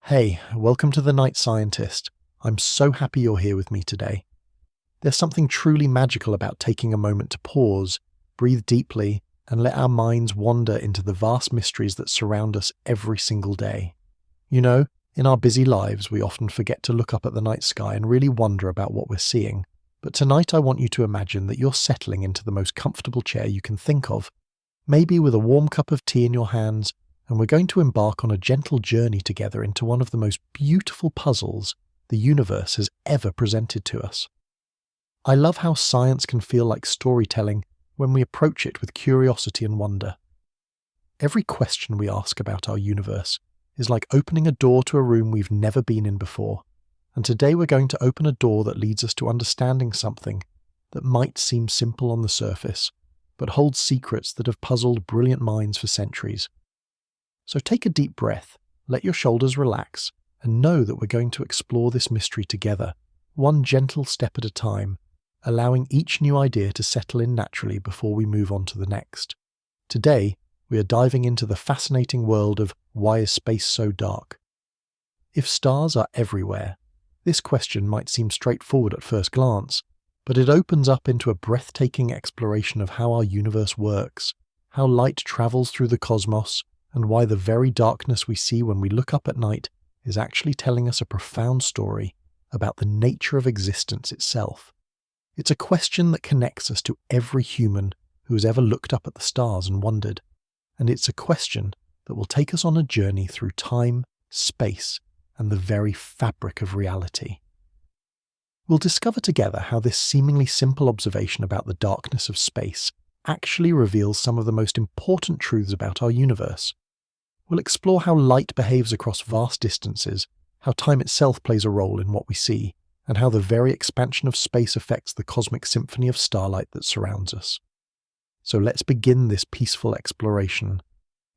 Hey, welcome to The Night Scientist. I'm so happy you're here with me today. There's something truly magical about taking a moment to pause, breathe deeply, and let our minds wander into the vast mysteries that surround us every single day. You know, in our busy lives, we often forget to look up at the night sky and really wonder about what we're seeing. But tonight I want you to imagine that you're settling into the most comfortable chair you can think of, maybe with a warm cup of tea in your hands, and we're going to embark on a gentle journey together into one of the most beautiful puzzles the universe has ever presented to us. I love how science can feel like storytelling when we approach it with curiosity and wonder. Every question we ask about our universe is like opening a door to a room we've never been in before, and today we're going to open a door that leads us to understanding something that might seem simple on the surface, but holds secrets that have puzzled brilliant minds for centuries. So take a deep breath, let your shoulders relax, and know that we're going to explore this mystery together, one gentle step at a time, allowing each new idea to settle in naturally before we move on to the next. Today, we are diving into the fascinating world of why is space so dark? If stars are everywhere, this question might seem straightforward at first glance, but it opens up into a breathtaking exploration of how our universe works, how light travels through the cosmos, and why the very darkness we see when we look up at night is actually telling us a profound story about the nature of existence itself. It's a question that connects us to every human who has ever looked up at the stars and wondered, and it's a question that will take us on a journey through time, space, and the very fabric of reality. We'll discover together how this seemingly simple observation about the darkness of space actually reveals some of the most important truths about our universe. We'll explore how light behaves across vast distances, how time itself plays a role in what we see, and how the very expansion of space affects the cosmic symphony of starlight that surrounds us. So let's begin this peaceful exploration,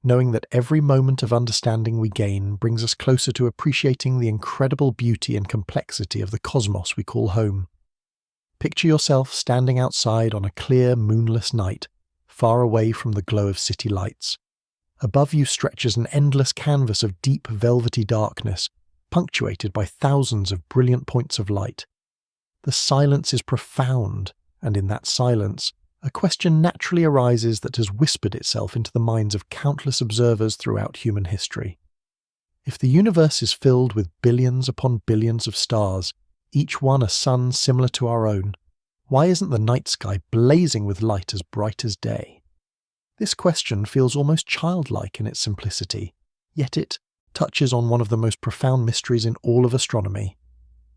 knowing that every moment of understanding we gain brings us closer to appreciating the incredible beauty and complexity of the cosmos we call home. Picture yourself standing outside on a clear, moonless night, far away from the glow of city lights. Above you stretches an endless canvas of deep, velvety darkness, punctuated by thousands of brilliant points of light. The silence is profound, and in that silence, a question naturally arises that has whispered itself into the minds of countless observers throughout human history. If the universe is filled with billions upon billions of stars, each one a sun similar to our own, why isn't the night sky blazing with light as bright as day? This question feels almost childlike in its simplicity, yet it touches on one of the most profound mysteries in all of astronomy.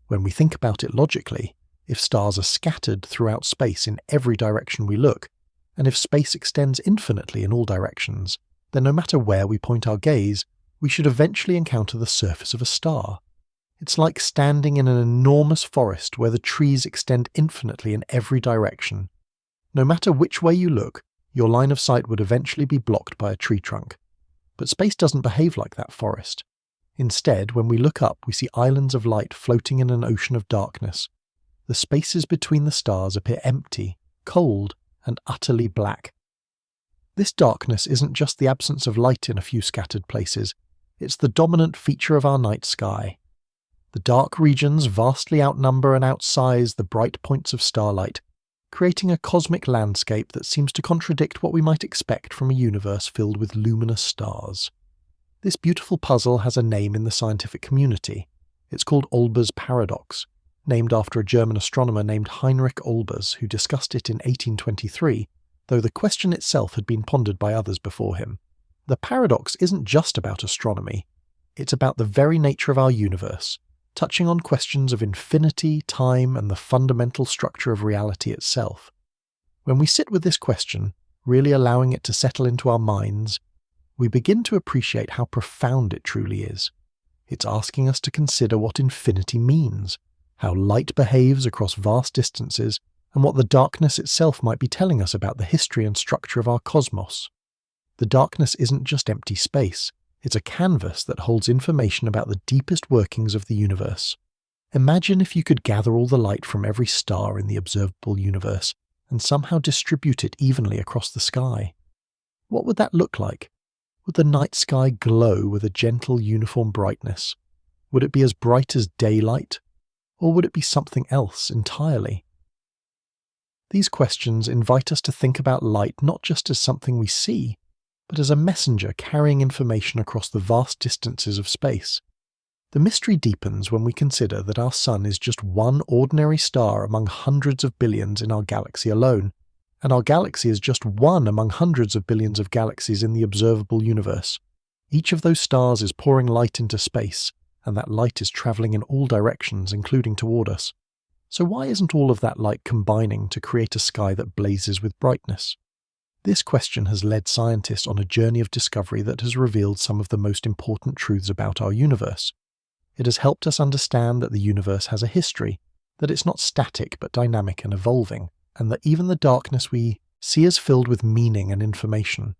When we think about it logically, if stars are scattered throughout space in every direction we look, and if space extends infinitely in all directions, then no matter where we point our gaze, we should eventually encounter the surface of a star. It's like standing in an enormous forest where the trees extend infinitely in every direction. No matter which way you look, your line of sight would eventually be blocked by a tree trunk. But space doesn't behave like that forest. Instead, when we look up, we see islands of light floating in an ocean of darkness. The spaces between the stars appear empty, cold, and utterly black. This darkness isn't just the absence of light in a few scattered places, it's the dominant feature of our night sky. The dark regions vastly outnumber and outsize the bright points of starlight, creating a cosmic landscape that seems to contradict what we might expect from a universe filled with luminous stars. This beautiful puzzle has a name in the scientific community. It's called Olbers Paradox, named after a German astronomer named Heinrich Olbers who discussed it in 1823, though the question itself had been pondered by others before him. The paradox isn't just about astronomy, it's about the very nature of our universe, touching on questions of infinity, time, and the fundamental structure of reality itself. When we sit with this question, really allowing it to settle into our minds, we begin to appreciate how profound it truly is. It's asking us to consider what infinity means, how light behaves across vast distances, and what the darkness itself might be telling us about the history and structure of our cosmos. The darkness isn't just empty space. It's a canvas that holds information about the deepest workings of the universe. Imagine if you could gather all the light from every star in the observable universe and somehow distribute it evenly across the sky. What would that look like? Would the night sky glow with a gentle, uniform brightness? Would it be as bright as daylight? Or would it be something else entirely? These questions invite us to think about light not just as something we see, but as a messenger carrying information across the vast distances of space. The mystery deepens when we consider that our Sun is just one ordinary star among hundreds of billions in our galaxy alone, and our galaxy is just one among hundreds of billions of galaxies in the observable universe. Each of those stars is pouring light into space, and that light is travelling in all directions, including toward us. So why isn't all of that light combining to create a sky that blazes with brightness? This question has led scientists on a journey of discovery that has revealed some of the most important truths about our universe. It has helped us understand that the universe has a history, that it's not static but dynamic and evolving, and that even the darkness we see is filled with meaning and information.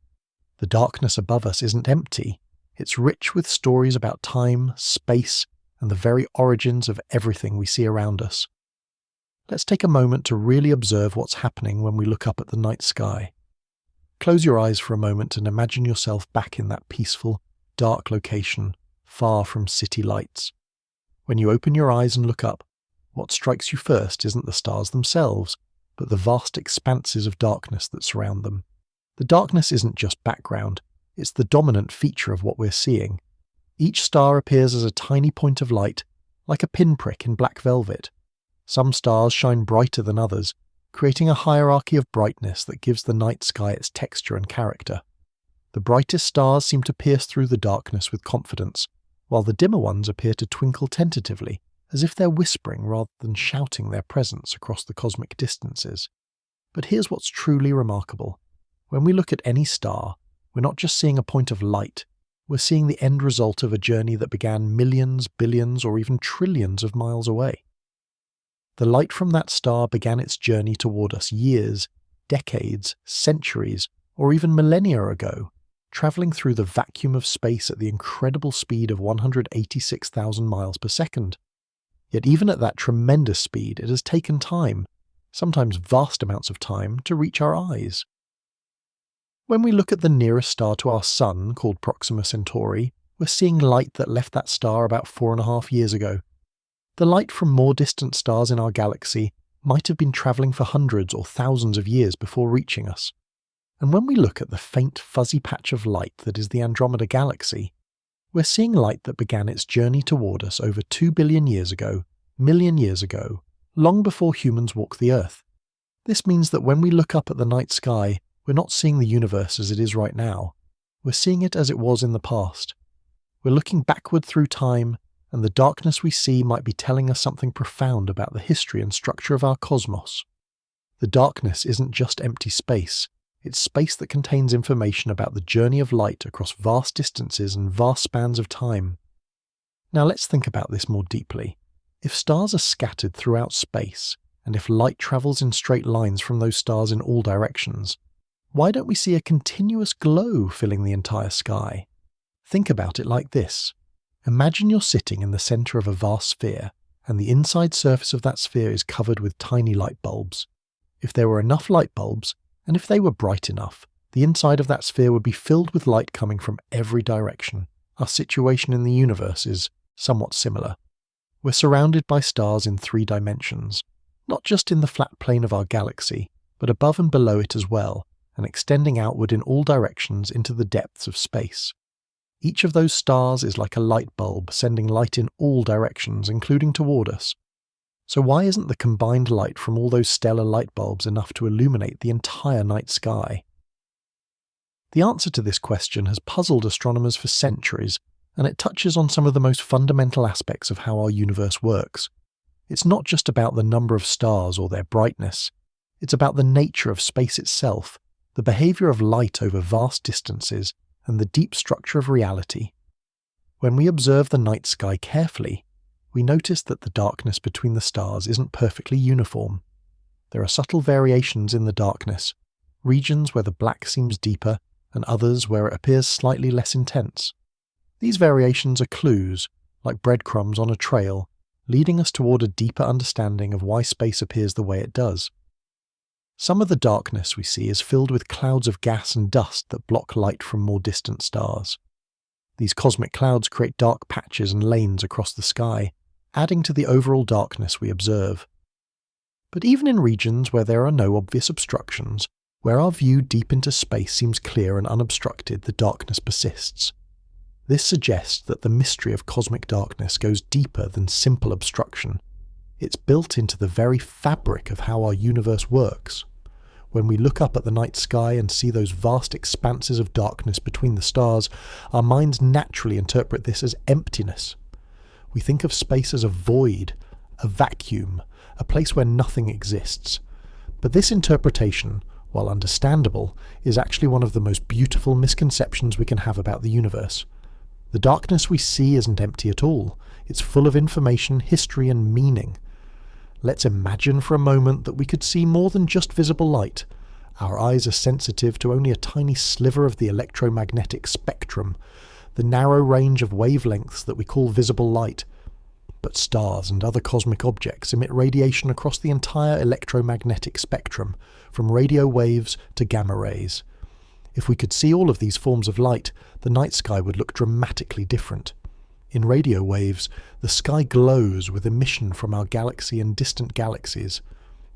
The darkness above us isn't empty. It's rich with stories about time, space, and the very origins of everything we see around us. Let's take a moment to really observe what's happening when we look up at the night sky. Close your eyes for a moment and imagine yourself back in that peaceful, dark location, far from city lights. When you open your eyes and look up, what strikes you first isn't the stars themselves, but the vast expanses of darkness that surround them. The darkness isn't just background, it's the dominant feature of what we're seeing. Each star appears as a tiny point of light, like a pinprick in black velvet. Some stars shine brighter than others, creating a hierarchy of brightness that gives the night sky its texture and character. The brightest stars seem to pierce through the darkness with confidence, while the dimmer ones appear to twinkle tentatively, as if they're whispering rather than shouting their presence across the cosmic distances. But here's what's truly remarkable. When we look at any star, we're not just seeing a point of light, we're seeing the end result of a journey that began millions, billions, or even trillions of miles away. The light from that star began its journey toward us years, decades, centuries, or even millennia ago, travelling through the vacuum of space at the incredible speed of 186,000 miles per second. Yet even at that tremendous speed, it has taken time, sometimes vast amounts of time, to reach our eyes. When we look at the nearest star to our Sun, called Proxima Centauri, we're seeing light that left that star about 4.5 years ago. The light from more distant stars in our galaxy might have been travelling for hundreds or thousands of years before reaching us. And when we look at the faint, fuzzy patch of light that is the Andromeda Galaxy, we're seeing light that began its journey toward us over 2 billion years ago, million years ago, long before humans walked the Earth. This means that when we look up at the night sky, we're not seeing the universe as it is right now. We're seeing it as it was in the past. We're looking backward through time, and the darkness we see might be telling us something profound about the history and structure of our cosmos. The darkness isn't just empty space, it's space that contains information about the journey of light across vast distances and vast spans of time. Now let's think about this more deeply. If stars are scattered throughout space, and if light travels in straight lines from those stars in all directions, why don't we see a continuous glow filling the entire sky? Think about it like this. Imagine you're sitting in the centre of a vast sphere, and the inside surface of that sphere is covered with tiny light bulbs. If there were enough light bulbs, and if they were bright enough, the inside of that sphere would be filled with light coming from every direction. Our situation in the universe is somewhat similar. We're surrounded by stars in 3 dimensions, not just in the flat plane of our galaxy, but above and below it as well, and extending outward in all directions into the depths of space. Each of those stars is like a light bulb, sending light in all directions, including toward us. So why isn't the combined light from all those stellar light bulbs enough to illuminate the entire night sky? The answer to this question has puzzled astronomers for centuries, and it touches on some of the most fundamental aspects of how our universe works. It's not just about the number of stars or their brightness. It's about the nature of space itself, the behaviour of light over vast distances, and the deep structure of reality. When we observe the night sky carefully, we notice that the darkness between the stars isn't perfectly uniform. There are subtle variations in the darkness, regions where the black seems deeper and others where it appears slightly less intense. These variations are clues, like breadcrumbs on a trail, leading us toward a deeper understanding of why space appears the way it does. Some of the darkness we see is filled with clouds of gas and dust that block light from more distant stars. These cosmic clouds create dark patches and lanes across the sky, adding to the overall darkness we observe. But even in regions where there are no obvious obstructions, where our view deep into space seems clear and unobstructed, the darkness persists. This suggests that the mystery of cosmic darkness goes deeper than simple obstruction. It's built into the very fabric of how our universe works. When we look up at the night sky and see those vast expanses of darkness between the stars, our minds naturally interpret this as emptiness. We think of space as a void, a vacuum, a place where nothing exists. But this interpretation, while understandable, is actually one of the most beautiful misconceptions we can have about the universe. The darkness we see isn't empty at all. It's full of information, history, and meaning. Let's imagine for a moment that we could see more than just visible light. Our eyes are sensitive to only a tiny sliver of the electromagnetic spectrum, the narrow range of wavelengths that we call visible light. But stars and other cosmic objects emit radiation across the entire electromagnetic spectrum, from radio waves to gamma rays. If we could see all of these forms of light, the night sky would look dramatically different. In radio waves, the sky glows with emission from our galaxy and distant galaxies.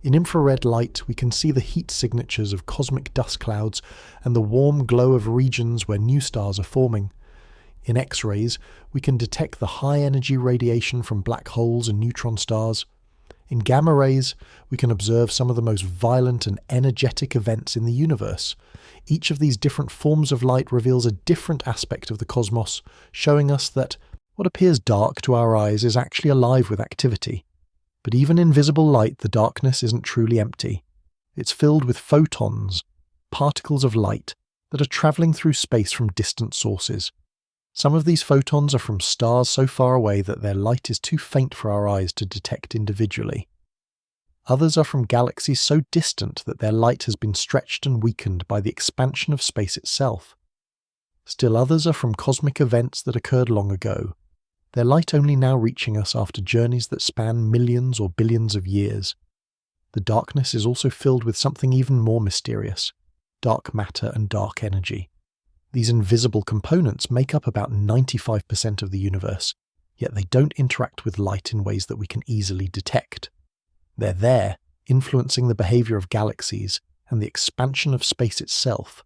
In infrared light, we can see the heat signatures of cosmic dust clouds and the warm glow of regions where new stars are forming. In X-rays, we can detect the high-energy radiation from black holes and neutron stars. In gamma rays, we can observe some of the most violent and energetic events in the universe. Each of these different forms of light reveals a different aspect of the cosmos, showing us that what appears dark to our eyes is actually alive with activity. But even in visible light, the darkness isn't truly empty. It's filled with photons, particles of light, that are travelling through space from distant sources. Some of these photons are from stars so far away that their light is too faint for our eyes to detect individually. Others are from galaxies so distant that their light has been stretched and weakened by the expansion of space itself. Still others are from cosmic events that occurred long ago, their light only now reaching us after journeys that span millions or billions of years. The darkness is also filled with something even more mysterious: dark matter and dark energy. These invisible components make up about 95% of the universe, yet they don't interact with light in ways that we can easily detect. They're there, influencing the behavior of galaxies and the expansion of space itself,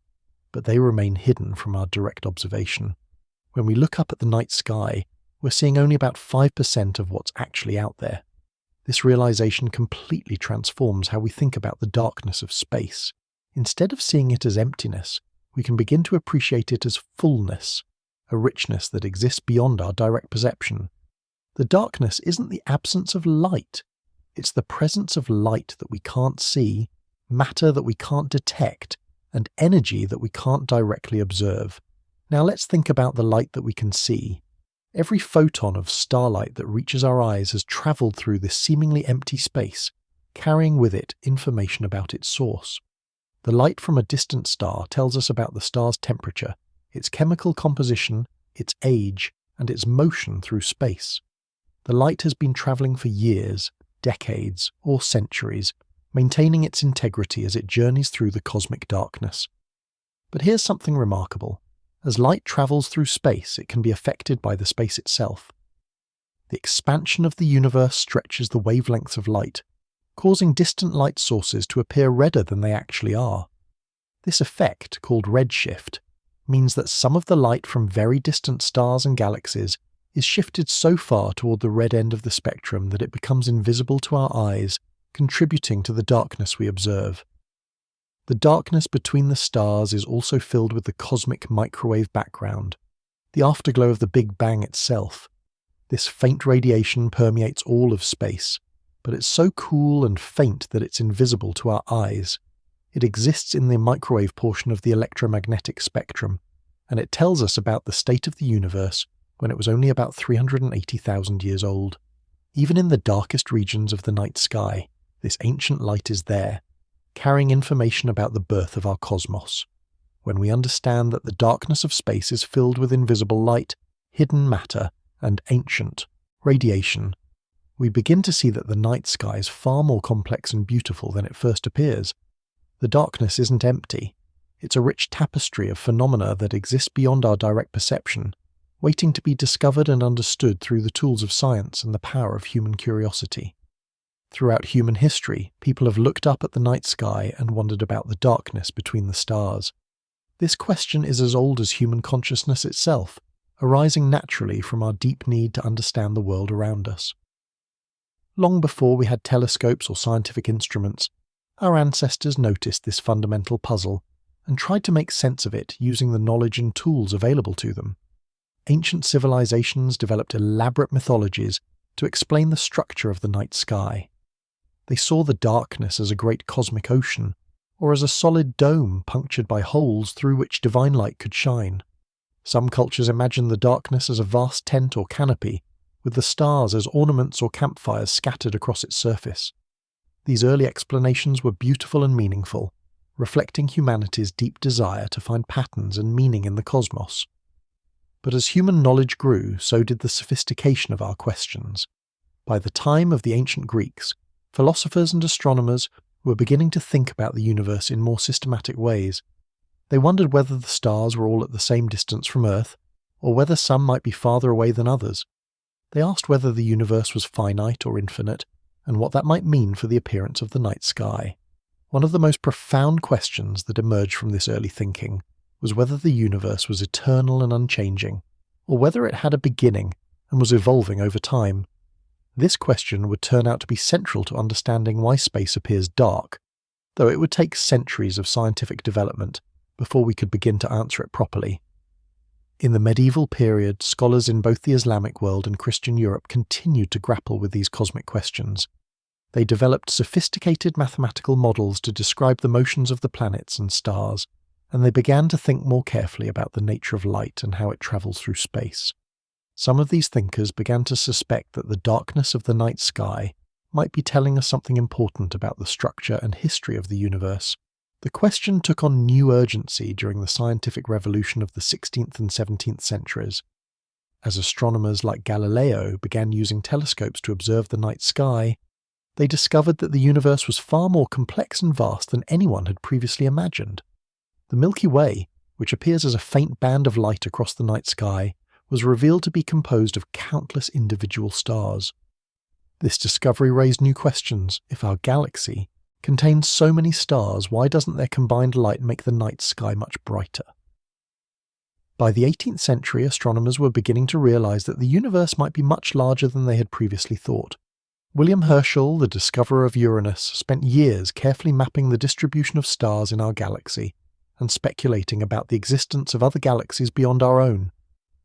but they remain hidden from our direct observation. When we look up at the night sky, we're seeing only about 5% of what's actually out there. This realization completely transforms how we think about the darkness of space. Instead of seeing it as emptiness, we can begin to appreciate it as fullness, a richness that exists beyond our direct perception. The darkness isn't the absence of light. It's the presence of light that we can't see, matter that we can't detect, and energy that we can't directly observe. Now let's think about the light that we can see. Every photon of starlight that reaches our eyes has travelled through this seemingly empty space, carrying with it information about its source. The light from a distant star tells us about the star's temperature, its chemical composition, its age, and its motion through space. The light has been travelling for years, decades, or centuries, maintaining its integrity as it journeys through the cosmic darkness. But here's something remarkable. As light travels through space, it can be affected by the space itself. The expansion of the universe stretches the wavelengths of light, causing distant light sources to appear redder than they actually are. This effect, called redshift, means that some of the light from very distant stars and galaxies is shifted so far toward the red end of the spectrum that it becomes invisible to our eyes, contributing to the darkness we observe. The darkness between the stars is also filled with the cosmic microwave background, the afterglow of the Big Bang itself. This faint radiation permeates all of space, but it's so cool and faint that it's invisible to our eyes. It exists in the microwave portion of the electromagnetic spectrum, and it tells us about the state of the universe when it was only about 380,000 years old. Even in the darkest regions of the night sky, this ancient light is there, carrying information about the birth of our cosmos. When we understand that the darkness of space is filled with invisible light, hidden matter, and ancient radiation, we begin to see that the night sky is far more complex and beautiful than it first appears. The darkness isn't empty. It's a rich tapestry of phenomena that exist beyond our direct perception. waiting to be discovered and understood through the tools of science and the power of human curiosity. Throughout human history, people have looked up at the night sky and wondered about the darkness between the stars. This question is as old as human consciousness itself, arising naturally from our deep need to understand the world around us. Long before we had telescopes or scientific instruments, our ancestors noticed this fundamental puzzle and tried to make sense of it using the knowledge and tools available to them. Ancient civilizations developed elaborate mythologies to explain the structure of the night sky. They saw the darkness as a great cosmic ocean, or as a solid dome punctured by holes through which divine light could shine. Some cultures imagined the darkness as a vast tent or canopy, with the stars as ornaments or campfires scattered across its surface. These early explanations were beautiful and meaningful, reflecting humanity's deep desire to find patterns and meaning in the cosmos. But as human knowledge grew, so did the sophistication of our questions. By the time of the ancient Greeks, philosophers and astronomers were beginning to think about the universe in more systematic ways. They wondered whether the stars were all at the same distance from Earth, or whether some might be farther away than others. They asked whether the universe was finite or infinite, and what that might mean for the appearance of the night sky. One of the most profound questions that emerged from this early thinking was whether the universe was eternal and unchanging, or whether it had a beginning and was evolving over time. This question would turn out to be central to understanding why space appears dark, though it would take centuries of scientific development before we could begin to answer it properly. In the medieval period, scholars in both the Islamic world and Christian Europe continued to grapple with these cosmic questions. They developed sophisticated mathematical models to describe the motions of the planets and stars, and they began to think more carefully about the nature of light and how it travels through space. Some of these thinkers began to suspect that the darkness of the night sky might be telling us something important about the structure and history of the universe. The question took on new urgency during the scientific revolution of the 16th and 17th centuries. As astronomers like Galileo began using telescopes to observe the night sky, they discovered that the universe was far more complex and vast than anyone had previously imagined. The Milky Way, which appears as a faint band of light across the night sky, was revealed to be composed of countless individual stars. This discovery raised new questions. If our galaxy contains so many stars, why doesn't their combined light make the night sky much brighter? By the 18th century, astronomers were beginning to realize that the universe might be much larger than they had previously thought. William Herschel, the discoverer of Uranus, spent years carefully mapping the distribution of stars in our galaxy and speculating about the existence of other galaxies beyond our own.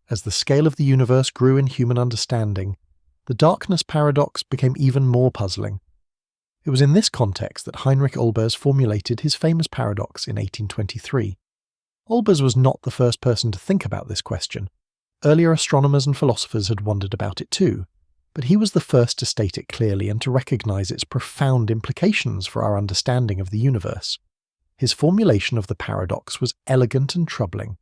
As the scale of the universe grew in human understanding, the darkness paradox became even more puzzling. It was in this context that Heinrich Olbers formulated his famous paradox in 1823. Olbers was not the first person to think about this question. Earlier astronomers and philosophers had wondered about it too, but he was the first to state it clearly and to recognize its profound implications for our understanding of the universe. His formulation of the paradox was elegant and troubling.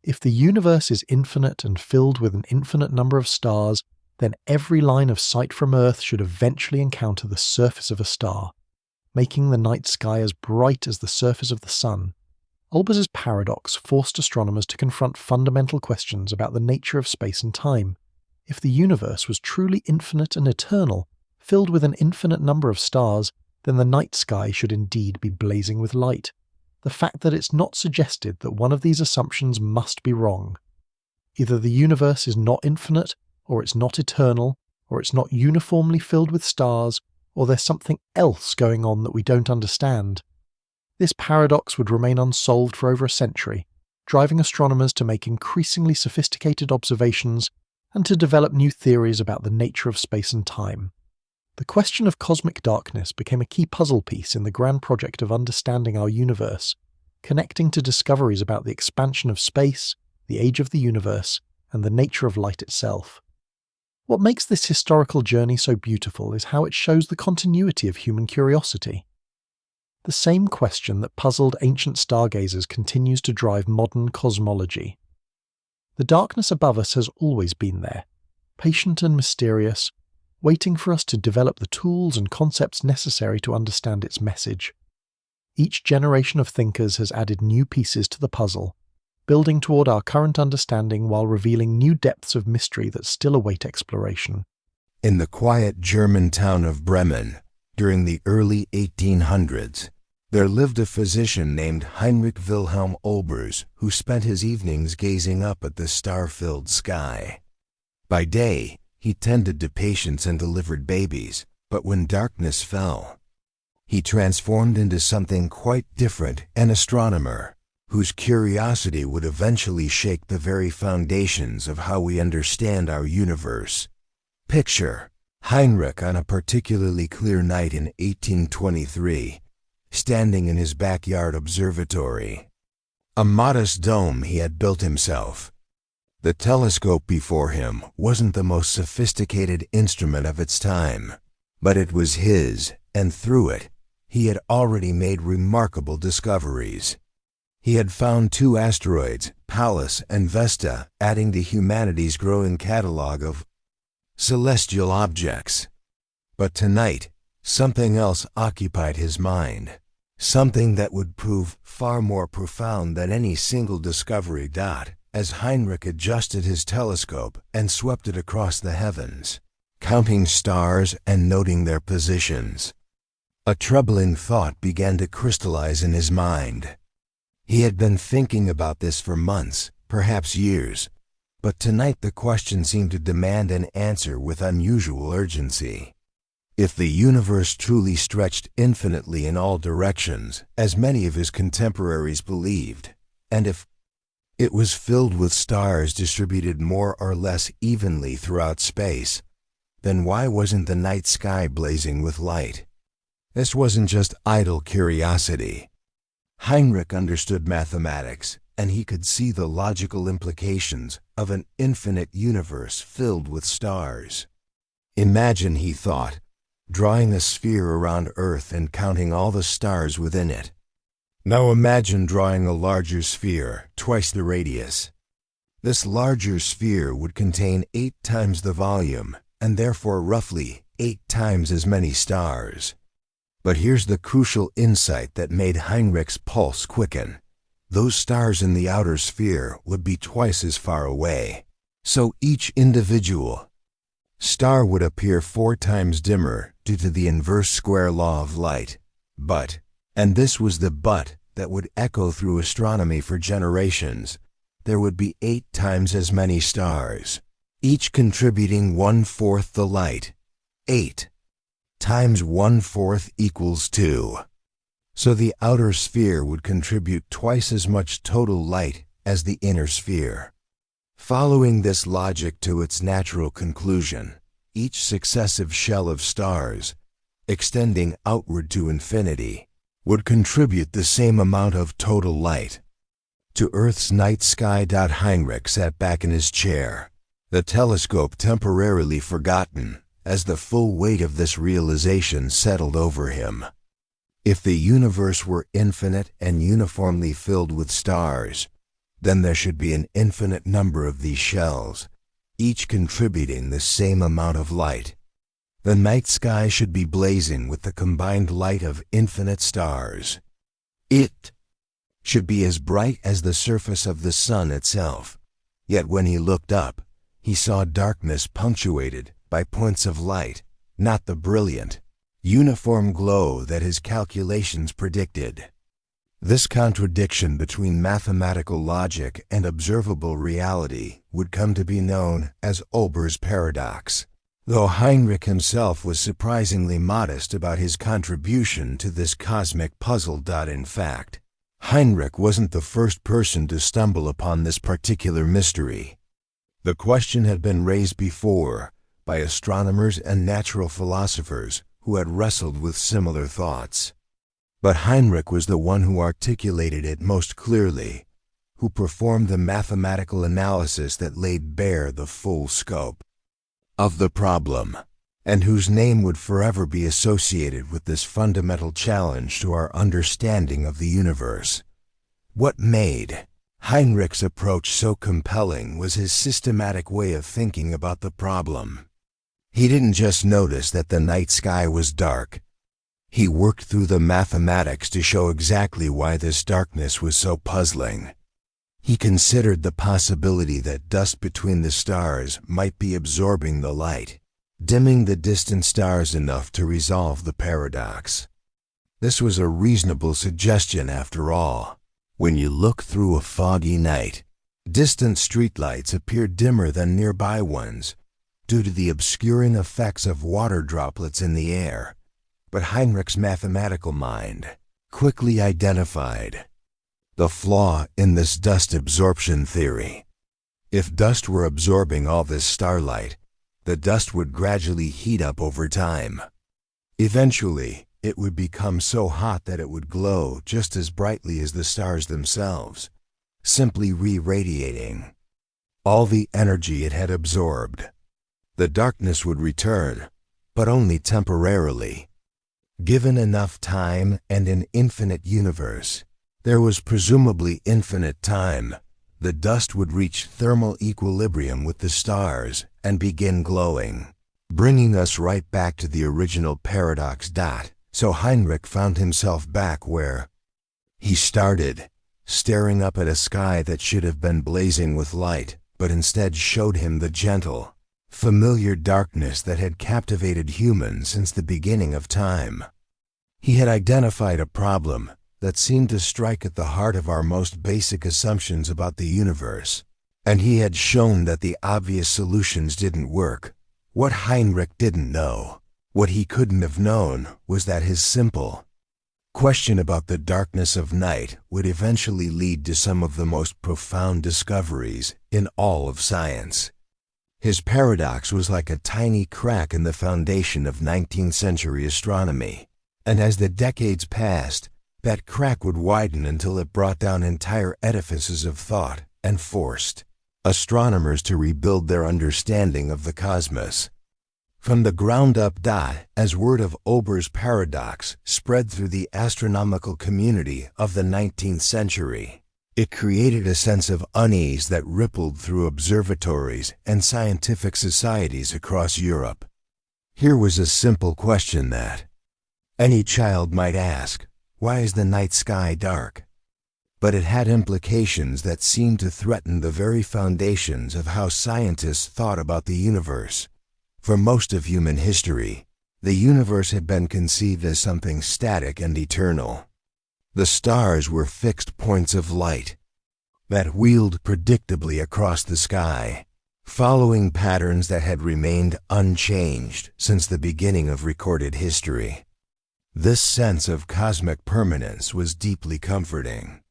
If the universe is infinite and filled with an infinite number of stars, then every line of sight from Earth should eventually encounter the surface of a star, making the night sky as bright as the surface of the sun. Olbers' paradox forced astronomers to confront fundamental questions about the nature of space and time. If the universe was truly infinite and eternal, filled with an infinite number of stars, then the night sky should indeed be blazing with light. The fact that it's not suggested that one of these assumptions must be wrong. Either the universe is not infinite, or it's not eternal, or it's not uniformly filled with stars, or there's something else going on that we don't understand. This paradox would remain unsolved for over a century, driving astronomers to make increasingly sophisticated observations and to develop new theories about the nature of space and time. The question of cosmic darkness became a key puzzle piece in the grand project of understanding our universe, connecting to discoveries about the expansion of space, the age of the universe, and the nature of light itself. What makes this historical journey so beautiful is how it shows the continuity of human curiosity. The same question that puzzled ancient stargazers continues to drive modern cosmology. The darkness above us has always been there, patient and mysterious, waiting for us to develop the tools and concepts necessary to understand its message. Each generation of thinkers has added new pieces to the puzzle, building toward our current understanding while revealing new depths of mystery that still await exploration. In the quiet German town of Bremen, during the early 1800s, there lived a physician named Heinrich Wilhelm Olbers who spent his evenings gazing up at the star-filled sky. By day, he tended to patients and delivered babies, but when darkness fell, he transformed into something quite different, an astronomer, whose curiosity would eventually shake the very foundations of how we understand our universe. Picture Heinrich on a particularly clear night in 1823, standing in his backyard observatory. A modest dome he had built himself. The telescope before him wasn't the most sophisticated instrument of its time, but it was his, and through it, he had already made remarkable discoveries. He had found 2 asteroids, Pallas and Vesta, adding to humanity's growing catalog of celestial objects. But tonight, something else occupied his mind, something that would prove far more profound than any single discovery. As Heinrich adjusted his telescope and swept it across the heavens, counting stars and noting their positions, a troubling thought began to crystallize in his mind. He had been thinking about this for months, perhaps years, but tonight the question seemed to demand an answer with unusual urgency. If the universe truly stretched infinitely in all directions, as many of his contemporaries believed, and if it was filled with stars distributed more or less evenly throughout space, then why wasn't the night sky blazing with light? This wasn't just idle curiosity. Heinrich understood mathematics, and he could see the logical implications of an infinite universe filled with stars. Imagine, he thought, drawing a sphere around Earth and counting all the stars within it. Now imagine drawing a larger sphere, twice the radius. This larger sphere would contain 8 times the volume, and therefore roughly 8 times as many stars. But here's the crucial insight that made Heinrich's pulse quicken. Those stars in the outer sphere would be twice as far away. So each individual star would appear 4 times dimmer due to the inverse square law of light. But, and this was the but that would echo through astronomy for generations, there would be 8 times as many stars, each contributing 1/4 the light. 8 times 1/4 equals 2. So the outer sphere would contribute twice as much total light as the inner sphere. Following this logic to its natural conclusion, each successive shell of stars, extending outward to infinity, would contribute the same amount of total light to Earth's night sky. Heinrich sat back in his chair, the telescope temporarily forgotten, as the full weight of this realization settled over him. If the universe were infinite and uniformly filled with stars, then there should be an infinite number of these shells, each contributing the same amount of light. The night sky should be blazing with the combined light of infinite stars. It should be as bright as the surface of the sun itself. Yet when he looked up, he saw darkness punctuated by points of light, not the brilliant, uniform glow that his calculations predicted. This contradiction between mathematical logic and observable reality would come to be known as Olbers Paradox, though Heinrich himself was surprisingly modest about his contribution to this cosmic puzzle. In fact, Heinrich wasn't the first person to stumble upon this particular mystery. The question had been raised before by astronomers and natural philosophers who had wrestled with similar thoughts. But Heinrich was the one who articulated it most clearly, who performed the mathematical analysis that laid bare the full scope of the problem, and whose name would forever be associated with this fundamental challenge to our understanding of the universe. What made Heinrich's approach so compelling was his systematic way of thinking about the problem. He didn't just notice that the night sky was dark. He worked through the mathematics to show exactly why this darkness was so puzzling. He considered the possibility that dust between the stars might be absorbing the light, dimming the distant stars enough to resolve the paradox. This was a reasonable suggestion after all. When you look through a foggy night, distant streetlights appear dimmer than nearby ones due to the obscuring effects of water droplets in the air. But Heinrich's mathematical mind quickly identified the flaw in this dust absorption theory. If dust were absorbing all this starlight, the dust would gradually heat up over time. Eventually, it would become so hot that it would glow just as brightly as the stars themselves, simply re-radiating all the energy it had absorbed. The darkness would return, but only temporarily. Given enough time and an infinite universe, there was presumably infinite time, the dust would reach thermal equilibrium with the stars and begin glowing, bringing us right back to the original paradox. So Heinrich found himself back where he started, staring up at a sky that should have been blazing with light, but instead showed him the gentle, familiar darkness that had captivated humans since the beginning of time. He had identified a problem that seemed to strike at the heart of our most basic assumptions about the universe, and he had shown that the obvious solutions didn't work. What Heinrich didn't know, what he couldn't have known, was that his simple question about the darkness of night would eventually lead to some of the most profound discoveries in all of science. His paradox was like a tiny crack in the foundation of 19th century astronomy, and as the decades passed, that crack would widen until it brought down entire edifices of thought and forced astronomers to rebuild their understanding of the cosmos from the ground up. As word of Olbers Paradox spread through the astronomical community of the 19th century, it created a sense of unease that rippled through observatories and scientific societies across Europe. Here was a simple question that any child might ask: why is the night sky dark? But it had implications that seemed to threaten the very foundations of how scientists thought about the universe. For most of human history, the universe had been conceived as something static and eternal. The stars were fixed points of light that wheeled predictably across the sky, following patterns that had remained unchanged since the beginning of recorded history. This sense of cosmic permanence was deeply comforting.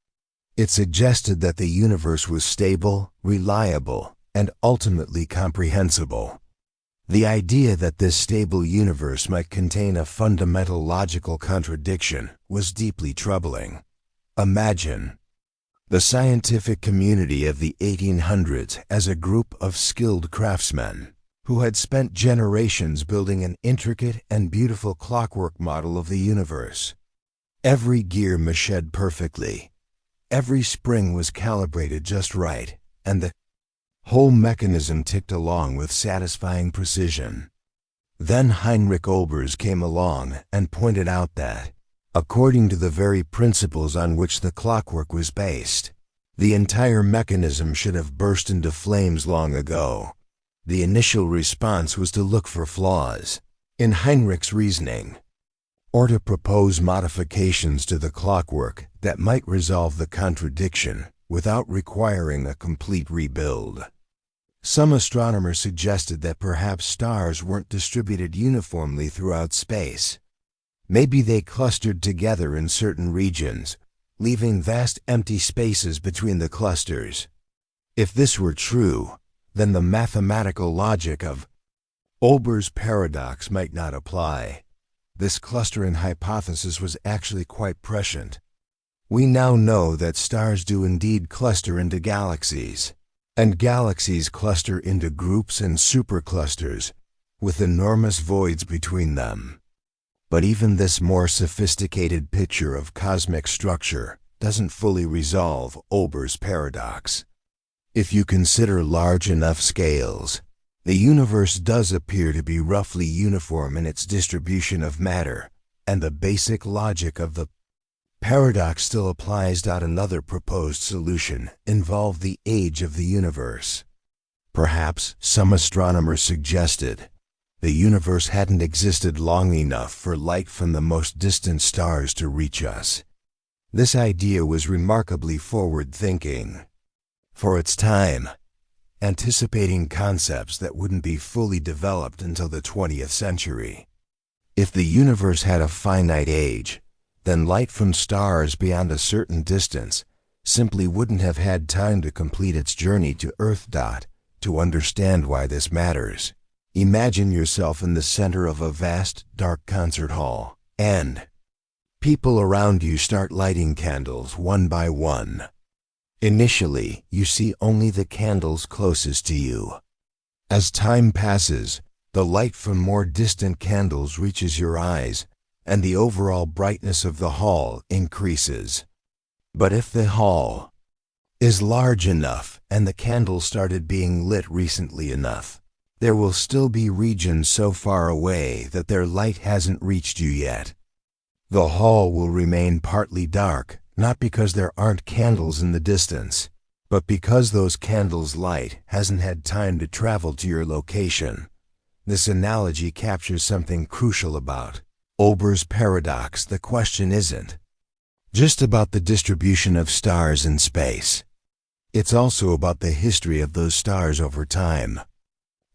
It suggested that the universe was stable, reliable, and ultimately comprehensible. The idea that this stable universe might contain a fundamental logical contradiction was deeply troubling. Imagine the scientific community of the 1800s as a group of skilled craftsmen who had spent generations building an intricate and beautiful clockwork model of the universe. Every gear machined perfectly, every spring was calibrated just right, and the whole mechanism ticked along with satisfying precision. Then Heinrich Olbers came along and pointed out that, according to the very principles on which the clockwork was based, the entire mechanism should have burst into flames long ago. The initial response was to look for flaws in Heinrich's reasoning, or to propose modifications to the clockwork that might resolve the contradiction without requiring a complete rebuild. Some astronomers suggested that perhaps stars weren't distributed uniformly throughout space. Maybe they clustered together in certain regions, leaving vast empty spaces between the clusters. If this were true, then the mathematical logic of Olbers' paradox might not apply. This clustering hypothesis was actually quite prescient. We now know that stars do indeed cluster into galaxies, and galaxies cluster into groups and superclusters, with enormous voids between them. But even this more sophisticated picture of cosmic structure doesn't fully resolve Olbers' paradox. If you consider large enough scales, the universe does appear to be roughly uniform in its distribution of matter, and the basic logic of the Paradox still applies. Another proposed solution involved the age of the universe. Perhaps, some astronomers suggested, the universe hadn't existed long enough for light from the most distant stars to reach us. This idea was remarkably forward-thinking for its time, anticipating concepts that wouldn't be fully developed until the 20th century. If the universe had a finite age, then light from stars beyond a certain distance simply wouldn't have had time to complete its journey to Earth. To understand why this matters, imagine yourself in the center of a vast, dark concert hall, and people around you start lighting candles one by one. Initially, you see only the candles closest to you. As time passes, the light from more distant candles reaches your eyes, and the overall brightness of the hall increases. But if the hall is large enough and the candles started being lit recently enough, there will still be regions so far away that their light hasn't reached you yet. The hall will remain partly dark, not because there aren't candles in the distance, but because those candles' light hasn't had time to travel to your location. This analogy captures something crucial about Olbers Paradox. The question isn't just about the distribution of stars in space. It's also about the history of those stars over time.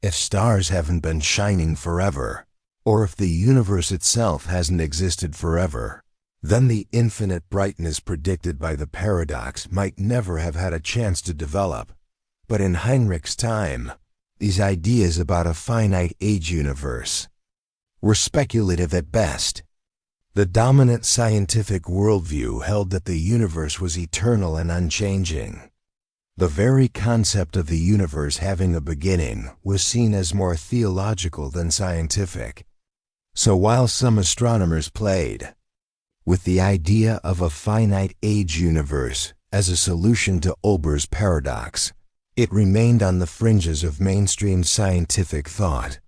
If stars haven't been shining forever, or if the universe itself hasn't existed forever, then the infinite brightness predicted by the paradox might never have had a chance to develop. But in Heinrich's time, these ideas about a finite age universe were speculative at best. The dominant scientific worldview held that the universe was eternal and unchanging. The very concept of the universe having a beginning was seen as more theological than scientific. So while some astronomers played with the idea of a finite age universe as a solution to Olbers' paradox, it remained on the fringes of mainstream scientific thought.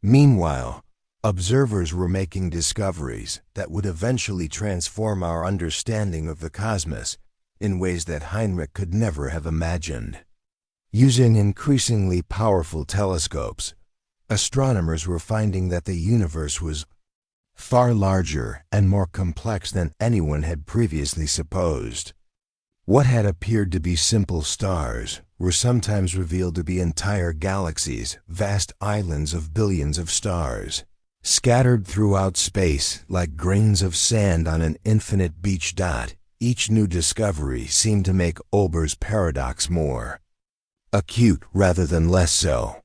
Meanwhile, observers were making discoveries that would eventually transform our understanding of the cosmos in ways that Heinrich could never have imagined. Using increasingly powerful telescopes, astronomers were finding that the universe was far larger and more complex than anyone had previously supposed. What had appeared to be simple stars were sometimes revealed to be entire galaxies, vast islands of billions of stars, scattered throughout space like grains of sand on an infinite beach. Each new discovery seemed to make Olbers' paradox more acute rather than less so.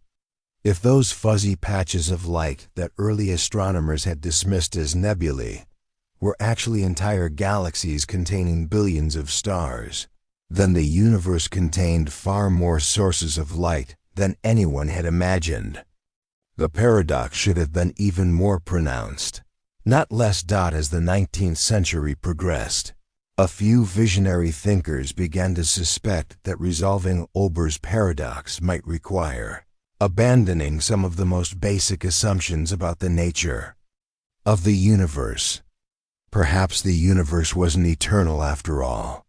If those fuzzy patches of light that early astronomers had dismissed as nebulae were actually entire galaxies containing billions of stars, then the universe contained far more sources of light than anyone had imagined. The paradox should have been even more pronounced, not less. As the 19th century progressed, a few visionary thinkers began to suspect that resolving Olbers' paradox might require abandoning some of the most basic assumptions about the nature of the universe. Perhaps the universe wasn't eternal after all.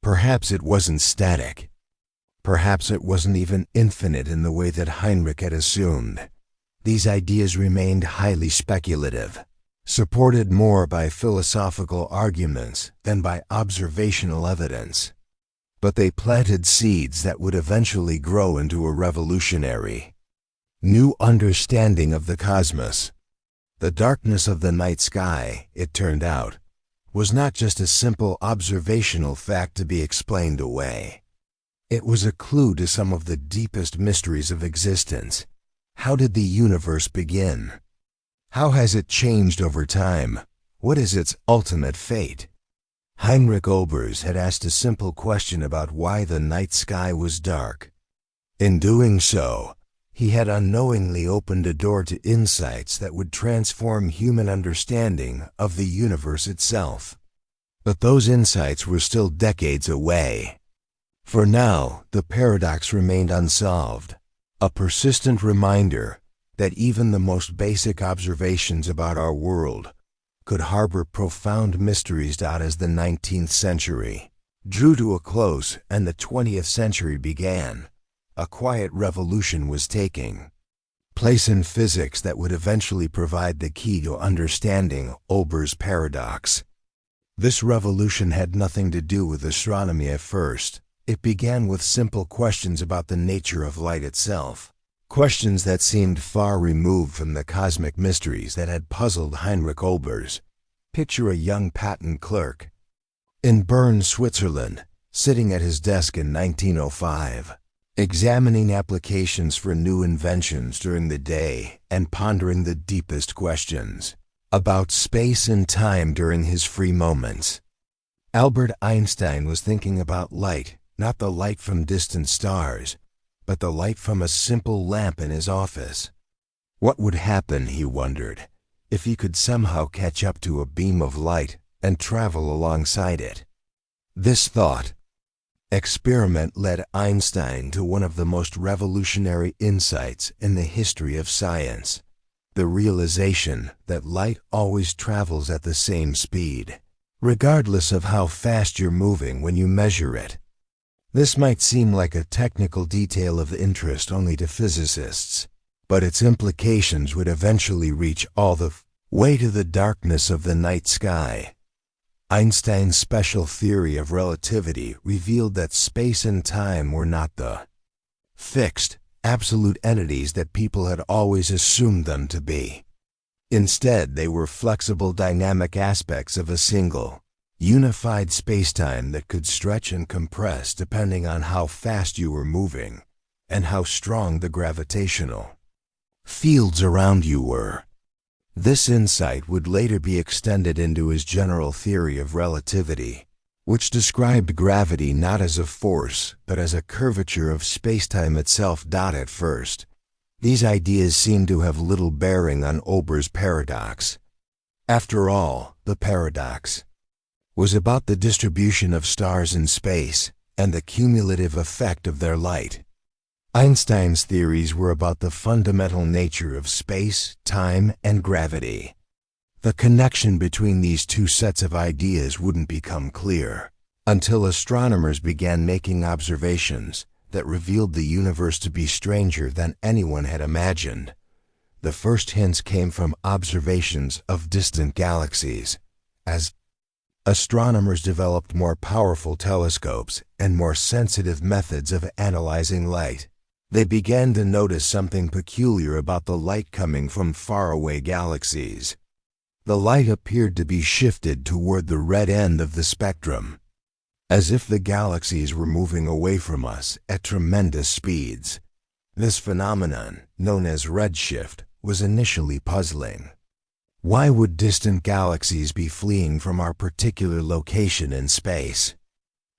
Perhaps it wasn't static. Perhaps it wasn't even infinite in the way that Heinrich had assumed. These ideas remained highly speculative, supported more by philosophical arguments than by observational evidence. But they planted seeds that would eventually grow into a revolutionary new understanding of the cosmos. The darkness of the night sky, it turned out, was not just a simple observational fact to be explained away. It was a clue to some of the deepest mysteries of existence. How did the universe begin? How has it changed over time? What is its ultimate fate? Heinrich Olbers had asked a simple question about why the night sky was dark. In doing so, he had unknowingly opened a door to insights that would transform human understanding of the universe itself. But those insights were still decades away. For now, the paradox remained unsolved, a persistent reminder that even the most basic observations about our world could harbor profound mysteries. As the 19th century drew to a close and the 20th century began, a quiet revolution was taking place in physics that would eventually provide the key to understanding Olbers Paradox. This revolution had nothing to do with astronomy at first. It began with simple questions about the nature of light itself, questions that seemed far removed from the cosmic mysteries that had puzzled Heinrich Olbers. Picture a young patent clerk in Bern, Switzerland, sitting at his desk in 1905, examining applications for new inventions during the day and pondering the deepest questions about space and time during his free moments. Albert Einstein was thinking about light, not the light from distant stars, but the light from a simple lamp in his office. What would happen, he wondered, if he could somehow catch up to a beam of light and travel alongside it? This thought experiment led Einstein to one of the most revolutionary insights in the history of science: the realization that light always travels at the same speed, regardless of how fast you're moving when you measure it. This might seem like a technical detail of interest only to physicists, but its implications would eventually reach all the way to the darkness of the night sky. Einstein's special theory of relativity revealed that space and time were not the fixed, absolute entities that people had always assumed them to be. Instead, they were flexible, dynamic aspects of a single, unified spacetime that could stretch and compress depending on how fast you were moving and how strong the gravitational fields around you were. This insight would later be extended into his general theory of relativity, which described gravity not as a force, but as a curvature of spacetime itself. At first, these ideas seemed to have little bearing on Olbers' paradox. After all, the paradox was about the distribution of stars in space and the cumulative effect of their light. Einstein's theories were about the fundamental nature of space, time, and gravity. The connection between these two sets of ideas wouldn't become clear until astronomers began making observations that revealed the universe to be stranger than anyone had imagined. The first hints came from observations of distant galaxies. As astronomers developed more powerful telescopes and more sensitive methods of analyzing light, they began to notice something peculiar about the light coming from faraway galaxies. The light appeared to be shifted toward the red end of the spectrum, as if the galaxies were moving away from us at tremendous speeds. This phenomenon, known as redshift, was initially puzzling. Why would distant galaxies be fleeing from our particular location in space?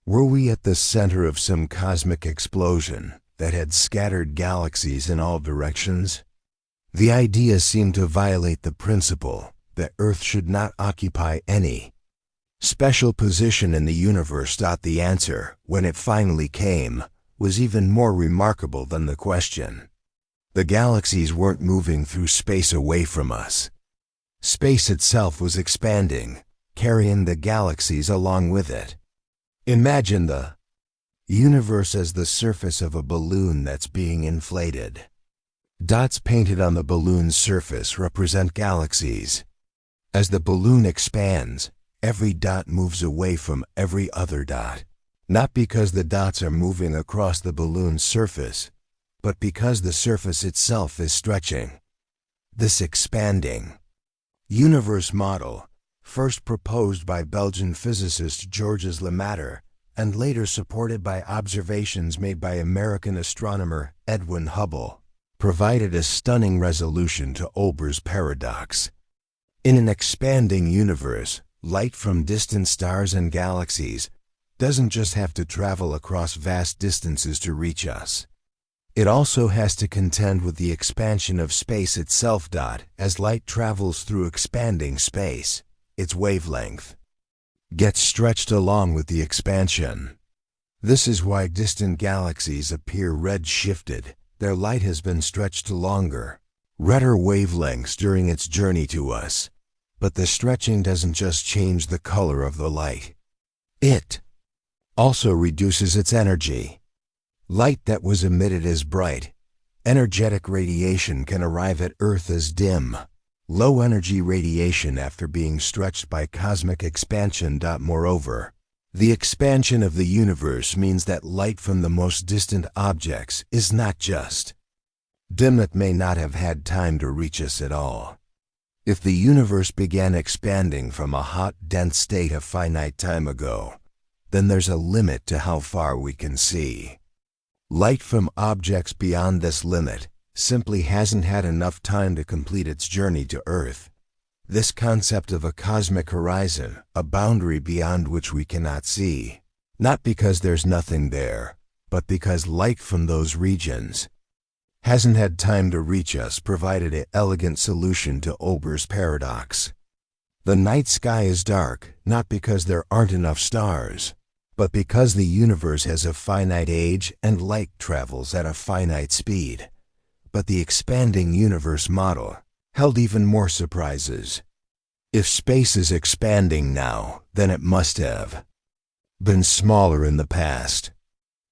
Were we at the center of some cosmic explosion that had scattered galaxies in all directions? The idea seemed to violate the principle that Earth should not occupy any special position in the universe. The answer, when it finally came, was even more remarkable than the question. The galaxies weren't moving through space away from us. Space itself was expanding, carrying the galaxies along with it. Imagine the universe as the surface of a balloon that's being inflated. Dots painted on the balloon's surface represent galaxies. As the balloon expands, every dot moves away from every other dot, not because the dots are moving across the balloon's surface, but because the surface itself is stretching. This expanding universe model, first proposed by Belgian physicist Georges Lemaître and later supported by observations made by American astronomer Edwin Hubble, provided a stunning resolution to Olbers' paradox. In an expanding universe, light from distant stars and galaxies doesn't just have to travel across vast distances to reach us. It also has to contend with the expansion of space itself. As light travels through expanding space, its wavelength gets stretched along with the expansion. This is why distant galaxies appear red-shifted. Their light has been stretched to longer, redder wavelengths during its journey to us. But the stretching doesn't just change the color of the light. It also reduces its energy. Light that was emitted as bright, energetic radiation can arrive at Earth as dim, low-energy radiation after being stretched by cosmic expansion. Moreover, the expansion of the universe means that light from the most distant objects is not just dim, it may not have had time to reach us at all. If the universe began expanding from a hot, dense state a finite time ago, then there's a limit to how far we can see. Light from objects beyond this limit simply hasn't had enough time to complete its journey to Earth. This concept of a cosmic horizon, a boundary beyond which we cannot see, not because there's nothing there, but because light from those regions hasn't had time to reach us, provided an elegant solution to Olbers Paradox. The night sky is dark, not because there aren't enough stars, but because the universe has a finite age and light travels at a finite speed. But the expanding universe model held even more surprises. If space is expanding now, then it must have been smaller in the past.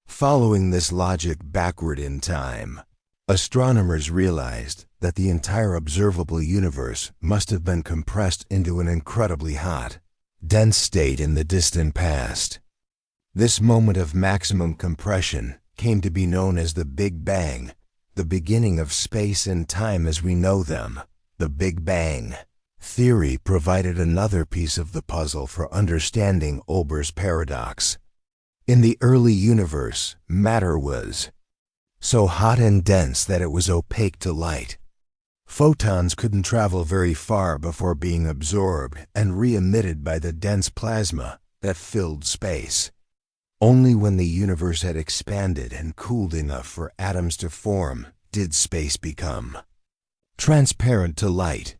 Following this logic backward in time, astronomers realized that the entire observable universe must have been compressed into an incredibly hot, dense state in the distant past. This moment of maximum compression came to be known as the Big Bang, the beginning of space and time as we know them. The Big Bang theory provided another piece of the puzzle for understanding Olbers' paradox. In the early universe, matter was so hot and dense that it was opaque to light. Photons couldn't travel very far before being absorbed and re-emitted by the dense plasma that filled space. Only when the universe had expanded and cooled enough for atoms to form did space become transparent to light.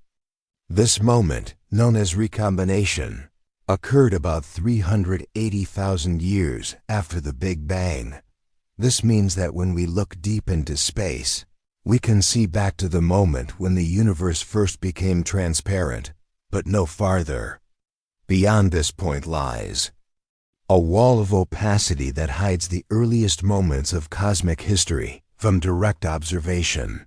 This moment, known as recombination, occurred about 380,000 years after the Big Bang. This means that when we look deep into space, we can see back to the moment when the universe first became transparent, but no farther. Beyond this point lies a wall of opacity that hides the earliest moments of cosmic history from direct observation.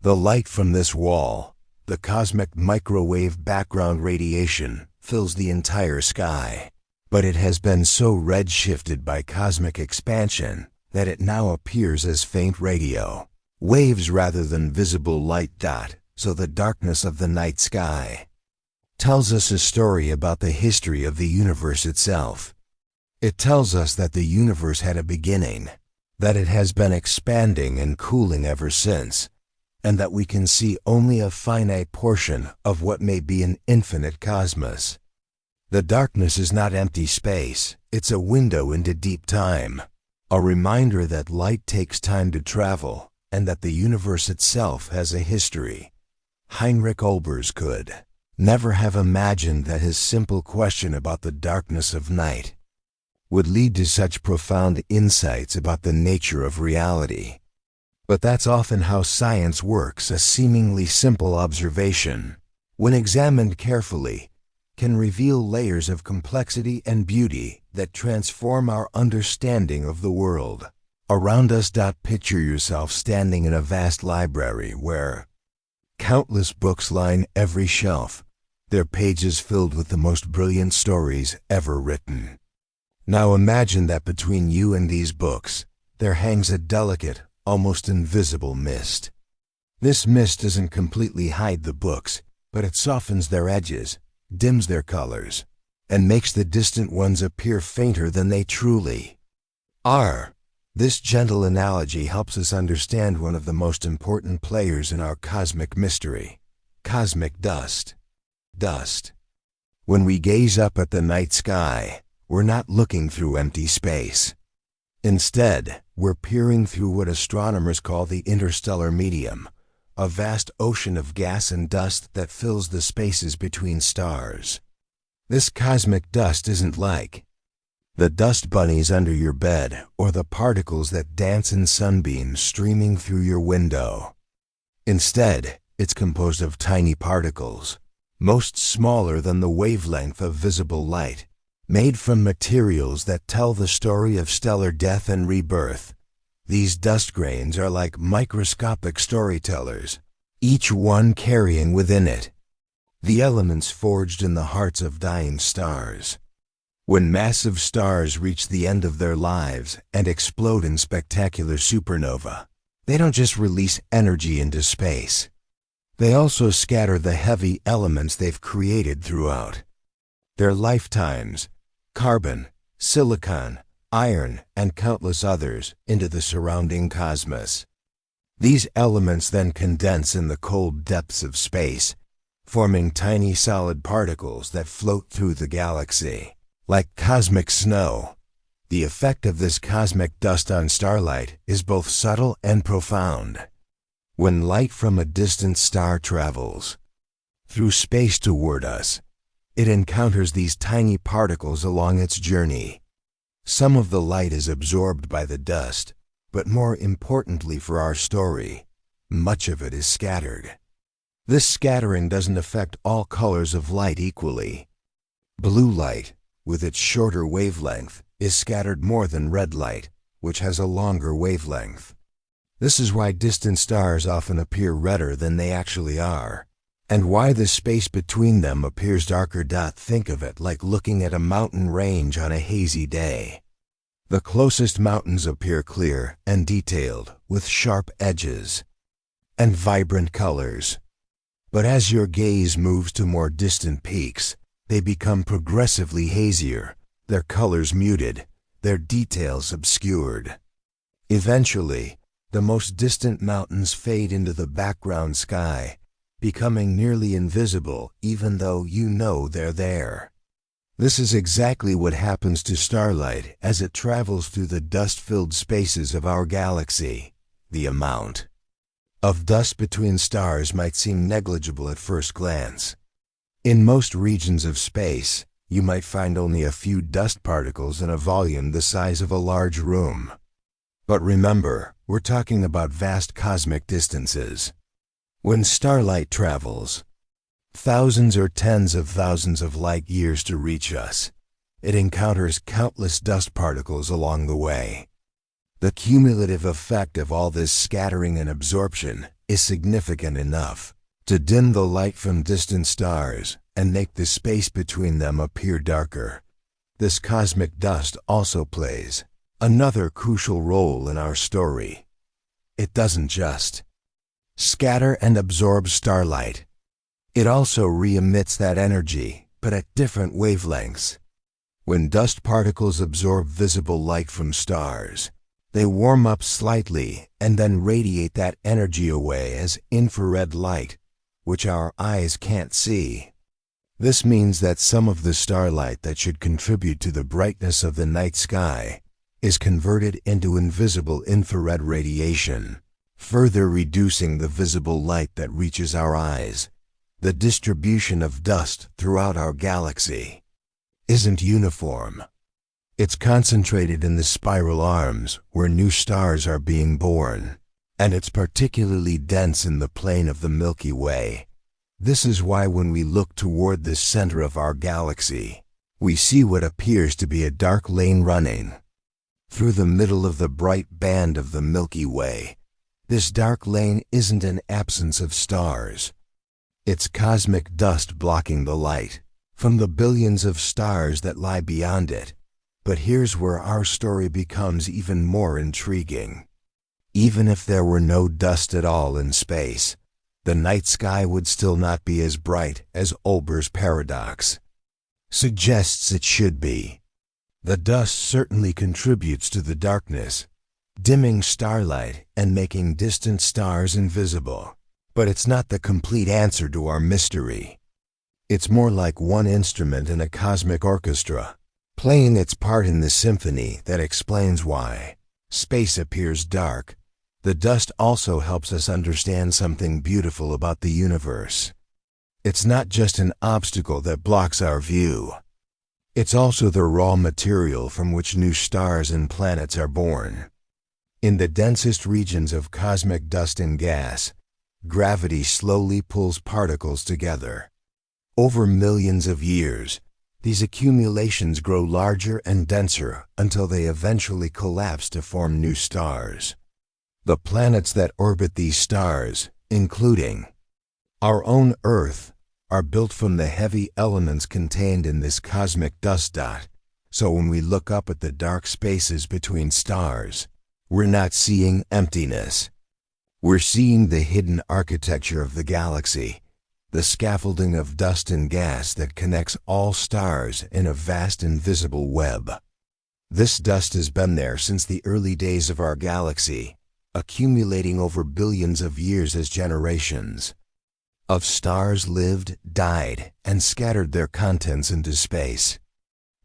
The light from this wall, the cosmic microwave background radiation, fills the entire sky, but it has been so redshifted by cosmic expansion that it now appears as faint radio waves rather than visible light. So the darkness of the night sky tells us a story about the history of the universe itself. It tells us that the universe had a beginning, that it has been expanding and cooling ever since, and that we can see only a finite portion of what may be an infinite cosmos. The darkness is not empty space, it's a window into deep time, a reminder that light takes time to travel, and that the universe itself has a history. Heinrich Olbers could never have imagined that his simple question about the darkness of night would lead to such profound insights about the nature of reality. But that's often how science works. A seemingly simple observation, when examined carefully, can reveal layers of complexity and beauty that transform our understanding of the world around us. Picture yourself standing in a vast library where countless books line every shelf, their pages filled with the most brilliant stories ever written. Now imagine that between you and these books, there hangs a delicate, almost invisible mist. This mist doesn't completely hide the books, but it softens their edges, dims their colors, and makes the distant ones appear fainter than they truly are. This gentle analogy helps us understand one of the most important players in our cosmic mystery: cosmic dust. Dust. When we gaze up at the night sky, we're not looking through empty space. Instead, we're peering through what astronomers call the interstellar medium, a vast ocean of gas and dust that fills the spaces between stars. This cosmic dust isn't like the dust bunnies under your bed or the particles that dance in sunbeams streaming through your window. Instead, it's composed of tiny particles, most smaller than the wavelength of visible light, made from materials that tell the story of stellar death and rebirth. These dust grains are like microscopic storytellers, each one carrying within it the elements forged in the hearts of dying stars. When massive stars reach the end of their lives and explode in spectacular supernova, they don't just release energy into space. They also scatter the heavy elements they've created throughout their lifetimes: carbon, silicon, iron, and countless others, into the surrounding cosmos. These elements then condense in the cold depths of space, forming tiny solid particles that float through the galaxy like cosmic snow. The effect of this cosmic dust on starlight is both subtle and profound. When light from a distant star travels through space toward us, it encounters these tiny particles along its journey. Some of the light is absorbed by the dust, but more importantly for our story, much of it is scattered. This scattering doesn't affect all colors of light equally. Blue light, with its shorter wavelength, is scattered more than red light, which has a longer wavelength. This is why distant stars often appear redder than they actually are, and why the space between them appears darker. Think of it like looking at a mountain range on a hazy day. The closest mountains appear clear and detailed, with sharp edges and vibrant colors. But as your gaze moves to more distant peaks, they become progressively hazier, their colors muted, their details obscured. Eventually, the most distant mountains fade into the background sky, becoming nearly invisible even though you know they're there. This is exactly what happens to starlight as it travels through the dust-filled spaces of our galaxy. The amount of dust between stars might seem negligible at first glance. In most regions of space, you might find only a few dust particles in a volume the size of a large room. But remember, we're talking about vast cosmic distances. When starlight travels thousands or tens of thousands of light years to reach us, it encounters countless dust particles along the way. The cumulative effect of all this scattering and absorption is significant enough to dim the light from distant stars and make the space between them appear darker. This cosmic dust also plays another crucial role in our story. It doesn't just scatter and absorb starlight. It also re-emits that energy, but at different wavelengths. When dust particles absorb visible light from stars, they warm up slightly and then radiate that energy away as infrared light, which our eyes can't see. This means that some of the starlight that should contribute to the brightness of the night sky is converted into invisible infrared radiation, further reducing the visible light that reaches our eyes. The distribution of dust throughout our galaxy isn't uniform. It's concentrated in the spiral arms where new stars are being born, and it's particularly dense in the plane of the Milky Way. This is why when we look toward the center of our galaxy, we see what appears to be a dark lane running through the middle of the bright band of the Milky Way. This dark lane isn't an absence of stars. It's cosmic dust blocking the light from the billions of stars that lie beyond it. But here's where our story becomes even more intriguing. Even if there were no dust at all in space, the night sky would still not be as bright as Olbers Paradox suggests it should be. The dust certainly contributes to the darkness, dimming starlight and making distant stars invisible. But it's not the complete answer to our mystery. It's more like one instrument in a cosmic orchestra, playing its part in the symphony that explains why space appears dark. The dust also helps us understand something beautiful about the universe. It's not just an obstacle that blocks our view. It's also the raw material from which new stars and planets are born. In the densest regions of cosmic dust and gas, gravity slowly pulls particles together. Over millions of years, these accumulations grow larger and denser until they eventually collapse to form new stars. The planets that orbit these stars, including our own Earth, are built from the heavy elements contained in this cosmic dust dot. So when we look up at the dark spaces between stars, we're not seeing emptiness. We're seeing the hidden architecture of the galaxy, the scaffolding of dust and gas that connects all stars in a vast invisible web. This dust has been there since the early days of our galaxy, accumulating over billions of years as generations of stars lived, died, and scattered their contents into space.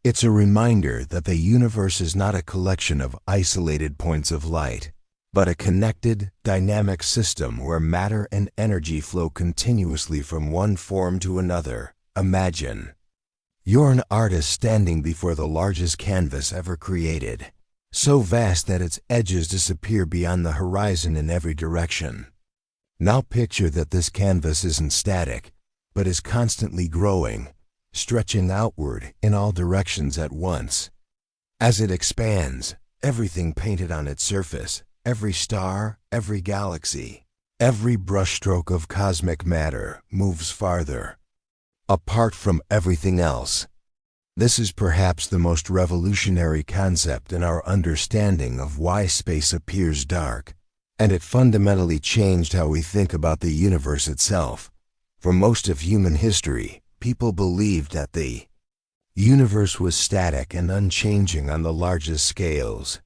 It's a reminder that the universe is not a collection of isolated points of light, but a connected, dynamic system where matter and energy flow continuously from one form to another. Imagine you're an artist standing before the largest canvas ever created, so vast that its edges disappear beyond the horizon in every direction. Now picture that this canvas isn't static, but is constantly growing, stretching outward in all directions at once. As it expands, everything painted on its surface, every star, every galaxy, every brushstroke of cosmic matter moves farther, apart from everything else. This is perhaps the most revolutionary concept in our understanding of why space appears dark, and it fundamentally changed how we think about the universe itself. For most of human history, people believed that the universe was static and unchanging on the largest scales.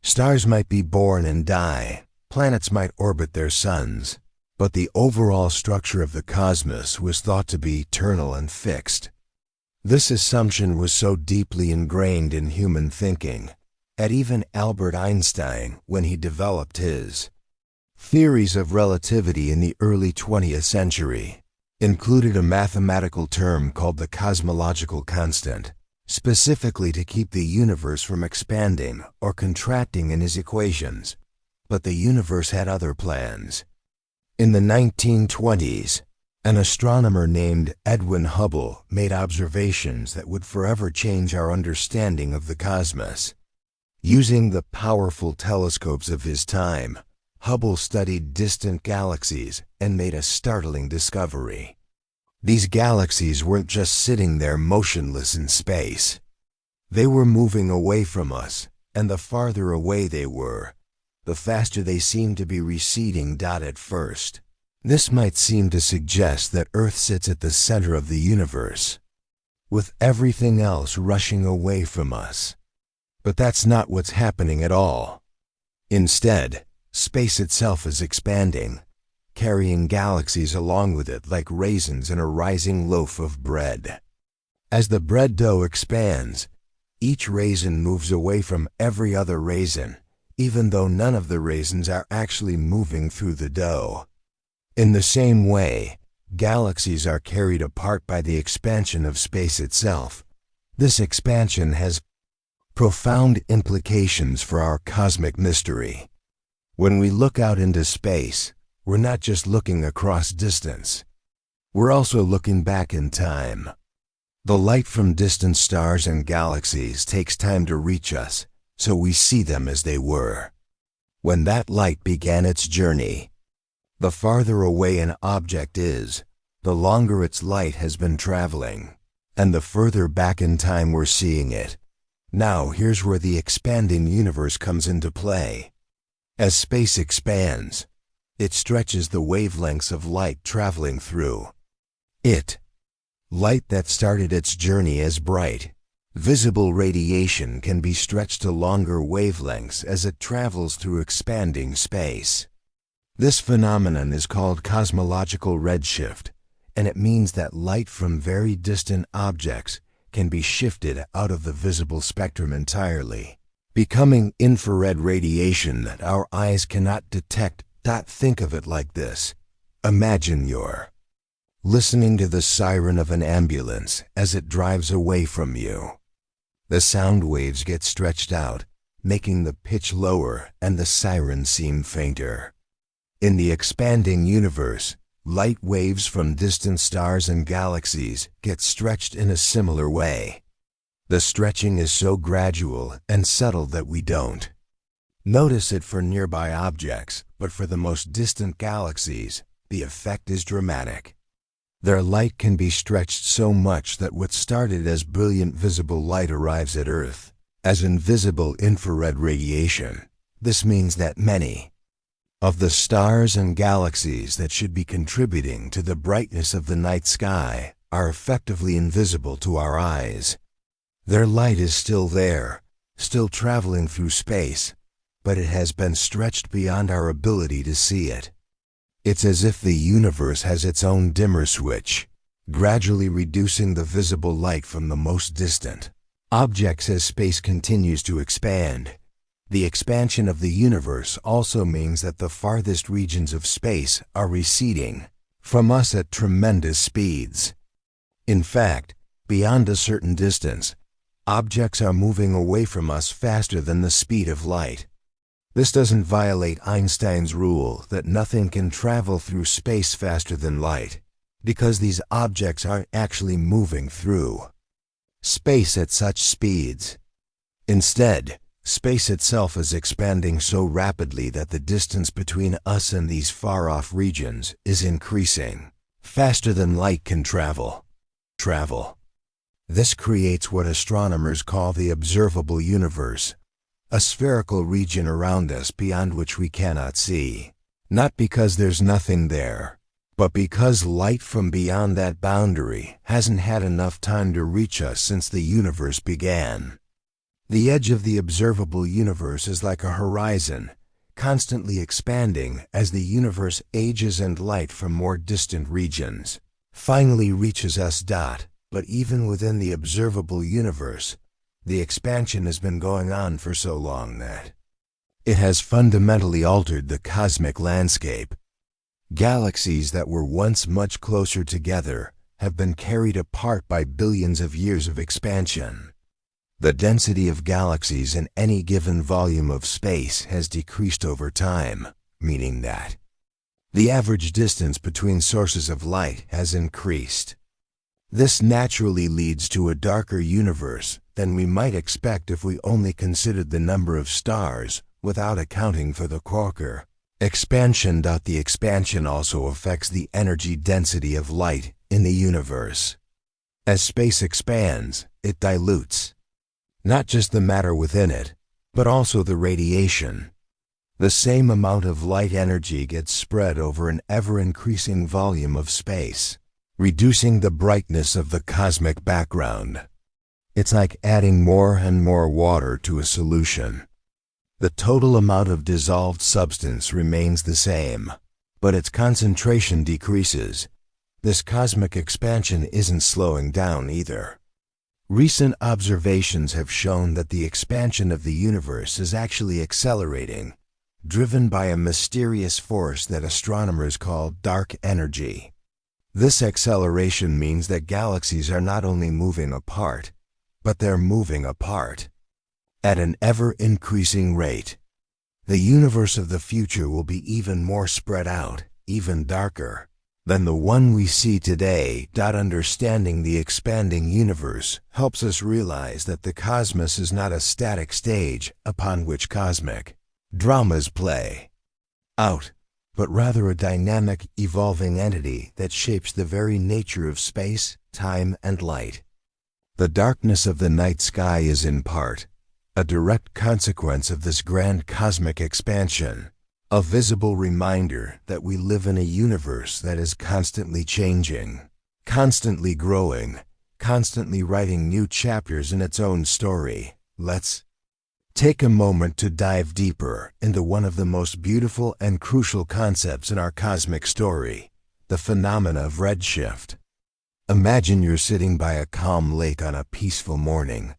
Stars might be born and die, planets might orbit their suns, but the overall structure of the cosmos was thought to be eternal and fixed. This assumption was so deeply ingrained in human thinking that even Albert Einstein, when he developed his theories of relativity in the early 20th century, included a mathematical term called the cosmological constant, specifically to keep the universe from expanding or contracting in his equations. But the universe had other plans. In the 1920s, an astronomer named Edwin Hubble made observations that would forever change our understanding of the cosmos. Using the powerful telescopes of his time, Hubble studied distant galaxies and made a startling discovery. These galaxies weren't just sitting there motionless in space. They were moving away from us, and the farther away they were, the faster they seemed to be receding. At first, this might seem to suggest that Earth sits at the center of the universe, with everything else rushing away from us. But that's not what's happening at all. Instead, space itself is expanding, carrying galaxies along with it like raisins in a rising loaf of bread. As the bread dough expands, each raisin moves away from every other raisin, even though none of the raisins are actually moving through the dough. In the same way, galaxies are carried apart by the expansion of space itself. This expansion has profound implications for our cosmic mystery. When we look out into space, we're not just looking across distance. We're also looking back in time. The light from distant stars and galaxies takes time to reach us, so we see them as they were when that light began its journey. The farther away an object is, the longer its light has been traveling, and the further back in time we're seeing it. Now here's where the expanding universe comes into play. As space expands, it stretches the wavelengths of light traveling through it. Light that started its journey as bright, visible radiation can be stretched to longer wavelengths as it travels through expanding space. This phenomenon is called cosmological redshift, and it means that light from very distant objects can be shifted out of the visible spectrum entirely, becoming infrared radiation that our eyes cannot detect. Think of it like this. Imagine you're listening to the siren of an ambulance as it drives away from you. The sound waves get stretched out, making the pitch lower and the siren seem fainter. In the expanding universe, Light waves from distant stars and galaxies get stretched in a similar way. The stretching is so gradual and subtle that we don't notice it for nearby objects, but for the most distant galaxies, the effect is dramatic. Their light can be stretched so much that what started as brilliant visible light arrives at Earth as invisible infrared radiation. This means that many of the stars and galaxies that should be contributing to the brightness of the night sky are effectively invisible to our eyes. Their light is still there, still traveling through space, but it has been stretched beyond our ability to see it. It's as if the universe has its own dimmer switch, gradually reducing the visible light from the most distant objects as space continues to expand. The expansion of the universe also means that the farthest regions of space are receding from us at tremendous speeds. In fact, beyond a certain distance, objects are moving away from us faster than the speed of light. This doesn't violate Einstein's rule that nothing can travel through space faster than light, because these objects aren't actually moving through space at such speeds. Instead, space itself is expanding so rapidly that the distance between us and these far-off regions is increasing faster than light can travel. This creates what astronomers call the observable universe, a spherical region around us beyond which we cannot see, not because there's nothing there, but because light from beyond that boundary hasn't had enough time to reach us since the universe began. The edge of the observable universe is like a horizon, constantly expanding as the universe ages and light from more distant regions finally reaches us. But even within the observable universe, the expansion has been going on for so long that it has fundamentally altered the cosmic landscape. Galaxies that were once much closer together have been carried apart by billions of years of expansion. The density of galaxies in any given volume of space has decreased over time, meaning that the average distance between sources of light has increased. This naturally leads to a darker universe than we might expect if we only considered the number of stars without accounting for the Corker expansion. The expansion also affects the energy density of light in the universe. As space expands, it dilutes not just the matter within it, but also the radiation. The same amount of light energy gets spread over an ever-increasing volume of space, reducing the brightness of the cosmic background. It's like adding more and more water to a solution. The total amount of dissolved substance remains the same, but its concentration decreases. This cosmic expansion isn't slowing down either. Recent observations have shown that the expansion of the universe is actually accelerating, driven by a mysterious force that astronomers call dark energy. This acceleration means that galaxies are not only moving apart, but they're moving apart at an ever-increasing rate. The universe of the future will be even more spread out, even darker than the one we see today. Understanding the expanding universe helps us realize that the cosmos is not a static stage upon which cosmic dramas play out, but rather a dynamic, evolving entity that shapes the very nature of space, time, and light. The darkness of the night sky is in part a direct consequence of this grand cosmic expansion, a visible reminder that we live in a universe that is constantly changing, constantly growing, constantly writing new chapters in its own story. Let's take a moment to dive deeper into one of the most beautiful and crucial concepts in our cosmic story, the phenomena of redshift. Imagine you're sitting by a calm lake on a peaceful morning,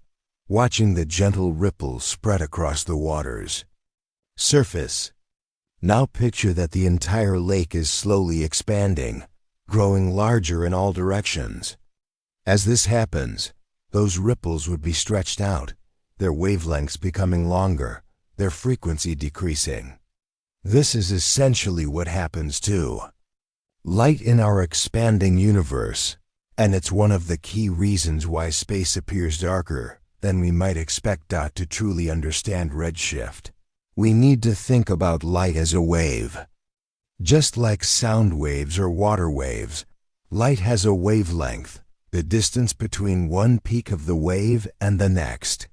watching the gentle ripples spread across the water's surface. Now picture that the entire lake is slowly expanding, growing larger in all directions. As this happens, those ripples would be stretched out, their wavelengths becoming longer, their frequency decreasing. This is essentially what happens to Light in our expanding universe, and it's one of the key reasons why space appears darker than we might expect. To truly understand redshift, we need to think about light as a wave. Just like sound waves or water waves, light has a wavelength, the distance between one peak of the wave and the next.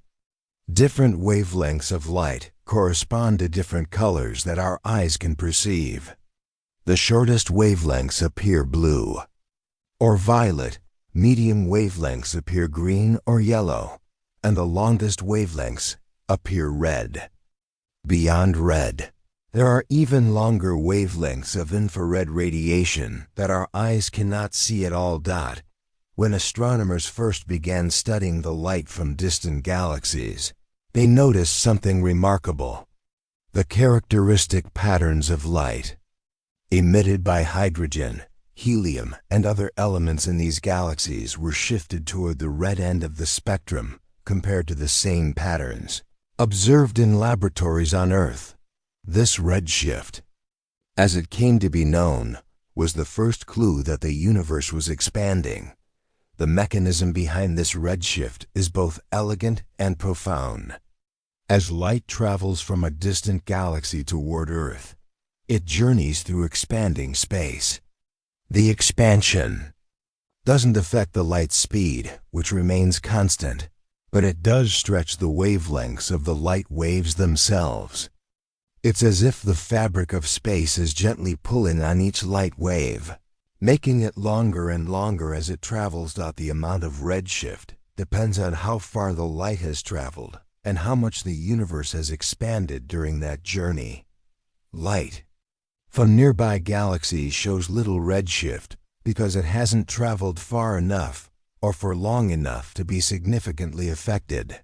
Different wavelengths of light correspond to different colors that our eyes can perceive. The shortest wavelengths appear blue or violet, medium wavelengths appear green or yellow, and the longest wavelengths appear red. Beyond red, there are even longer wavelengths of infrared radiation that our eyes cannot see at all. When astronomers first began studying the light from distant galaxies, they noticed something remarkable: the characteristic patterns of light emitted by hydrogen, helium, and other elements in these galaxies were shifted toward the red end of the spectrum compared to the same patterns observed in laboratories on Earth. This redshift, as it came to be known, was the first clue that the universe was expanding. The mechanism behind this redshift is both elegant and profound. As light travels from a distant galaxy toward Earth, it journeys through expanding space. The expansion doesn't affect the light's speed, which remains constant, but it does stretch the wavelengths of the light waves themselves. It's as if the fabric of space is gently pulling on each light wave, making it longer and longer as it travels. The amount of redshift depends on how far the light has traveled and how much the universe has expanded during that journey. Light from nearby galaxies shows little redshift because it hasn't traveled far enough or for long enough to be significantly affected.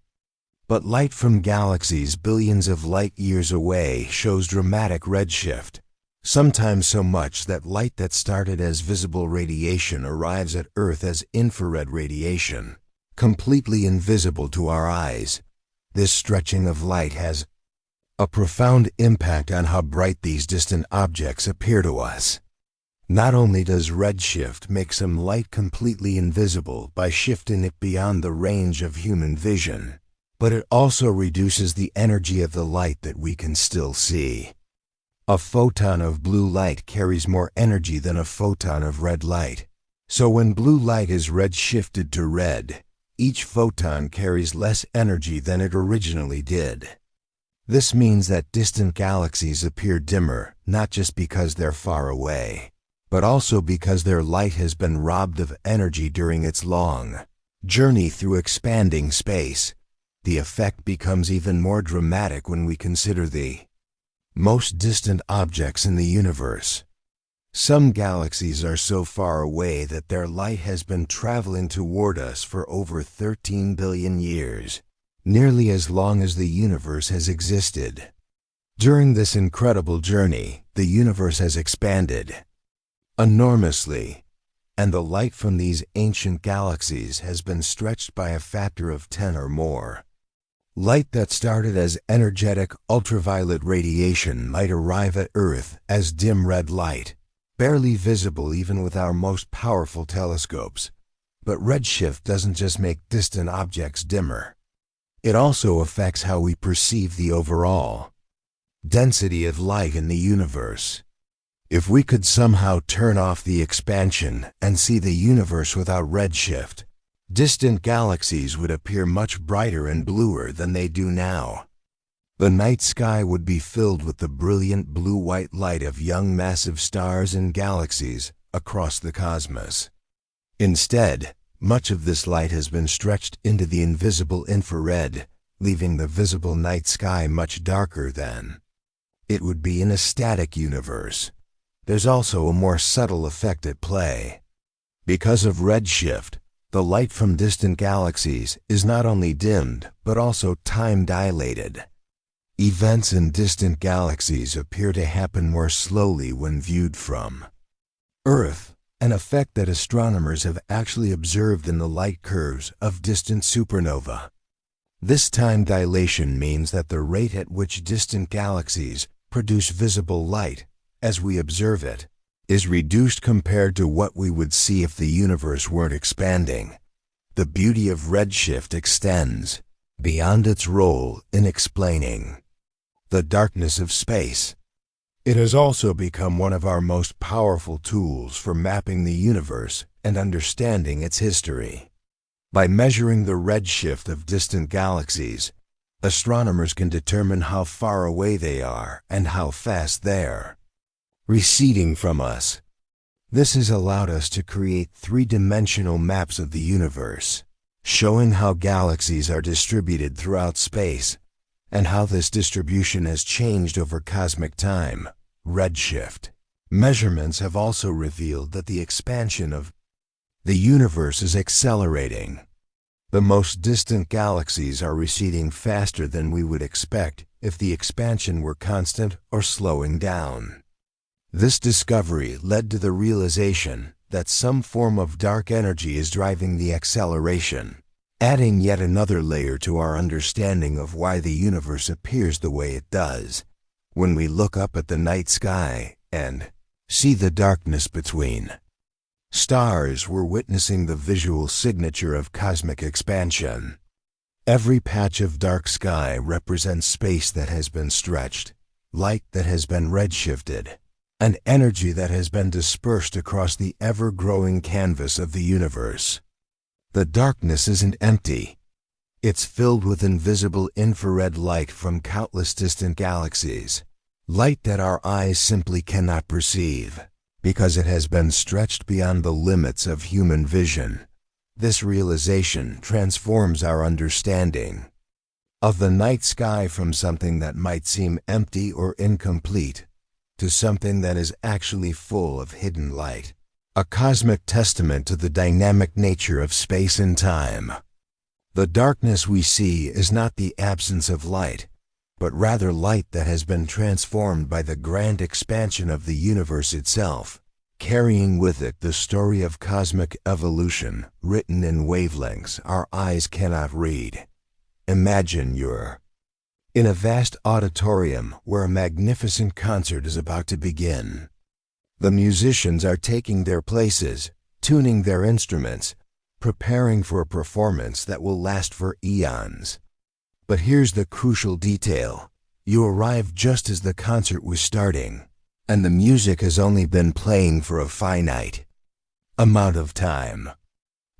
But light from galaxies billions of light years away shows dramatic redshift, sometimes so much that light that started as visible radiation arrives at Earth as infrared radiation, completely invisible to our eyes. This stretching of light has a profound impact on how bright these distant objects appear to us. Not only does redshift make some light completely invisible by shifting it beyond the range of human vision, but it also reduces the energy of the light that we can still see. A photon of blue light carries more energy than a photon of red light. So when blue light is redshifted to red, each photon carries less energy than it originally did. This means that distant galaxies appear dimmer, not just because they're far away, but also because their light has been robbed of energy during its long journey through expanding space. The effect becomes even more dramatic when we consider the most distant objects in the universe. Some galaxies are so far away that their light has been traveling toward us for over 13 billion years, nearly as long as the universe has existed. During this incredible journey, the universe has expanded enormously, and the light from these ancient galaxies has been stretched by a factor of 10 or more. Light that started as energetic ultraviolet radiation might arrive at Earth as dim red light, barely visible even with our most powerful telescopes. But redshift doesn't just make distant objects dimmer. It also affects how we perceive the overall density of light in the universe. If we could somehow turn off the expansion and see the universe without redshift, distant galaxies would appear much brighter and bluer than they do now. The night sky would be filled with the brilliant blue-white light of young massive stars and galaxies across the cosmos. Instead, much of this light has been stretched into the invisible infrared, leaving the visible night sky much darker than it would be in a static universe. There's also a more subtle effect at play. Because of redshift, the light from distant galaxies is not only dimmed, but also time-dilated. Events in distant galaxies appear to happen more slowly when viewed from Earth, an effect that astronomers have actually observed in the light curves of distant supernova. This time dilation means that the rate at which distant galaxies produce visible light, as we observe it, is reduced compared to what we would see if the universe weren't expanding. The beauty of redshift extends beyond its role in explaining the darkness of space. It has also become one of our most powerful tools for mapping the universe and understanding its history. By measuring the redshift of distant galaxies, astronomers can determine how far away they are and how fast they're receding from us. This has allowed us to create three-dimensional maps of the universe, showing how galaxies are distributed throughout space and how this distribution has changed over cosmic time, redshift. Measurements have also revealed that the expansion of the universe is accelerating. The most distant galaxies are receding faster than we would expect if the expansion were constant or slowing down. This discovery led to the realization that some form of dark energy is driving the acceleration, adding yet another layer to our understanding of why the universe appears the way it does. When we look up at the night sky and see the darkness between stars, we're witnessing the visual signature of cosmic expansion. Every patch of dark sky represents space that has been stretched, light that has been redshifted, and energy that has been dispersed across the ever-growing canvas of the universe. The darkness isn't empty. It's filled with invisible infrared light from countless distant galaxies, light that our eyes simply cannot perceive, because it has been stretched beyond the limits of human vision. This realization transforms our understanding of the night sky from something that might seem empty or incomplete to something that is actually full of hidden light, a cosmic testament to the dynamic nature of space and time. The darkness we see is not the absence of light, but rather light that has been transformed by the grand expansion of the universe itself, carrying with it the story of cosmic evolution written in wavelengths our eyes cannot read. Imagine you're in a vast auditorium where a magnificent concert is about to begin. The musicians are taking their places, tuning their instruments, preparing for a performance that will last for eons. But here's the crucial detail. You arrive just as the concert was starting, and the music has only been playing for a finite amount of time.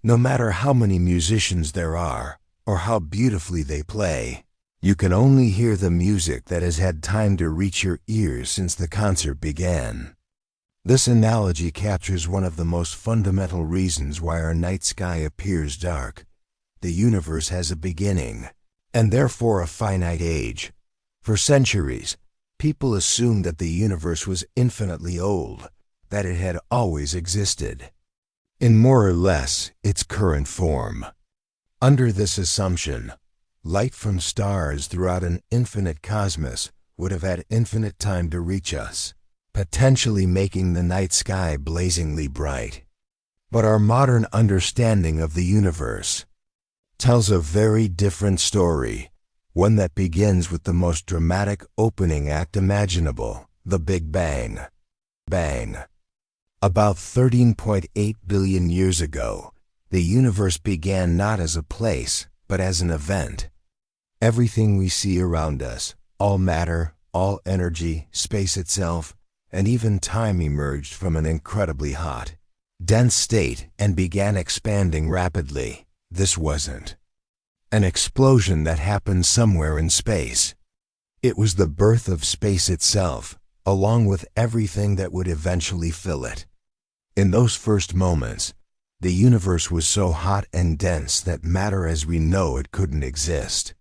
No matter how many musicians there are, or how beautifully they play, you can only hear the music that has had time to reach your ears since the concert began. This analogy captures one of the most fundamental reasons why our night sky appears dark. The universe has a beginning, and therefore a finite age. For centuries, people assumed that the universe was infinitely old, that it had always existed, in more or less its current form. Under this assumption, light from stars throughout an infinite cosmos would have had infinite time to reach us, potentially making the night sky blazingly bright. But our modern understanding of the universe tells a very different story, one that begins with the most dramatic opening act imaginable, the Big Bang. About 13.8 billion years ago, the universe began not as a place, but as an event. Everything we see around us, all matter, all energy, space itself, and even time emerged from an incredibly hot, dense state and began expanding rapidly. This wasn't an explosion that happened somewhere in space. It was the birth of space itself, along with everything that would eventually fill it. In those first moments, the universe was so hot and dense that matter as we know it couldn't exist.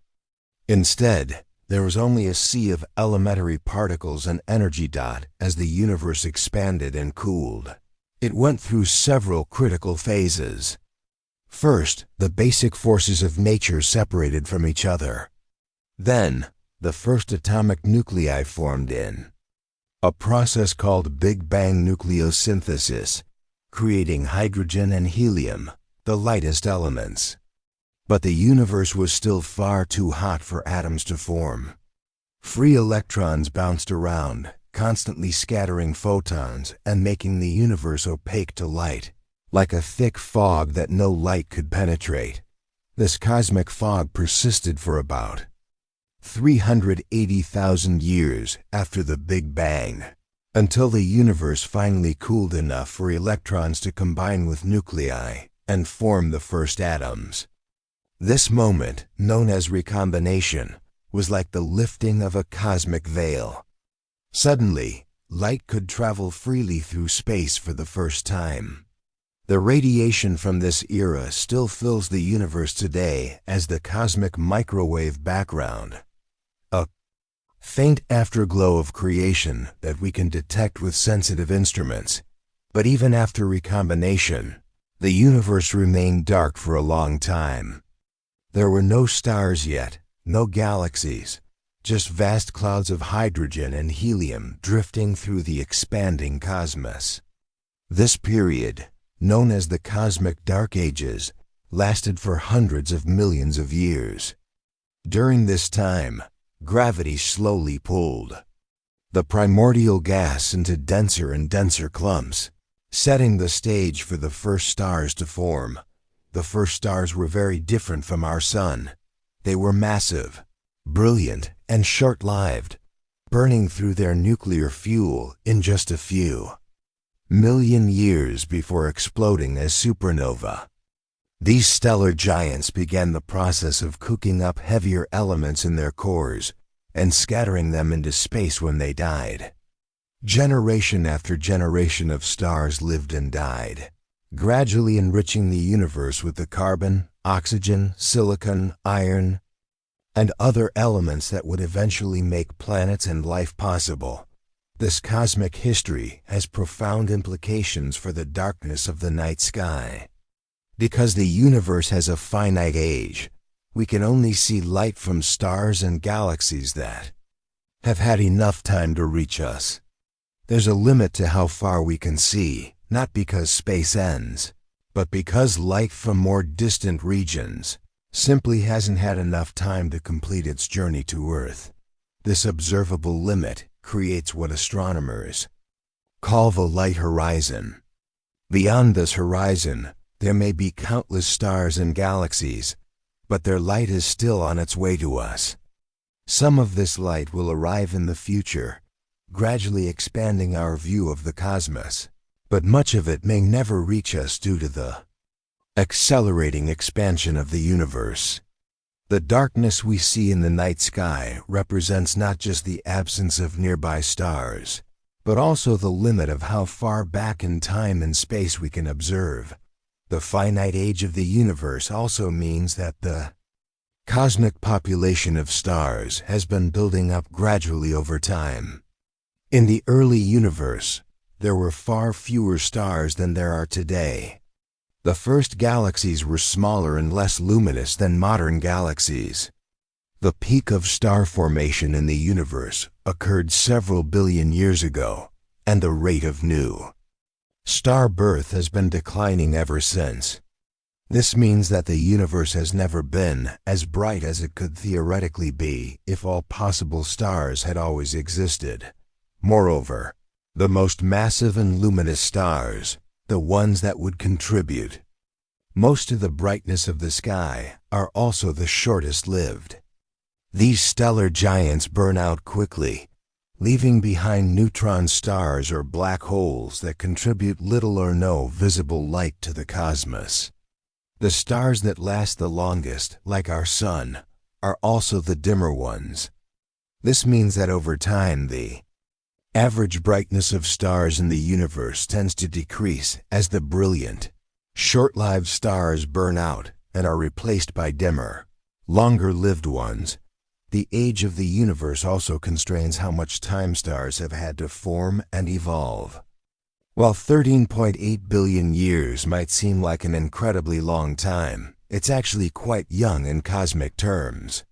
Instead, there was only a sea of elementary particles and energy dot as the universe expanded and cooled. It went through several critical phases. First, the basic forces of nature separated from each other. Then, the first atomic nuclei formed in a process called Big Bang nucleosynthesis, creating hydrogen and helium, the lightest elements. But the universe was still far too hot for atoms to form. Free electrons bounced around, constantly scattering photons and making the universe opaque to light, like a thick fog that no light could penetrate. This cosmic fog persisted for about 380,000 years after the Big Bang, until the universe finally cooled enough for electrons to combine with nuclei and form the first atoms. This moment, known as recombination, was like the lifting of a cosmic veil. Suddenly, light could travel freely through space for the first time. The radiation from this era still fills the universe today as the cosmic microwave background, a faint afterglow of creation that we can detect with sensitive instruments. But even after recombination, the universe remained dark for a long time. There were no stars yet, no galaxies, just vast clouds of hydrogen and helium drifting through the expanding cosmos. This period, known as the Cosmic Dark Ages, lasted for hundreds of millions of years. During this time, gravity slowly pulled the primordial gas into denser and denser clumps, setting the stage for the first stars to form. The first stars were very different from our sun. They were massive, brilliant, and short-lived, burning through their nuclear fuel in just a few million years before exploding as supernova. These stellar giants began the process of cooking up heavier elements in their cores and scattering them into space when they died. Generation after generation of stars lived and died, gradually enriching the universe with the carbon, oxygen, silicon, iron, and other elements that would eventually make planets and life possible. This cosmic history has profound implications for the darkness of the night sky. Because the universe has a finite age, we can only see light from stars and galaxies that have had enough time to reach us. There's a limit to how far we can see, not because space ends, but because light from more distant regions simply hasn't had enough time to complete its journey to Earth. This observable limit creates what astronomers call the light horizon. Beyond this horizon, there may be countless stars and galaxies, but their light is still on its way to us. Some of this light will arrive in the future, gradually expanding our view of the cosmos, but much of it may never reach us due to the accelerating expansion of the universe. The darkness we see in the night sky represents not just the absence of nearby stars, but also the limit of how far back in time and space we can observe. The finite age of the universe also means that the cosmic population of stars has been building up gradually over time. In the early universe, there were far fewer stars than there are today. The first galaxies were smaller and less luminous than modern galaxies. The peak of star formation in the universe occurred several billion years ago, and the rate of new star birth has been declining ever since. This means that the universe has never been as bright as it could theoretically be if all possible stars had always existed. Moreover, the most massive and luminous stars, the ones that would contribute most to the brightness of the sky, are also the shortest lived. These stellar giants burn out quickly, leaving behind neutron stars or black holes that contribute little or no visible light to the cosmos. The stars that last the longest, like our sun, are also the dimmer ones. This means that over time the average brightness of stars in the universe tends to decrease as the brilliant, short-lived stars burn out and are replaced by dimmer, longer-lived ones. The age of the universe also constrains how much time stars have had to form and evolve. While 13.8 billion years might seem like an incredibly long time, it's actually quite young in cosmic terms.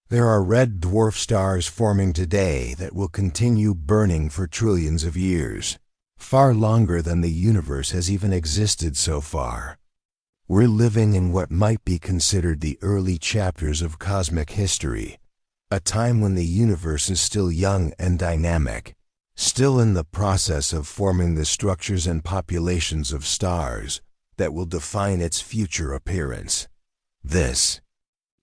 There are red dwarf stars forming today that will continue burning for trillions of years, far longer than the universe has even existed so far. We're living in what might be considered the early chapters of cosmic history, a time when the universe is still young and dynamic, still in the process of forming the structures and populations of stars that will define its future appearance. This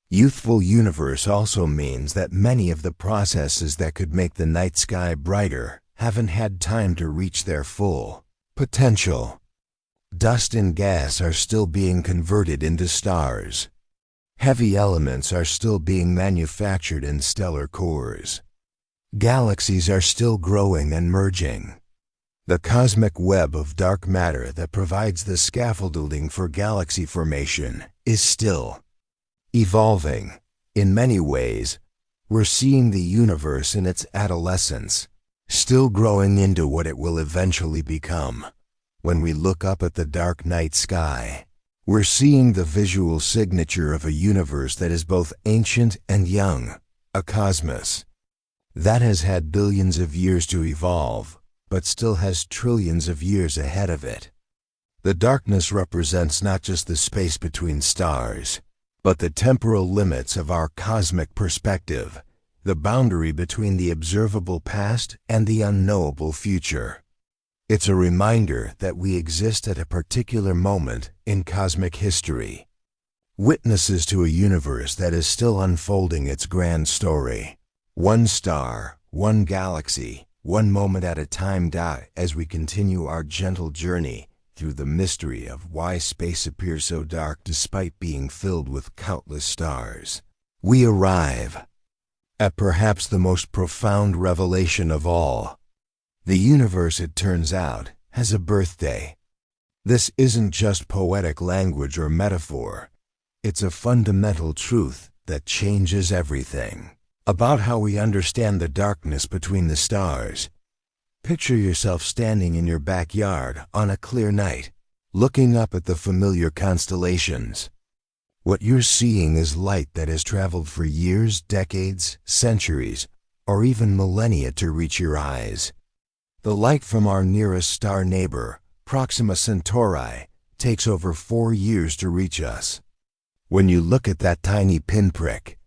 youthful universe also means that many of the processes that could make the night sky brighter haven't had time to reach their full potential. Dust and gas are still being converted into stars. Heavy elements are still being manufactured in stellar cores. Galaxies are still growing and merging. The cosmic web of dark matter that provides the scaffolding for galaxy formation is still evolving. In many ways, we're seeing the universe in its adolescence, still growing into what it will eventually become. When we look up at the dark night sky, we're seeing the visual signature of a universe that is both ancient and young, a cosmos that has had billions of years to evolve, but still has trillions of years ahead of it. The darkness represents not just the space between stars, but the temporal limits of our cosmic perspective, the boundary between the observable past and the unknowable future. It's a reminder that we exist at a particular moment in cosmic history, witnesses to a universe that is still unfolding its grand story. One star, one galaxy, one moment at a time. As we continue our gentle journey through the mystery of why space appears so dark despite being filled with countless stars, we arrive at perhaps the most profound revelation of all. The universe, it turns out, has a birthday. This isn't just poetic language or metaphor. It's a fundamental truth that changes everything about how we understand the darkness between the stars. Picture yourself standing in your backyard on a clear night, looking up at the familiar constellations. What you're seeing is light that has traveled for years, decades, centuries, or even millennia to reach your eyes. The light from our nearest star neighbor, Proxima Centauri, takes over 4 years to reach us. When you look at that tiny pinprick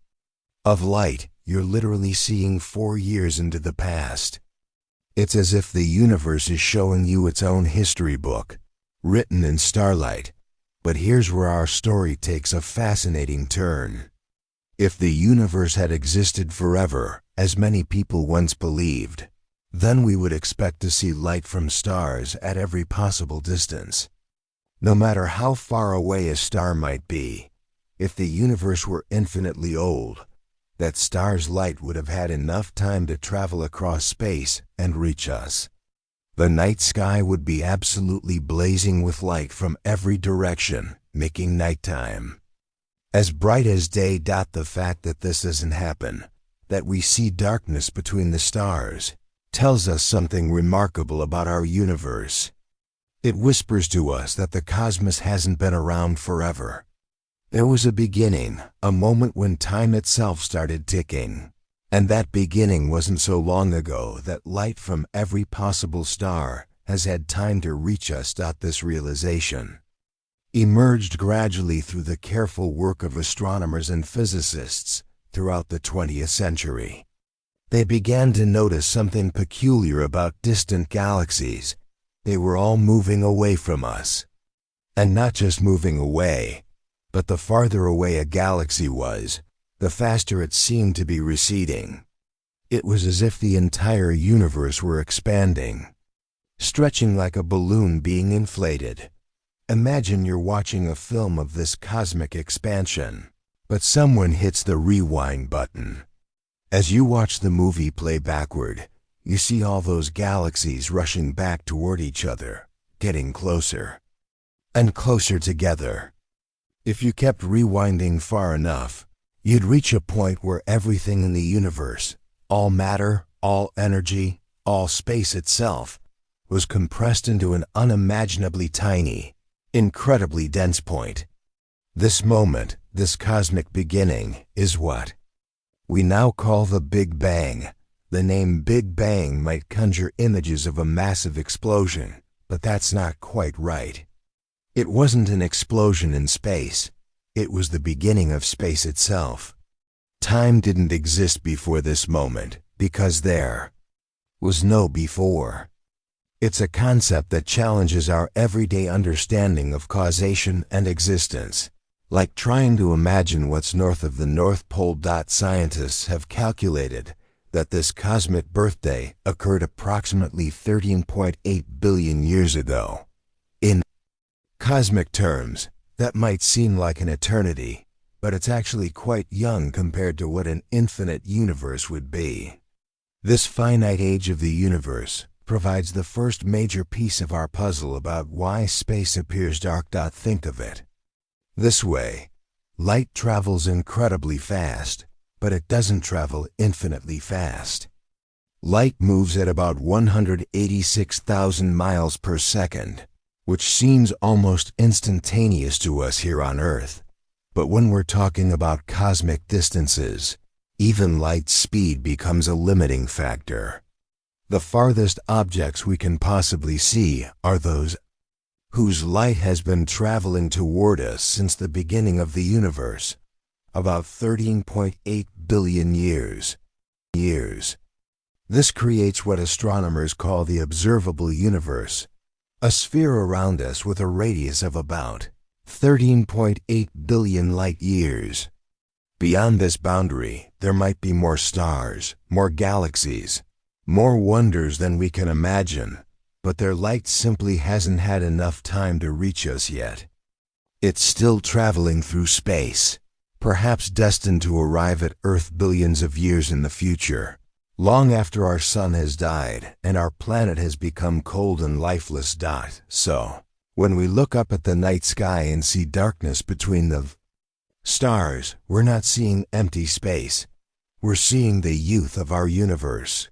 of light, you're literally seeing 4 years into the past. It's as if the universe is showing you its own history book, written in starlight. But here's where our story takes a fascinating turn. If the universe had existed forever, as many people once believed, then we would expect to see light from stars at every possible distance. No matter how far away a star might be, if the universe were infinitely old, that star's light would have had enough time to travel across space and reach us. The night sky would be absolutely blazing with light from every direction, making nighttime as bright as day. The fact that this doesn't happen, that we see darkness between the stars, tells us something remarkable about our universe. It whispers to us that the cosmos hasn't been around forever. There was a beginning, a moment when time itself started ticking. And that beginning wasn't so long ago that light from every possible star has had time to reach us. This realization emerged gradually through the careful work of astronomers and physicists throughout the 20th century. They began to notice something peculiar about distant galaxies. They were all moving away from us. And not just moving away, but the farther away a galaxy was, the faster it seemed to be receding. It was as if the entire universe were expanding, stretching like a balloon being inflated. Imagine you're watching a film of this cosmic expansion, but someone hits the rewind button. As you watch the movie play backward, you see all those galaxies rushing back toward each other, getting closer and closer together. If you kept rewinding far enough, you'd reach a point where everything in the universe, all matter, all energy, all space itself, was compressed into an unimaginably tiny, incredibly dense point. This moment, this cosmic beginning, is what we now call the Big Bang. The name Big Bang might conjure images of a massive explosion, but that's not quite right. It wasn't an explosion in space. It was the beginning of space itself. Time didn't exist before this moment, because there was no before. It's a concept that challenges our everyday understanding of causation and existence, like trying to imagine what's north of the North Pole. Scientists have calculated that this cosmic birthday occurred approximately 13.8 billion years ago. In cosmic terms, that might seem like an eternity, but it's actually quite young compared to what an infinite universe would be. This finite age of the universe provides the first major piece of our puzzle about why space appears dark. Think of it this way: light travels incredibly fast, but it doesn't travel infinitely fast. Light moves at about 186,000 miles per second, which seems almost instantaneous to us here on Earth. But when we're talking about cosmic distances, even light speed becomes a limiting factor. The farthest objects we can possibly see are those whose light has been traveling toward us since the beginning of the universe, about 13.8 billion years. This creates what astronomers call the observable universe, a sphere around us with a radius of about 13.8 billion light years. Beyond this boundary, there might be more stars, more galaxies, more wonders than we can imagine, but their light simply hasn't had enough time to reach us yet. It's still traveling through space, perhaps destined to arrive at Earth billions of years in the future, long after our sun has died and our planet has become cold and lifeless. So, when we look up at the night sky and see darkness between the stars, we're not seeing empty space. We're seeing the youth of our universe.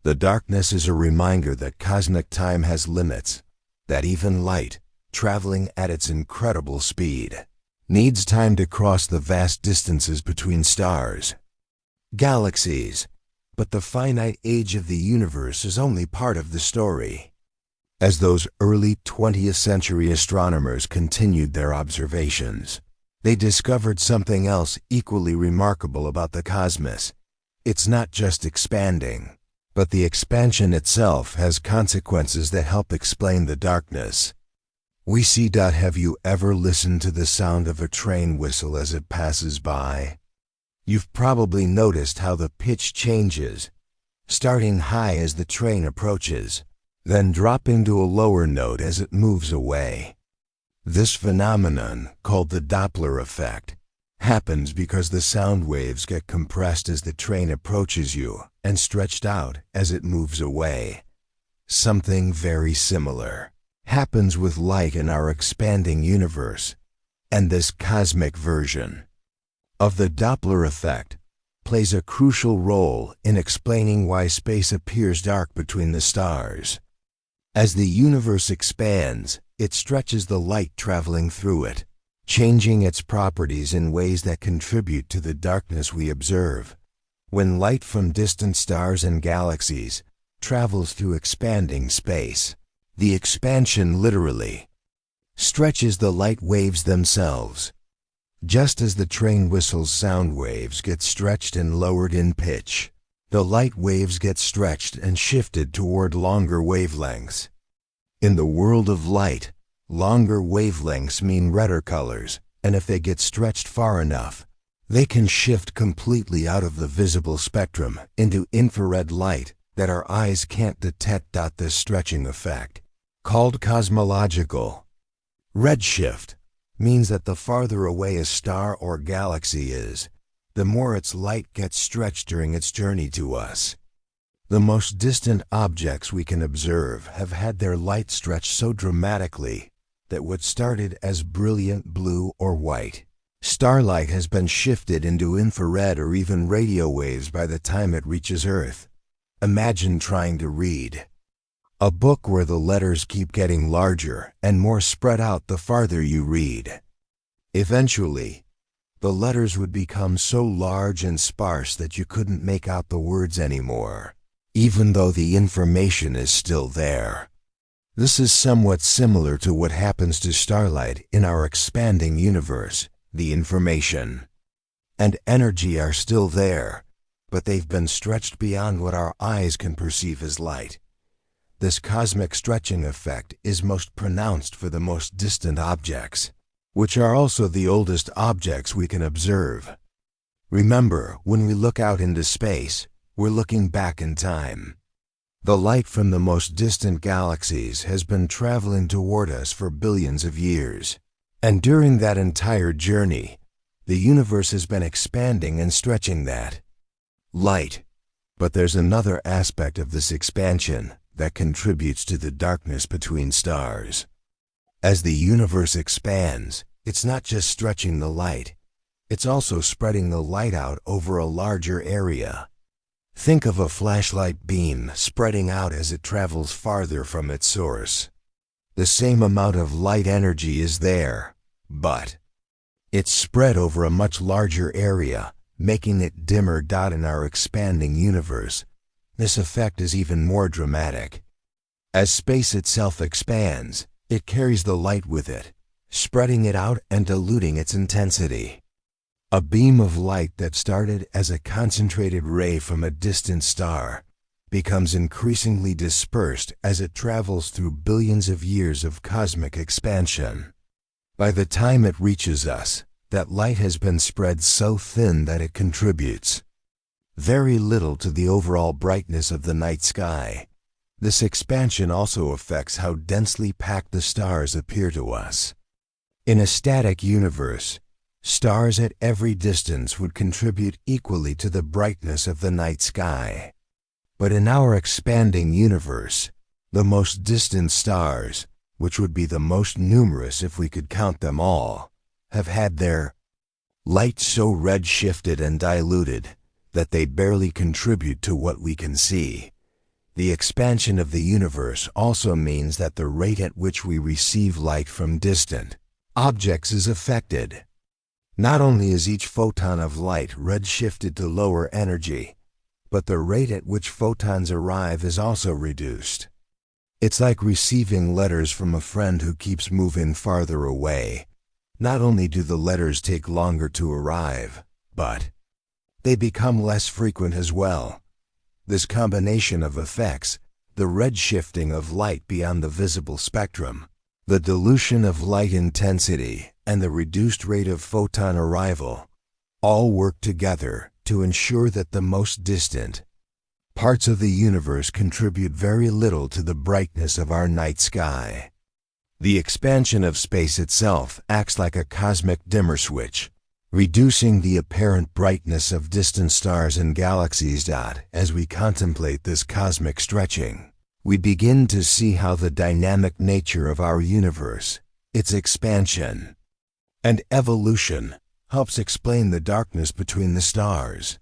The darkness is a reminder that cosmic time has limits, that even light, traveling at its incredible speed, needs time to cross the vast distances between stars, galaxies. But the finite age of the universe is only part of the story. As those early 20th century astronomers continued their observations, they discovered something else equally remarkable about the cosmos. It's not just expanding, but the expansion itself has consequences that help explain the darkness we see. Have you ever listened to the sound of a train whistle as it passes by? You've probably noticed how the pitch changes, starting high as the train approaches, then dropping to a lower note as it moves away. This phenomenon, called the Doppler effect, happens because the sound waves get compressed as the train approaches you and stretched out as it moves away. Something very similar happens with light in our expanding universe, and this cosmic version of the Doppler effect plays a crucial role in explaining why space appears dark between the stars. As the universe expands, it stretches the light traveling through it, changing its properties in ways that contribute to the darkness we observe. When light from distant stars and galaxies travels through expanding space, the expansion literally stretches the light waves themselves. Just as the train whistle's sound waves get stretched and lowered in pitch, the light waves get stretched and shifted toward longer wavelengths. In the world of light, longer wavelengths mean redder colors, and if they get stretched far enough, they can shift completely out of the visible spectrum into infrared light that our eyes can't detect. This stretching effect, called cosmological redshift, means that the farther away a star or galaxy is, the more its light gets stretched during its journey to us. The most distant objects we can observe have had their light stretched so dramatically that what started as brilliant blue or white starlight has been shifted into infrared or even radio waves by the time it reaches Earth. Imagine trying to read a book where the letters keep getting larger and more spread out the farther you read. Eventually, the letters would become so large and sparse that you couldn't make out the words anymore, even though the information is still there. This is somewhat similar to what happens to starlight in our expanding universe. The information and energy are still there, but they've been stretched beyond what our eyes can perceive as light. This cosmic stretching effect is most pronounced for the most distant objects, which are also the oldest objects we can observe. Remember, when we look out into space, we're looking back in time. The light from the most distant galaxies has been traveling toward us for billions of years. And during that entire journey, the universe has been expanding and stretching that light. But there's another aspect of this expansion that contributes to the darkness between stars. As the universe expands, it's not just stretching the light, it's also spreading the light out over a larger area. Think of a flashlight beam spreading out as it travels farther from its source. The same amount of light energy is there, but it's spread over a much larger area, making it dimmer. In our expanding universe, this effect is even more dramatic. As space itself expands, it carries the light with it, spreading it out and diluting its intensity. A beam of light that started as a concentrated ray from a distant star becomes increasingly dispersed as it travels through billions of years of cosmic expansion. By the time it reaches us, that light has been spread so thin that it contributes very little to the overall brightness of the night sky. This expansion also affects how densely packed the stars appear to us. In a static universe, stars at every distance would contribute equally to the brightness of the night sky. But in our expanding universe, the most distant stars, which would be the most numerous if we could count them all, have had their light so red-shifted and diluted that they barely contribute to what we can see. The expansion of the universe also means that the rate at which we receive light from distant objects is affected. Not only is each photon of light red-shifted to lower energy, but the rate at which photons arrive is also reduced. It's like receiving letters from a friend who keeps moving farther away. Not only do the letters take longer to arrive, but they become less frequent as well. This combination of effects, the red-shifting of light beyond the visible spectrum, the dilution of light intensity, and the reduced rate of photon arrival, all work together to ensure that the most distant parts of the universe contribute very little to the brightness of our night sky. The expansion of space itself acts like a cosmic dimmer switch, reducing the apparent brightness of distant stars and galaxies. As we contemplate this cosmic stretching, we begin to see how the dynamic nature of our universe, its expansion and evolution, helps explain the darkness between the stars.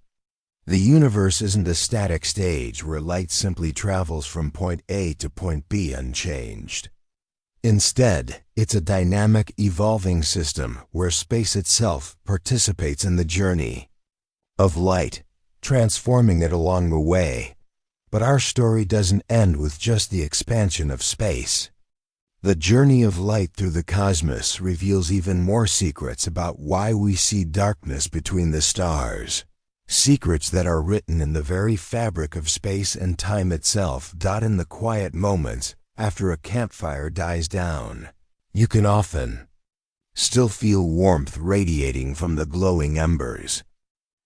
The universe isn't a static stage where light simply travels from point A to point B unchanged. Instead, it's a dynamic, evolving system where space itself participates in the journey of light, transforming it along the way. But our story doesn't end with just the expansion of space. The journey of light through the cosmos reveals even more secrets about why we see darkness between the stars. Secrets that are written in the very fabric of space and time itself. In the quiet moments after a campfire dies down, you can often still feel warmth radiating from the glowing embers.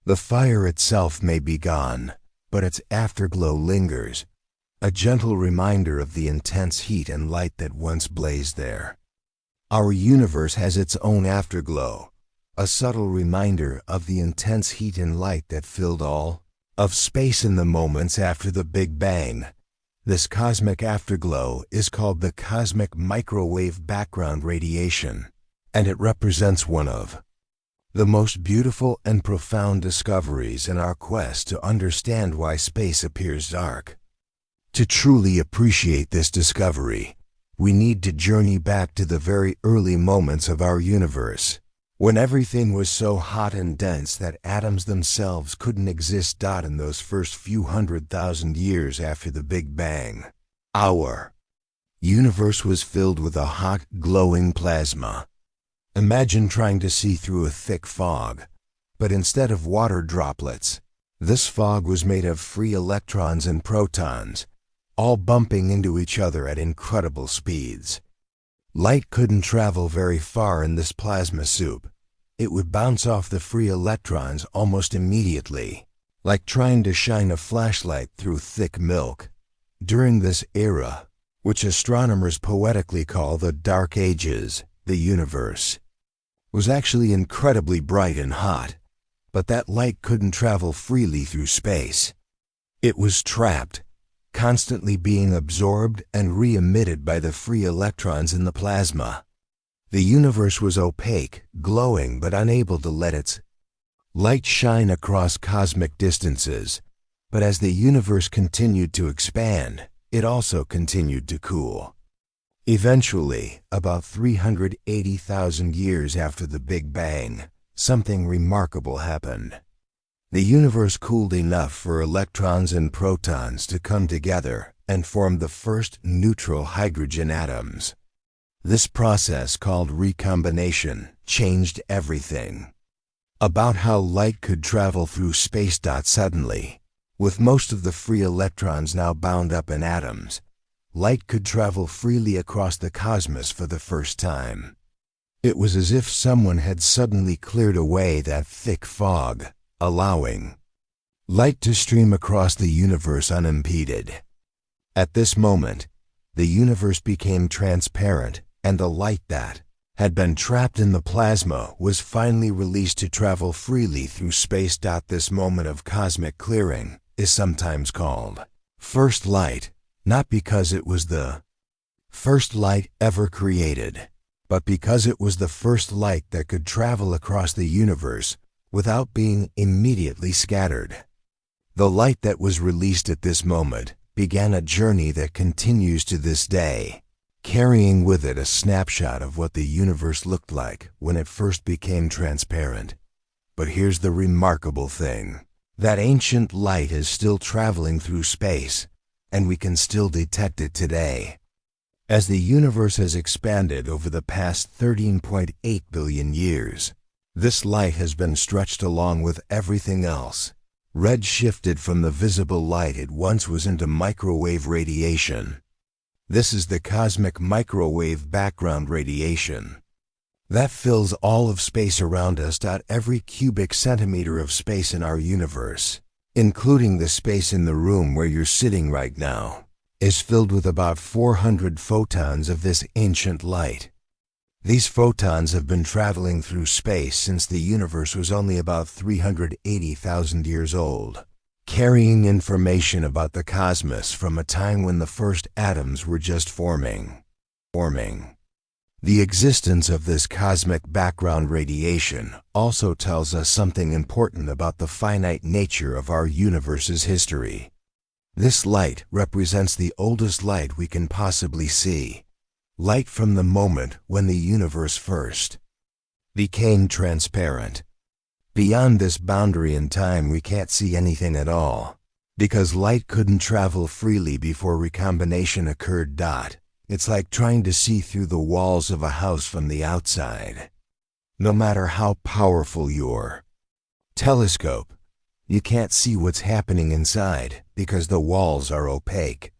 The fire itself may be gone, but its afterglow lingers, a gentle reminder of the intense heat and light that once blazed there. Our universe has its own afterglow, a subtle reminder of the intense heat and light that filled all of space in the moments after the Big Bang. This cosmic afterglow is called the cosmic microwave background radiation, and it represents one of the most beautiful and profound discoveries in our quest to understand why space appears dark. To truly appreciate this discovery, we need to journey back to the very early moments of our universe, when everything was so hot and dense that atoms themselves couldn't exist. In those first few 100,000 years after the Big Bang, our universe was filled with a hot, glowing plasma. Imagine trying to see through a thick fog, but instead of water droplets, This fog was made of free electrons and protons, all bumping into each other at incredible speeds. Light couldn't travel very far in this plasma soup. It would bounce off the free electrons almost immediately, like trying to shine a flashlight through thick milk. During this era, which astronomers poetically call the Dark Ages, the universe was actually incredibly bright and hot, but that light couldn't travel freely through space. It was trapped, constantly being absorbed and re-emitted by the free electrons in the plasma. The universe was opaque, glowing, but unable to let its light shine across cosmic distances. But as the universe continued to expand, it also continued to cool. Eventually, about 380,000 years after the Big Bang, something remarkable happened. The universe cooled enough for electrons and protons to come together and form the first neutral hydrogen atoms. This process, called recombination, changed everything about how light could travel through space. Suddenly, with most of the free electrons now bound up in atoms, light could travel freely across the cosmos for the first time. It was as if someone had suddenly cleared away that thick fog, allowing light to stream across the universe unimpeded. At this moment, the universe became transparent, and the light that had been trapped in the plasma was finally released to travel freely through space. This moment of cosmic clearing is sometimes called first light, not because it was the first light ever created, but because it was the first light that could travel across the universe without being immediately scattered. The light that was released at this moment began a journey that continues to this day, carrying with it a snapshot of what the universe looked like when it first became transparent. But here's the remarkable thing. That ancient light is still traveling through space, and we can still detect it today. As the universe has expanded over the past 13.8 billion years, this light has been stretched along with everything else, red-shifted from the visible light it once was into microwave radiation. This is the cosmic microwave background radiation that fills all of space around us. Every cubic centimeter of space in our universe, including the space in the room where you're sitting right now, is filled with about 400 photons of this ancient light. These photons have been traveling through space since the universe was only about 380,000 years old, carrying information about the cosmos from a time when the first atoms were just forming. The existence of this cosmic background radiation also tells us something important about the finite nature of our universe's history. This light represents the oldest light we can possibly see, light from the moment when the universe first became transparent. Beyond this boundary in time, we can't see anything at all, because light couldn't travel freely before recombination occurred. It's like trying to see through the walls of a house from the outside. No matter how powerful your telescope, you can't see what's happening inside because the walls are opaque.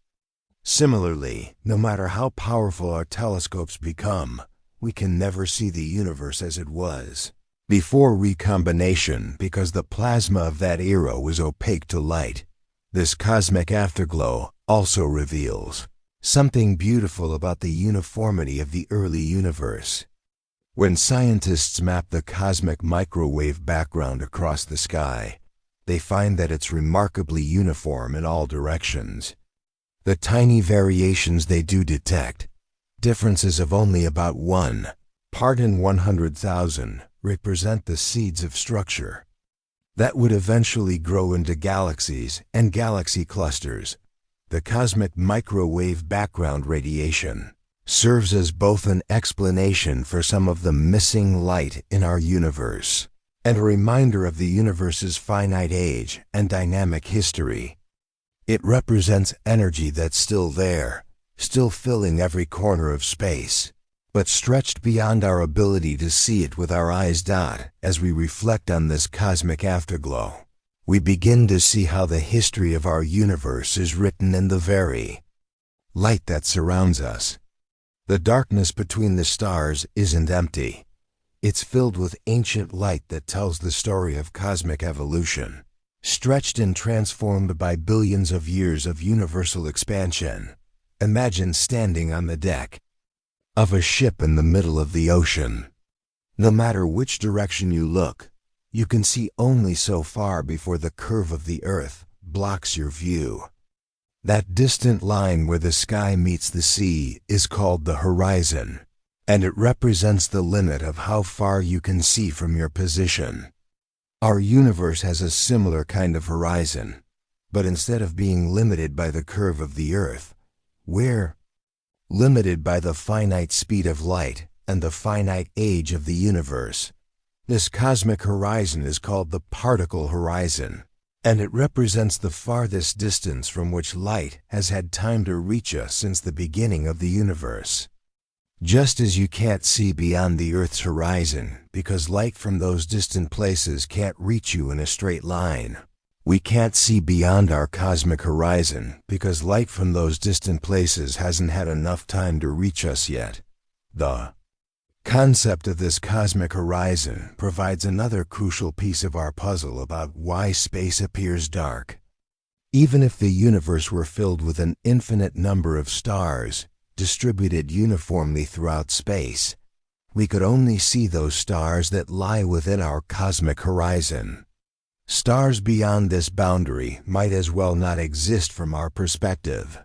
Similarly, no matter how powerful our telescopes become, we can never see the universe as it was before recombination because the plasma of that era was opaque to light. This cosmic afterglow also reveals something beautiful about the uniformity of the early universe. When scientists map the cosmic microwave background across the sky, they find that it's remarkably uniform in all directions. The tiny variations they do detect, differences of only about 1 part in 100,000, represent the seeds of structure that would eventually grow into galaxies and galaxy clusters. The cosmic microwave background radiation serves as both an explanation for some of the missing light in our universe and a reminder of the universe's finite age and dynamic history. It represents energy that's still there, still filling every corner of space, but stretched beyond our ability to see it with our eyes. As we reflect on this cosmic afterglow, we begin to see how the history of our universe is written in the very light that surrounds us. The darkness between the stars isn't empty. It's filled with ancient light that tells the story of cosmic evolution, stretched and transformed by billions of years of universal expansion. Imagine standing on the deck of a ship in the middle of the ocean. No matter which direction you look, you can see only so far before the curve of the earth blocks your view. That distant line where the sky meets the sea is called the horizon, and it represents the limit of how far you can see from your position. Our universe has a similar kind of horizon, but instead of being limited by the curve of the earth, we're limited by the finite speed of light and the finite age of the universe. This cosmic horizon is called the particle horizon, and it represents the farthest distance from which light has had time to reach us since the beginning of the universe. Just as you can't see beyond the Earth's horizon because light from those distant places can't reach you in a straight line, we can't see beyond our cosmic horizon because light from those distant places hasn't had enough time to reach us yet. The concept of this cosmic horizon provides another crucial piece of our puzzle about why space appears dark. Even if the universe were filled with an infinite number of stars, distributed uniformly throughout space, we could only see those stars that lie within our cosmic horizon. Stars beyond this boundary might as well not exist from our perspective,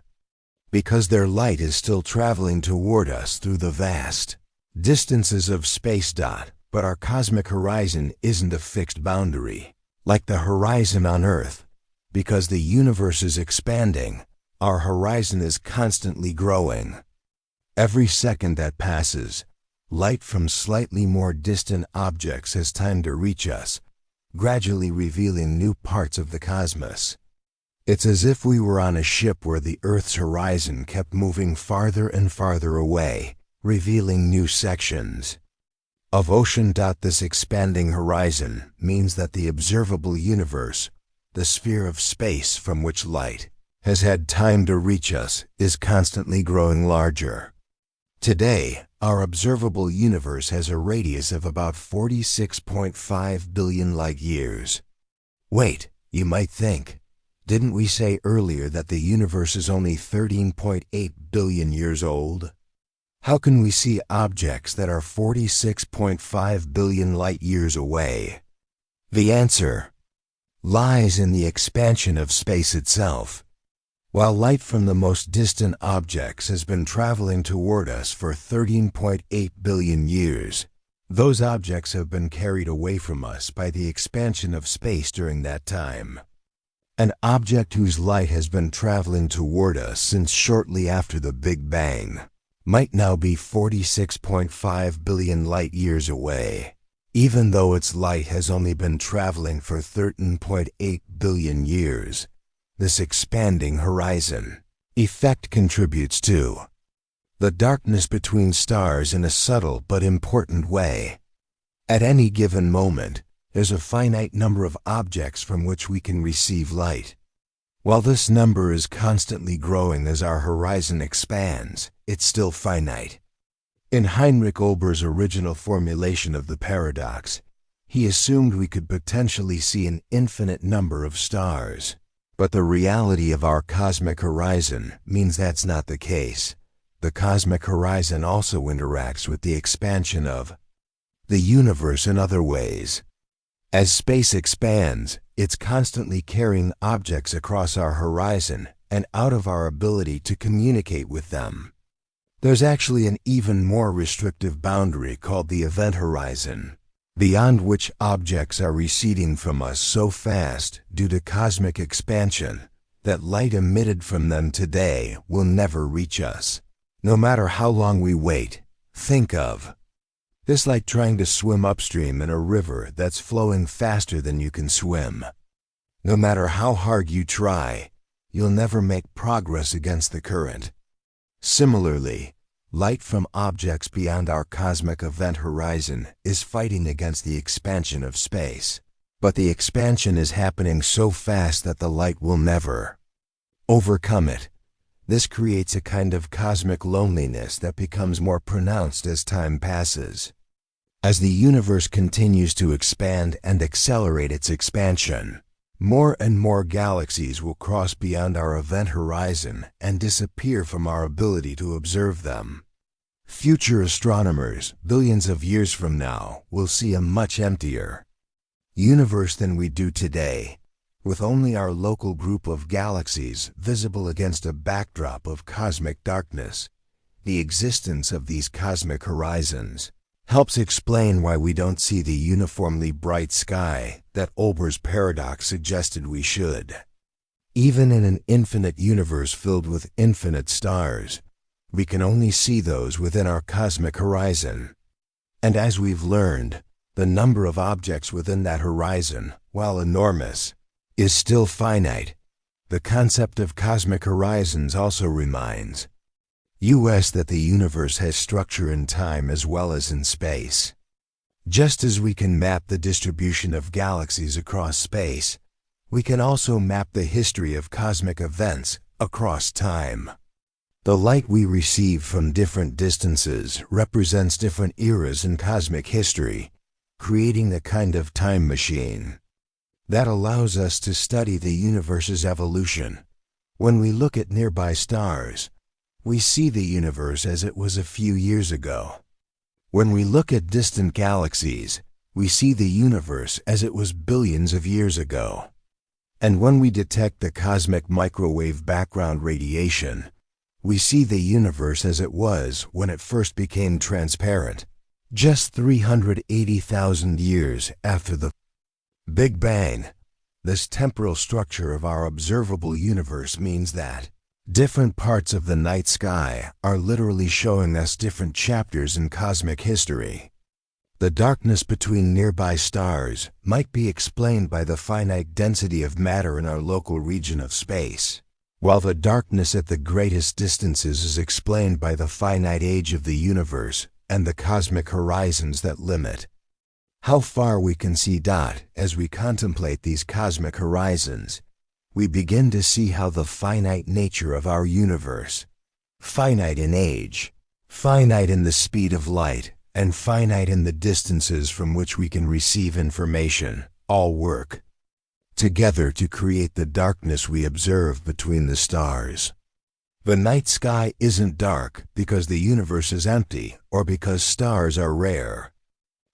because their light is still traveling toward us through the vast distances of space. But our cosmic horizon isn't a fixed boundary, like the horizon on Earth. Because the universe is expanding, our horizon is constantly growing. Every second that passes, light from slightly more distant objects has time to reach us, gradually revealing new parts of the cosmos. It's as if we were on a ship where the Earth's horizon kept moving farther and farther away, revealing new sections of ocean. This expanding horizon means that the observable universe, the sphere of space from which light has had time to reach us, is constantly growing larger. Today, our observable universe has a radius of about 46.5 billion light-years. Wait, you might think, didn't we say earlier that the universe is only 13.8 billion years old? How can we see objects that are 46.5 billion light-years away? The answer lies in the expansion of space itself. While light from the most distant objects has been traveling toward us for 13.8 billion years, those objects have been carried away from us by the expansion of space during that time. An object whose light has been traveling toward us since shortly after the Big Bang might now be 46.5 billion light-years away, even though its light has only been traveling for 13.8 billion years. This expanding horizon effect contributes to the darkness between stars in a subtle but important way. At any given moment, there's a finite number of objects from which we can receive light. While this number is constantly growing as our horizon expands, it's still finite. In Heinrich Olbers' original formulation of the paradox, he assumed we could potentially see an infinite number of stars. But the reality of our cosmic horizon means that's not the case. The cosmic horizon also interacts with the expansion of the universe in other ways. As space expands, it's constantly carrying objects across our horizon and out of our ability to communicate with them. There's actually an even more restrictive boundary called the event horizon, beyond which objects are receding from us so fast due to cosmic expansion that light emitted from them today will never reach us. No matter how long we wait, think of this like trying to swim upstream in a river that's flowing faster than you can swim. No matter how hard you try, you'll never make progress against the current. Similarly, light from objects beyond our cosmic event horizon is fighting against the expansion of space. But the expansion is happening so fast that the light will never overcome it. This creates a kind of cosmic loneliness that becomes more pronounced as time passes. As the universe continues to expand and accelerate its expansion, more and more galaxies will cross beyond our event horizon and disappear from our ability to observe them. Future astronomers, billions of years from now, will see a much emptier universe than we do today, with only our local group of galaxies visible against a backdrop of cosmic darkness. The existence of these cosmic horizons helps explain why we don't see the uniformly bright sky that Olbers Paradox suggested we should. Even in an infinite universe filled with infinite stars, we can only see those within our cosmic horizon. And as we've learned, the number of objects within that horizon, while enormous, is still finite. The concept of cosmic horizons also reminds us that the universe has structure in time as well as in space. Just as we can map the distribution of galaxies across space, we can also map the history of cosmic events across time. The light we receive from different distances represents different eras in cosmic history, creating a kind of time machine that allows us to study the universe's evolution. When we look at nearby stars, we see the universe as it was a few years ago. When we look at distant galaxies, we see the universe as it was billions of years ago. And when we detect the cosmic microwave background radiation, we see the universe as it was when it first became transparent, just 380,000 years after the Big Bang. This temporal structure of our observable universe means that different parts of the night sky are literally showing us different chapters in cosmic history. The darkness between nearby stars might be explained by the finite density of matter in our local region of space, while the darkness at the greatest distances is explained by the finite age of the universe and the cosmic horizons that limit how far we can see. As we contemplate these cosmic horizons, we begin to see how the finite nature of our universe, finite in age, finite in the speed of light, and finite in the distances from which we can receive information, all work together to create the darkness we observe between the stars. The night sky isn't dark because the universe is empty or because stars are rare.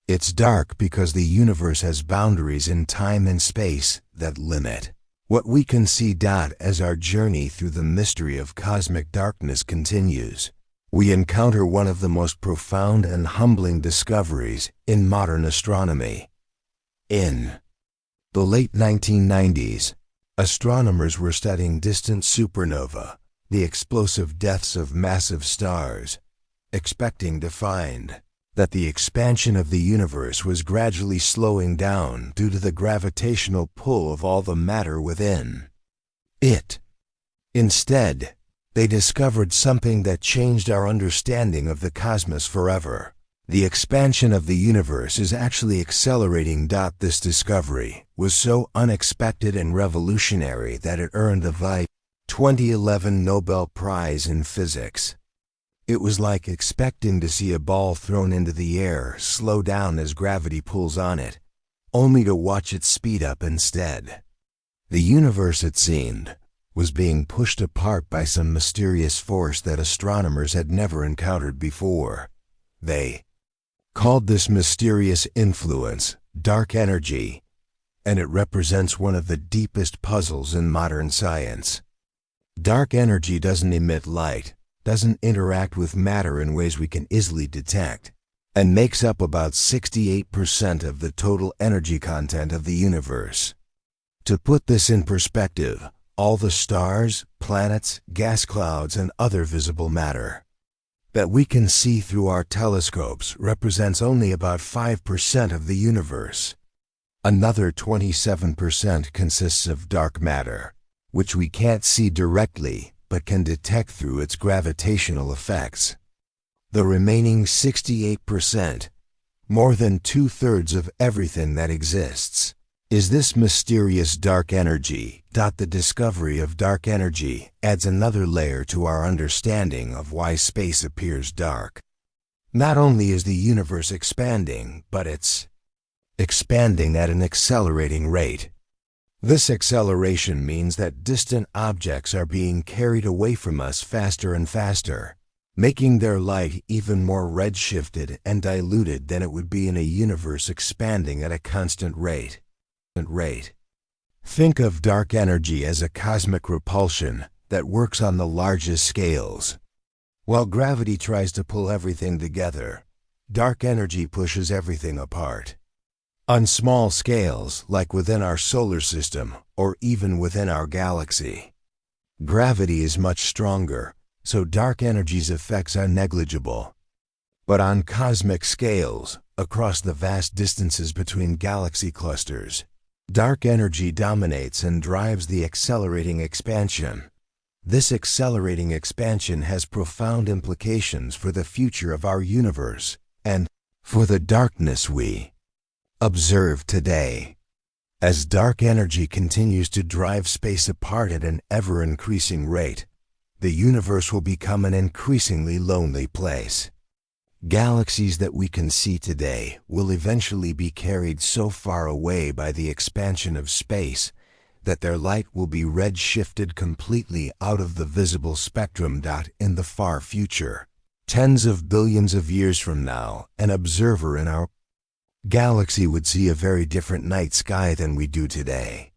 It's dark because the universe has boundaries in time and space that limit what we can see. As our journey through the mystery of cosmic darkness continues, we encounter one of the most profound and humbling discoveries in modern astronomy. In the late 1990s, astronomers were studying distant supernova, the explosive deaths of massive stars, expecting to find that the expansion of the universe was gradually slowing down due to the gravitational pull of all the matter within it. Instead, they discovered something that changed our understanding of the cosmos forever. The expansion of the universe is actually accelerating. This discovery was so unexpected and revolutionary that it earned the 2011 Nobel Prize in Physics. It was like expecting to see a ball thrown into the air slow down as gravity pulls on it, only to watch it speed up instead. The universe, it seemed, was being pushed apart by some mysterious force that astronomers had never encountered before. They called this mysterious influence dark energy, and it represents one of the deepest puzzles in modern science. Dark energy doesn't emit light, doesn't interact with matter in ways we can easily detect, and makes up about 68% of the total energy content of the universe. To put this in perspective, all the stars, planets, gas clouds, and other visible matter that we can see through our telescopes represents only about 5% of the universe. Another 27% consists of dark matter, which we can't see directly but can detect through its gravitational effects. The remaining 68%, more than 2/3 of everything that exists, Is this mysterious dark energy? The discovery of dark energy adds another layer to our understanding of why space appears dark. Not only is the universe expanding, but it's expanding at an accelerating rate. This acceleration means that distant objects are being carried away from us faster and faster, making their light even more redshifted and diluted than it would be in a universe expanding at a constant rate. Think of dark energy as a cosmic repulsion that works on the largest scales. While gravity tries to pull everything together, dark energy pushes everything apart. On small scales, like within our solar system or even within our galaxy, gravity is much stronger, so dark energy's effects are negligible. But on cosmic scales, across the vast distances between galaxy clusters, dark energy dominates and drives the accelerating expansion. This accelerating expansion has profound implications for the future of our universe and for the darkness we observe today. As dark energy continues to drive space apart at an ever-increasing rate, the universe will become an increasingly lonely place. Galaxies that we can see today will eventually be carried so far away by the expansion of space that their light will be redshifted completely out of the visible spectrum. In the far future, tens of billions of years from now, an observer in our galaxy would see a very different night sky than we do today.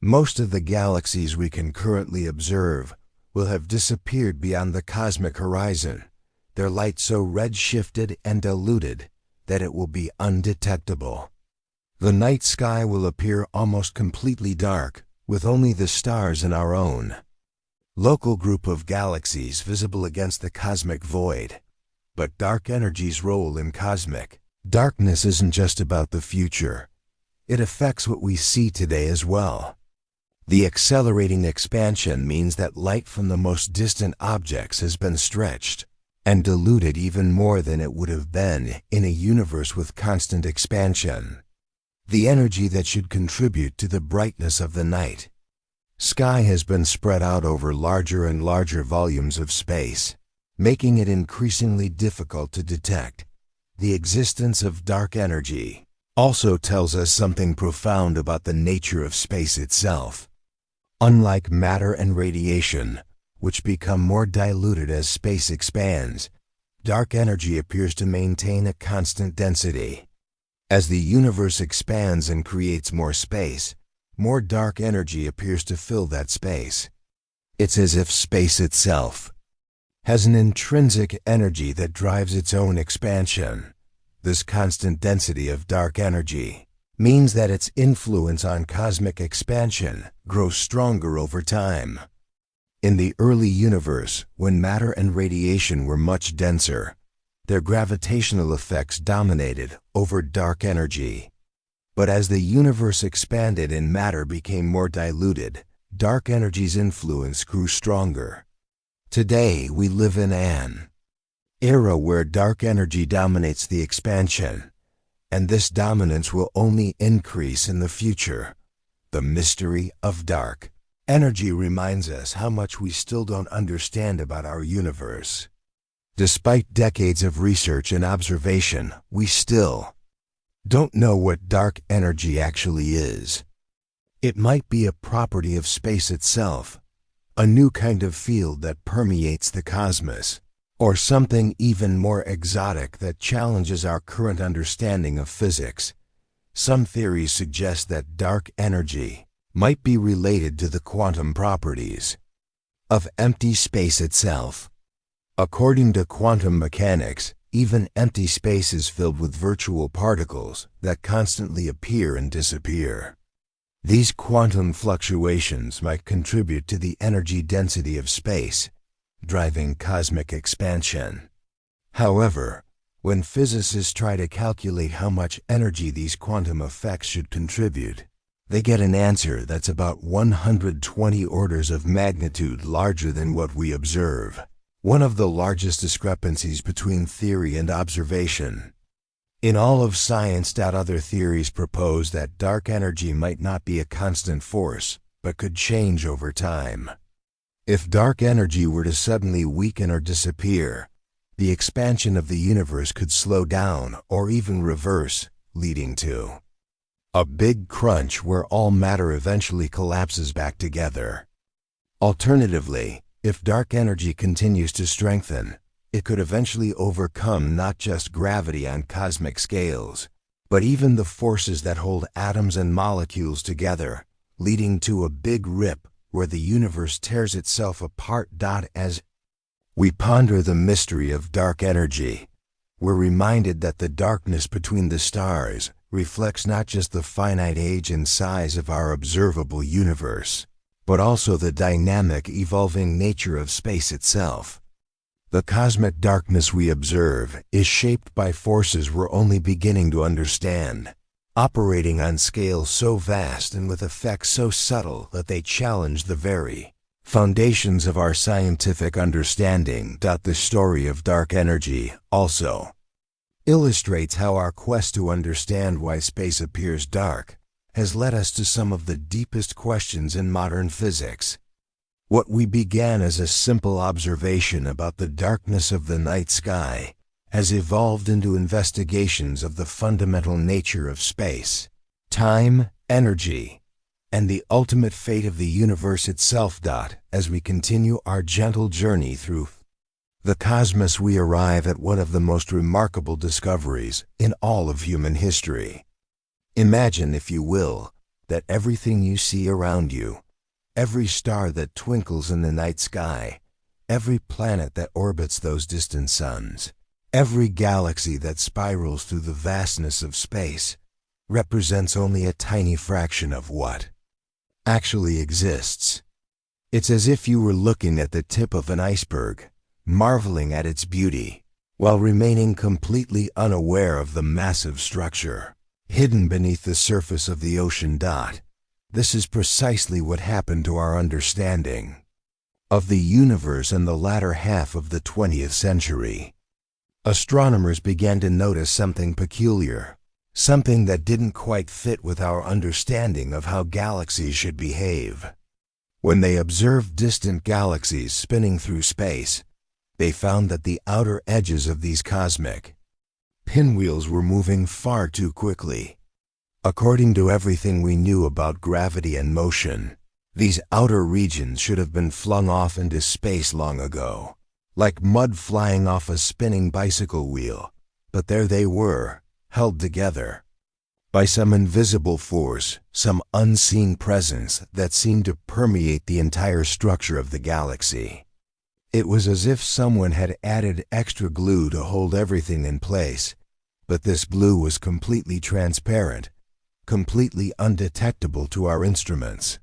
Most of the galaxies we can currently observe will have disappeared beyond the cosmic horizon, their light so redshifted and diluted that it will be undetectable. The night sky will appear almost completely dark, with only the stars in our own local group of galaxies visible against the cosmic void. But dark energy's role in cosmic darkness isn't just about the future. It affects what we see today as well. The accelerating expansion means that light from the most distant objects has been stretched and diluted even more than it would have been in a universe with constant expansion. The energy that should contribute to the brightness of the night sky has been spread out over larger and larger volumes of space, making it increasingly difficult to detect. The existence of dark energy also tells us something profound about the nature of space itself. Unlike matter and radiation, which become more diluted as space expands, dark energy appears to maintain a constant density. As the universe expands and creates more space, more dark energy appears to fill that space. It's as if space itself has an intrinsic energy that drives its own expansion. This constant density of dark energy means that its influence on cosmic expansion grows stronger over time. In the early universe, when matter and radiation were much denser, their gravitational effects dominated over dark energy. But as the universe expanded and matter became more diluted, dark energy's influence grew stronger. Today, we live in an era where dark energy dominates the expansion, and this dominance will only increase in the future. The mystery of dark energy reminds us how much we still don't understand about our universe. Despite decades of research and observation, we still don't know what dark energy actually is. It might be a property of space itself, a new kind of field that permeates the cosmos, or something even more exotic that challenges our current understanding of physics. Some theories suggest that dark energy might be related to the quantum properties of empty space itself. According to quantum mechanics, even empty space is filled with virtual particles that constantly appear and disappear. These quantum fluctuations might contribute to the energy density of space, driving cosmic expansion. However, when physicists try to calculate how much energy these quantum effects should contribute, they get an answer that's about 120 orders of magnitude larger than what we observe. One of the largest discrepancies between theory and observation. In all of science, other theories propose that dark energy might not be a constant force, but could change over time. If dark energy were to suddenly weaken or disappear, the expansion of the universe could slow down or even reverse, leading to a big crunch where all matter eventually collapses back together. Alternatively, if dark energy continues to strengthen, it could eventually overcome not just gravity on cosmic scales, but even the forces that hold atoms and molecules together, leading to a big rip where the universe tears itself apart. As we ponder the mystery of dark energy, we're reminded that the darkness between the stars reflects not just the finite age and size of our observable universe, but also the dynamic, evolving nature of space itself. The cosmic darkness we observe is shaped by forces we're only beginning to understand, operating on scales so vast and with effects so subtle that they challenge the very foundations of our scientific understanding. The story of dark energy also illustrates how our quest to understand why space appears dark has led us to some of the deepest questions in modern physics. What we began as a simple observation about the darkness of the night sky has evolved into investigations of the fundamental nature of space, time, energy, and the ultimate fate of the universe itself. As we continue our gentle journey through the cosmos, we arrive at one of the most remarkable discoveries in all of human history. Imagine, if you will, that everything you see around you, every star that twinkles in the night sky, every planet that orbits those distant suns, every galaxy that spirals through the vastness of space, represents only a tiny fraction of what actually exists. It's as if you were looking at the tip of an iceberg, marveling at its beauty, while remaining completely unaware of the massive structure hidden beneath the surface of the ocean. This is precisely what happened to our understanding of the universe in the latter half of the 20th century. Astronomers began to notice something peculiar, something that didn't quite fit with our understanding of how galaxies should behave. When they observed distant galaxies spinning through space, they found that the outer edges of these cosmic pinwheels were moving far too quickly. According to everything we knew about gravity and motion, these outer regions should have been flung off into space long ago, like mud flying off a spinning bicycle wheel. But there they were, held together by some invisible force, some unseen presence that seemed to permeate the entire structure of the galaxy. It was as if someone had added extra glue to hold everything in place, but this glue was completely transparent, completely undetectable to our instruments.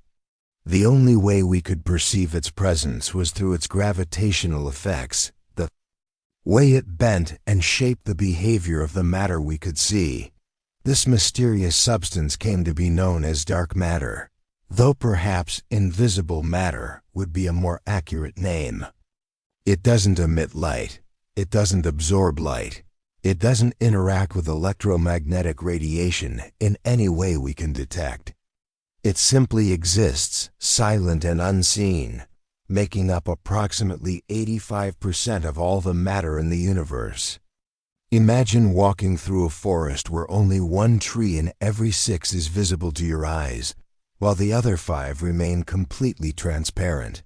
The only way we could perceive its presence was through its gravitational effects, the way it bent and shaped the behavior of the matter we could see. This mysterious substance came to be known as dark matter, though perhaps invisible matter would be a more accurate name. It doesn't emit light, it doesn't absorb light, it doesn't interact with electromagnetic radiation in any way we can detect. It simply exists, silent and unseen, making up approximately 85% of all the matter in the universe. Imagine walking through a forest where only one tree in every 6 is visible to your eyes, while the other 5 remain completely transparent.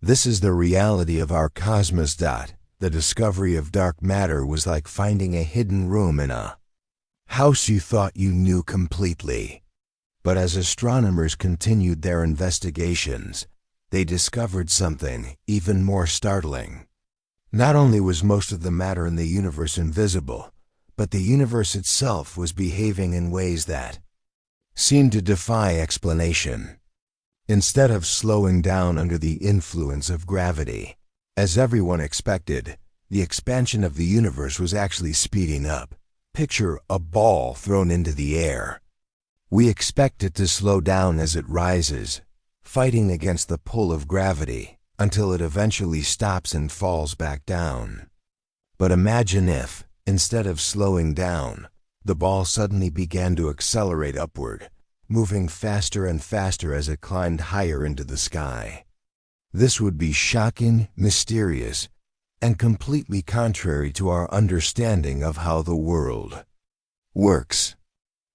This is the reality of our cosmos. The discovery of dark matter was like finding a hidden room in a house you thought you knew completely. But as astronomers continued their investigations, they discovered something even more startling. Not only was most of the matter in the universe invisible, but the universe itself was behaving in ways that seemed to defy explanation. Instead of slowing down under the influence of gravity, as everyone expected, the expansion of the universe was actually speeding up. Picture a ball thrown into the air. We expect it to slow down as it rises, fighting against the pull of gravity, until it eventually stops and falls back down. But imagine if, instead of slowing down, The ball suddenly began to accelerate upward, moving faster and faster as it climbed higher into the sky. This would be shocking, mysterious, and completely contrary to our understanding of how the world works.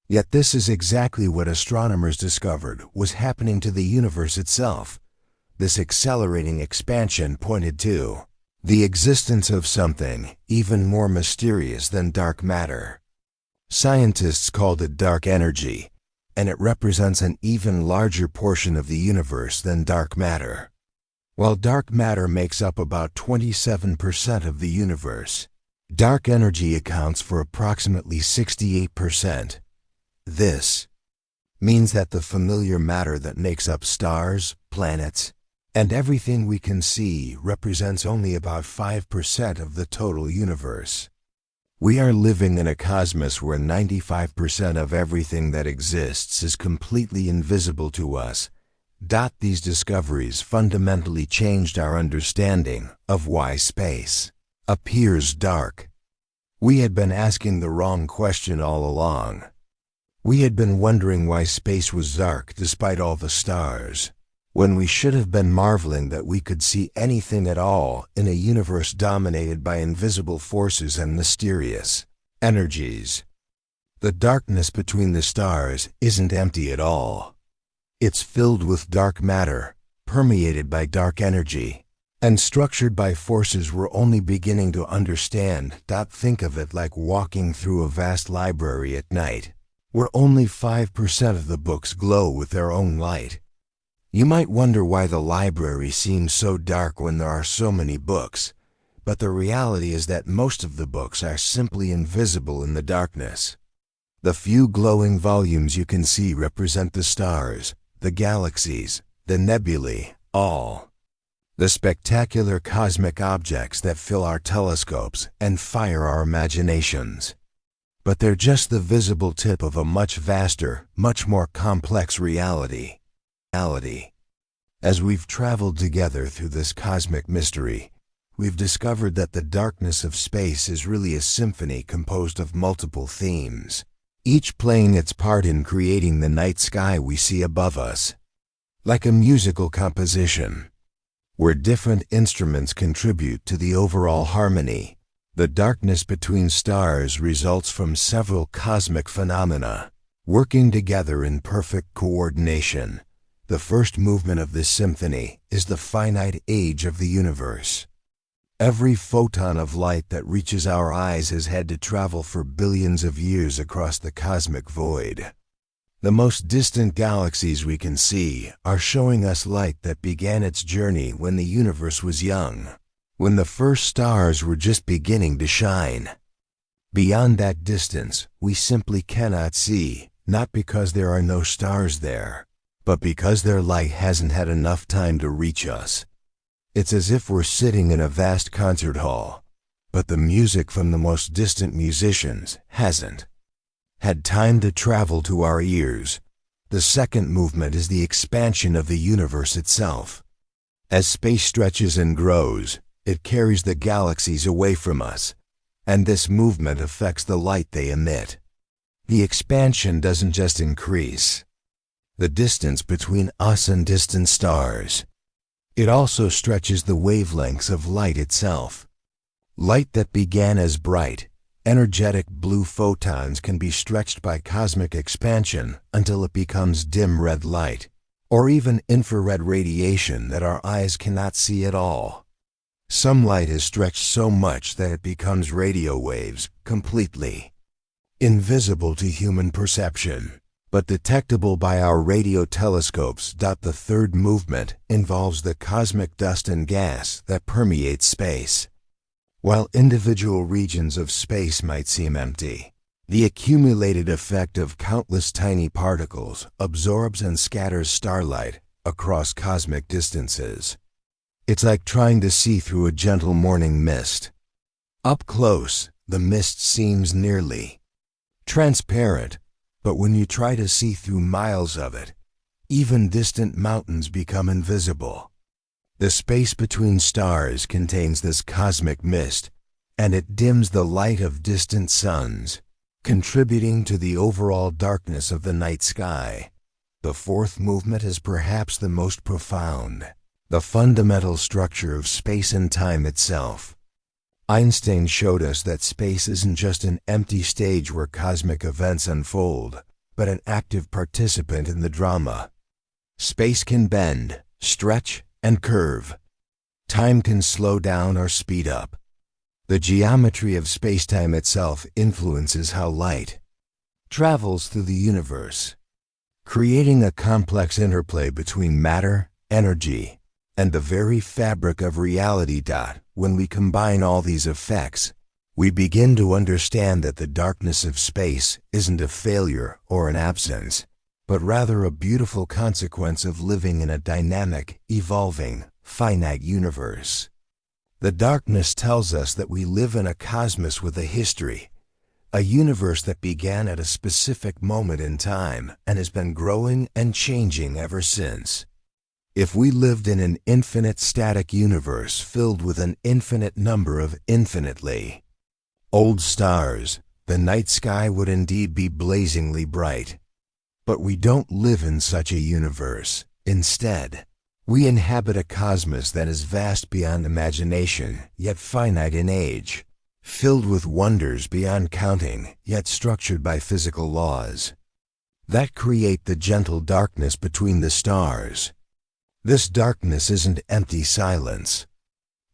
Yet this is exactly what astronomers discovered was happening to the universe itself. This accelerating expansion pointed to the existence of something even more mysterious than dark matter. Scientists called it dark energy, and it represents an even larger portion of the universe than dark matter. While dark matter makes up about 27% of the universe, dark energy accounts for approximately 68%. This means that the familiar matter that makes up stars, planets, and everything we can see represents only about 5% of the total universe. We are living in a cosmos where 95% of everything that exists is completely invisible to us. These discoveries fundamentally changed our understanding of why space appears dark. We had been asking the wrong question all along. We had been wondering why space was dark despite all the stars, when we should have been marveling that we could see anything at all in a universe dominated by invisible forces and mysterious energies. The darkness between the stars isn't empty at all. It's filled with dark matter, permeated by dark energy, and structured by forces we're only beginning to understand. Think of it like walking through a vast library at night, where only 5% of the books glow with their own light. You might wonder why the library seems so dark when there are so many books, but the reality is that most of the books are simply invisible in the darkness. The few glowing volumes you can see represent the stars, the galaxies, the nebulae, all the spectacular cosmic objects that fill our telescopes and fire our imaginations. But they're just the visible tip of a much vaster, much more complex reality. As we've traveled together through this cosmic mystery, we've discovered that the darkness of space is really a symphony composed of multiple themes, each playing its part in creating the night sky we see above us. Like a musical composition, where different instruments contribute to the overall harmony, the darkness between stars results from several cosmic phenomena, working together in perfect coordination. The first movement of this symphony is the finite age of the universe. Every photon of light that reaches our eyes has had to travel for billions of years across the cosmic void. The most distant galaxies we can see are showing us light that began its journey when the universe was young, when the first stars were just beginning to shine. Beyond that distance, we simply cannot see, not because there are no stars there, but because their light hasn't had enough time to reach us. It's as if we're sitting in a vast concert hall, but the music from the most distant musicians hasn't had time to travel to our ears. The second movement is the expansion of the universe itself. As space stretches and grows, it carries the galaxies away from us, and this movement affects the light they emit. The expansion doesn't just increase the distance between us and distant stars. It also stretches the wavelengths of light itself. Light that began as bright, energetic blue photons can be stretched by cosmic expansion until it becomes dim red light, or even infrared radiation that our eyes cannot see at all. Some light is stretched so much that it becomes radio waves, completely invisible to human perception, but detectable by our radio telescopes. The third movement involves the cosmic dust and gas that permeates space. While individual regions of space might seem empty, the accumulated effect of countless tiny particles absorbs and scatters starlight across cosmic distances. It's like trying to see through a gentle morning mist. Up close, the mist seems nearly transparent, but when you try to see through miles of it, even distant mountains become invisible. The space between stars contains this cosmic mist, and it dims the light of distant suns, contributing to the overall darkness of the night sky. The fourth movement is perhaps the most profound, the fundamental structure of space and time itself. Einstein showed us that space isn't just an empty stage where cosmic events unfold, but an active participant in the drama. Space can bend, stretch, and curve. Time can slow down or speed up. The geometry of space-time itself influences how light travels through the universe, creating a complex interplay between matter, energy, and the very fabric of reality. When we combine all these effects, we begin to understand that the darkness of space isn't a failure or an absence, but rather a beautiful consequence of living in a dynamic, evolving, finite universe. The darkness tells us that we live in a cosmos with a history, a universe that began at a specific moment in time and has been growing and changing ever since. If we lived in an infinite static universe filled with an infinite number of infinitely old stars, the night sky would indeed be blazingly bright. But we don't live in such a universe. Instead, we inhabit a cosmos that is vast beyond imagination, yet finite in age, filled with wonders beyond counting, yet structured by physical laws that create the gentle darkness between the stars. This darkness isn't empty silence.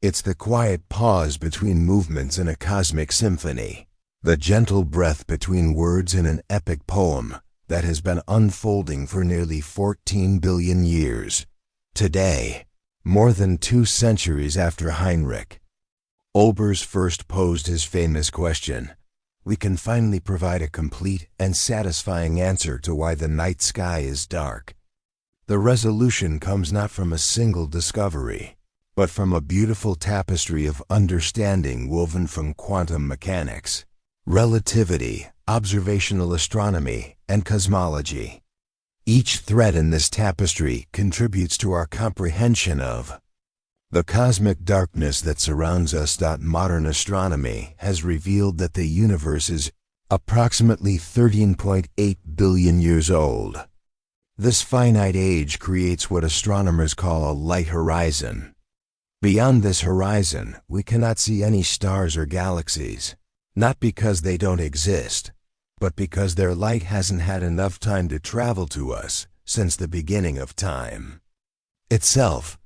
It's the quiet pause between movements in a cosmic symphony, the gentle breath between words in an epic poem that has been unfolding for nearly 14 billion years. Today, more than 2 centuries after Heinrich Olbers first posed his famous question, we can finally provide a complete and satisfying answer to why the night sky is dark. The resolution comes not from a single discovery, but from a beautiful tapestry of understanding woven from quantum mechanics, relativity, observational astronomy, and cosmology. Each thread in this tapestry contributes to our comprehension of the cosmic darkness that surrounds us. Modern astronomy has revealed that the universe is approximately 13.8 billion years old. This finite age creates what astronomers call a light horizon. Beyond this horizon, we cannot see any stars or galaxies, not because they don't exist, but because their light hasn't had enough time to travel to us since the beginning of time itself.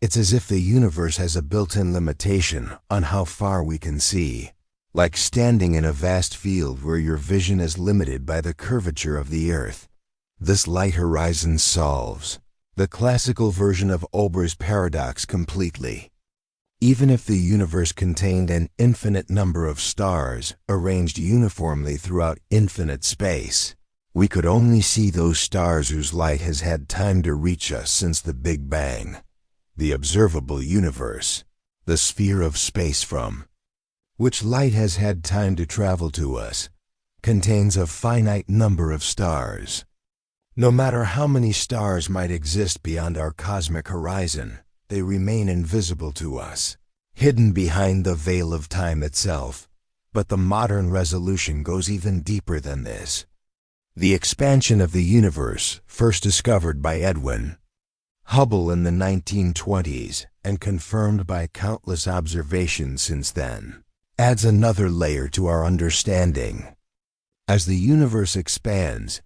It's as if the universe has a built-in limitation on how far we can see, like standing in a vast field where your vision is limited by the curvature of the earth. This light horizon solves the classical version of Olbers Paradox completely. Even if the universe contained an infinite number of stars arranged uniformly throughout infinite space, we could only see those stars whose light has had time to reach us since the Big Bang. The observable universe, the sphere of space from which light has had time to travel to us, contains a finite number of stars. No matter how many stars might exist beyond our cosmic horizon, they remain invisible to us, hidden behind the veil of time itself. But the modern resolution goes even deeper than this. The expansion of the universe, first discovered by Edwin Hubble in the 1920s and confirmed by countless observations since then, adds another layer to our understanding. As the universe expands,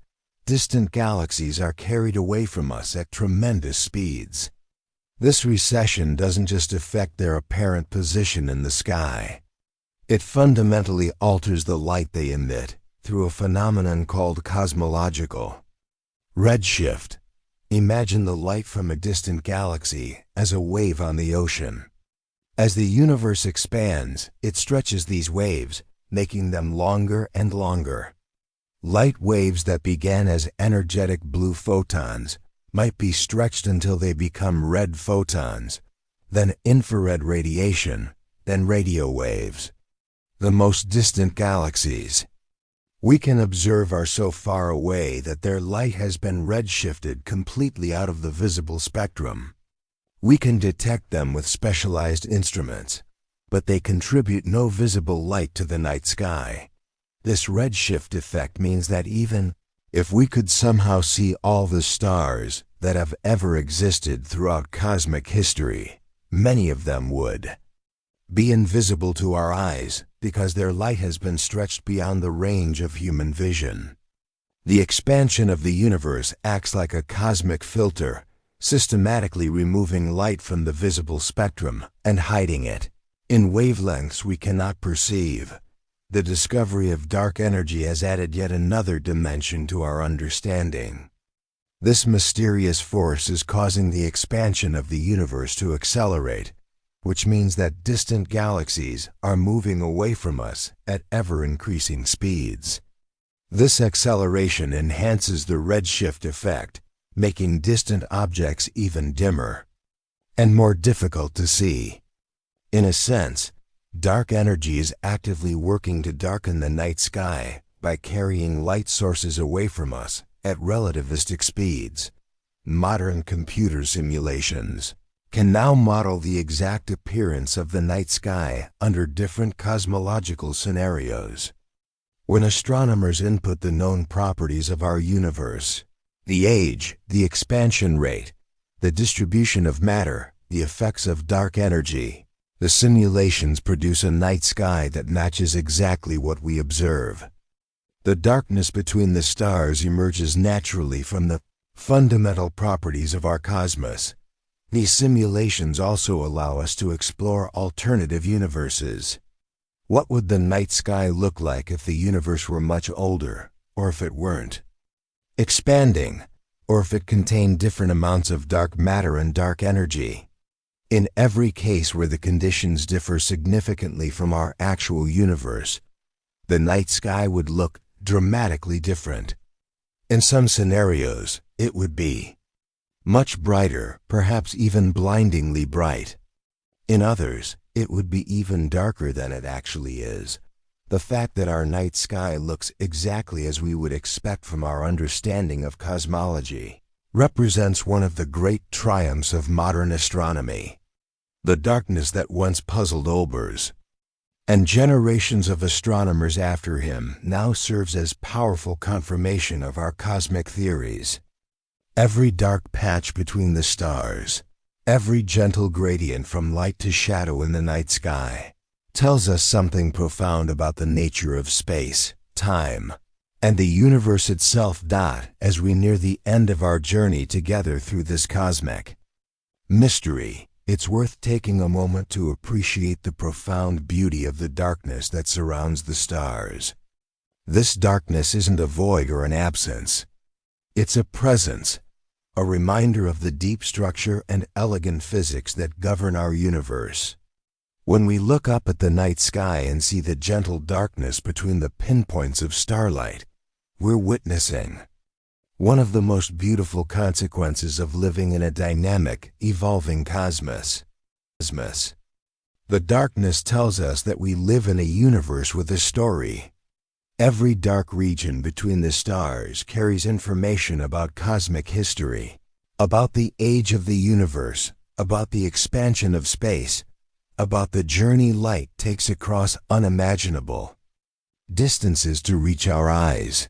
distant galaxies are carried away from us at tremendous speeds. This recession doesn't just affect their apparent position in the sky. It fundamentally alters the light they emit through a phenomenon called cosmological redshift. Imagine the light from a distant galaxy as a wave on the ocean. As the universe expands, it stretches these waves, making them longer and longer. Light waves that began as energetic blue photons might be stretched until they become red photons, then infrared radiation, then radio waves. The most distant galaxies we can observe are so far away that their light has been redshifted completely out of the visible spectrum. We can detect them with specialized instruments, but they contribute no visible light to the night sky. This redshift effect means that even if we could somehow see all the stars that have ever existed throughout cosmic history, many of them would be invisible to our eyes because their light has been stretched beyond the range of human vision. The expansion of the universe acts like a cosmic filter, systematically removing light from the visible spectrum and hiding it in wavelengths we cannot perceive. The discovery of dark energy has added yet another dimension to our understanding. This mysterious force is causing the expansion of the universe to accelerate, which means that distant galaxies are moving away from us at ever-increasing speeds. This acceleration enhances the redshift effect, making distant objects even dimmer and more difficult to see. In a sense, dark energy is actively working to darken the night sky by carrying light sources away from us at relativistic speeds. Modern computer simulations can now model the exact appearance of the night sky under different cosmological scenarios. When astronomers input the known properties of our universe, the age, the expansion rate, the distribution of matter, the effects of dark energy, the simulations produce a night sky that matches exactly what we observe. The darkness between the stars emerges naturally from the fundamental properties of our cosmos. These simulations also allow us to explore alternative universes. What would the night sky look like if the universe were much older, or if it weren't expanding, or if it contained different amounts of dark matter and dark energy? In every case where the conditions differ significantly from our actual universe, the night sky would look dramatically different. In some scenarios, it would be much brighter, perhaps even blindingly bright. In others, it would be even darker than it actually is. The fact that our night sky looks exactly as we would expect from our understanding of cosmology represents one of the great triumphs of modern astronomy. The darkness that once puzzled Olbers and generations of astronomers after him now serves as powerful confirmation of our cosmic theories. Every dark patch between the stars, every gentle gradient from light to shadow in the night sky, tells us something profound about the nature of space, time, and the universe itself. As we near the end of our journey together through this cosmic mystery, it's worth taking a moment to appreciate the profound beauty of the darkness that surrounds the stars. This darkness isn't a void or an absence. It's a presence, a reminder of the deep structure and elegant physics that govern our universe. When we look up at the night sky and see the gentle darkness between the pinpoints of starlight, we're witnessing one of the most beautiful consequences of living in a dynamic, evolving cosmos. The darkness tells us that we live in a universe with a story. Every dark region between the stars carries information about cosmic history, about the age of the universe, about the expansion of space, about the journey light takes across unimaginable distances to reach our eyes.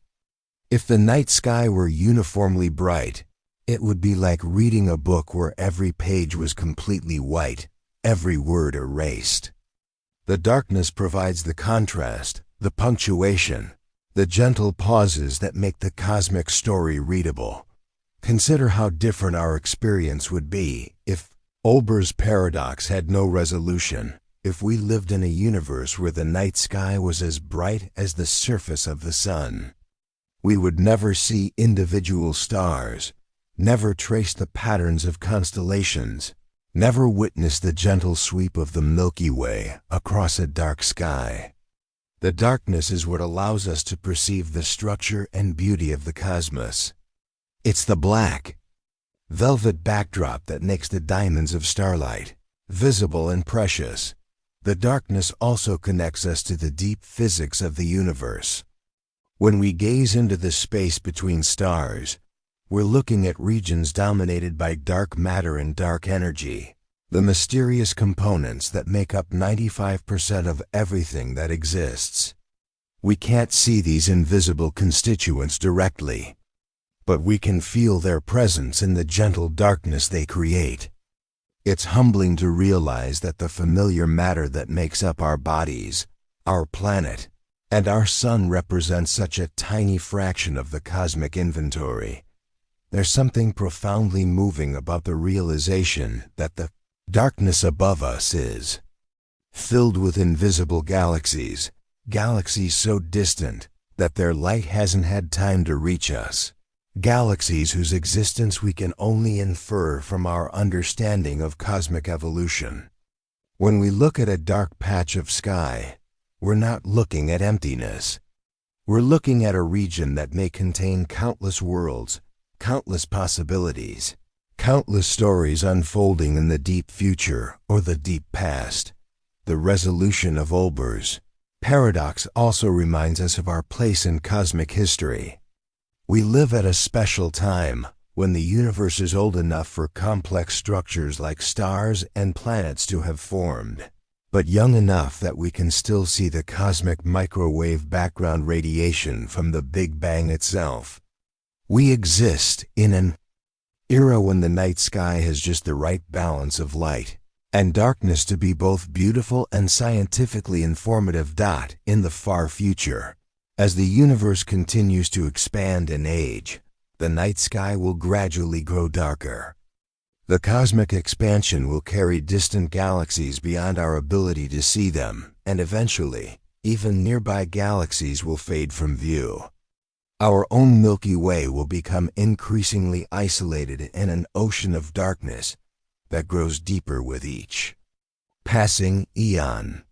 If the night sky were uniformly bright, it would be like reading a book where every page was completely white, every word erased. The darkness provides the contrast, the punctuation, the gentle pauses that make the cosmic story readable. Consider how different our experience would be if Olbers Paradox had no resolution, if we lived in a universe where the night sky was as bright as the surface of the sun. We would never see individual stars, never trace the patterns of constellations, never witness the gentle sweep of the Milky Way across a dark sky. The darkness is what allows us to perceive the structure and beauty of the cosmos. It's the black, velvet backdrop that makes the diamonds of starlight visible and precious. The darkness also connects us to the deep physics of the universe. When we gaze into the space between stars, we're looking at regions dominated by dark matter and dark energy, the mysterious components that make up 95% of everything that exists. We can't see these invisible constituents directly, but we can feel their presence in the gentle darkness they create. It's humbling to realize that the familiar matter that makes up our bodies, our planet, and our sun represents such a tiny fraction of the cosmic inventory. There's something profoundly moving about the realization that the darkness above us is filled with invisible galaxies, galaxies so distant that their light hasn't had time to reach us, galaxies whose existence we can only infer from our understanding of cosmic evolution. When we look at a dark patch of sky, we're not looking at emptiness. We're looking at a region that may contain countless worlds, countless possibilities, countless stories unfolding in the deep future or the deep past. The resolution of Olbers Paradox also reminds us of our place in cosmic history. We live at a special time when the universe is old enough for complex structures like stars and planets to have formed, but young enough that we can still see the cosmic microwave background radiation from the Big Bang itself. We exist in an era when the night sky has just the right balance of light and darkness to be both beautiful and scientifically informative. In the far future, as the universe continues to expand and age, the night sky will gradually grow darker. The cosmic expansion will carry distant galaxies beyond our ability to see them, and eventually, even nearby galaxies will fade from view. Our own Milky Way will become increasingly isolated in an ocean of darkness that grows deeper with each passing eon.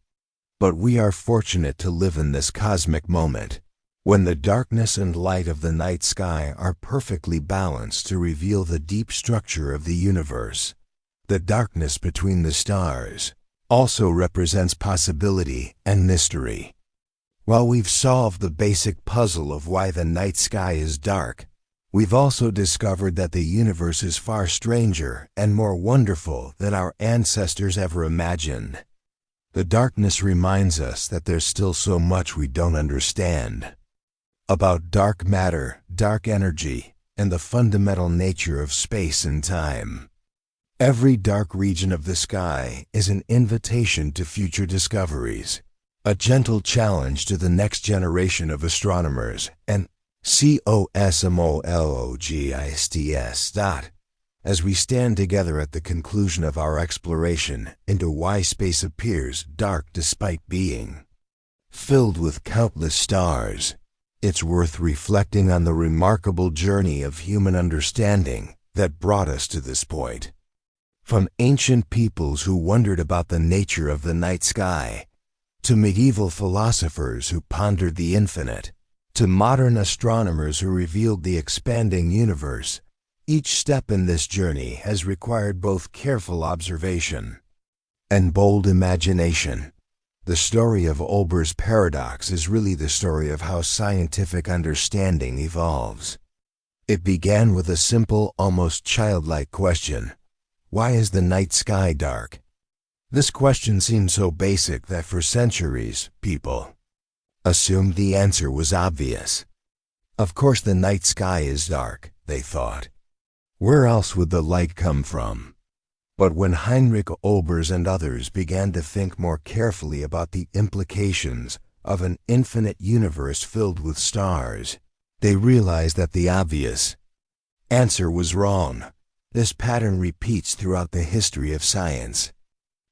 But we are fortunate to live in this cosmic moment, when the darkness and light of the night sky are perfectly balanced to reveal the deep structure of the universe. The darkness between the stars also represents possibility and mystery. While we've solved the basic puzzle of why the night sky is dark, we've also discovered that the universe is far stranger and more wonderful than our ancestors ever imagined. The darkness reminds us that there's still so much we don't understand about dark matter, dark energy, and the fundamental nature of space and time. Every dark region of the sky is an invitation to future discoveries, a gentle challenge to the next generation of astronomers and cosmologists. As we stand together at the conclusion of our exploration into why space appears dark despite being filled with countless stars, it's worth reflecting on the remarkable journey of human understanding that brought us to this point. From ancient peoples who wondered about the nature of the night sky, to medieval philosophers who pondered the infinite, to modern astronomers who revealed the expanding universe, each step in this journey has required both careful observation and bold imagination. The story of Olbers Paradox is really the story of how scientific understanding evolves. It began with a simple, almost childlike question: why is the night sky dark? This question seemed so basic that for centuries, people assumed the answer was obvious. Of course the night sky is dark, they thought. Where else would the light come from? But when Heinrich Olbers and others began to think more carefully about the implications of an infinite universe filled with stars, they realized that the obvious answer was wrong. This pattern repeats throughout the history of science.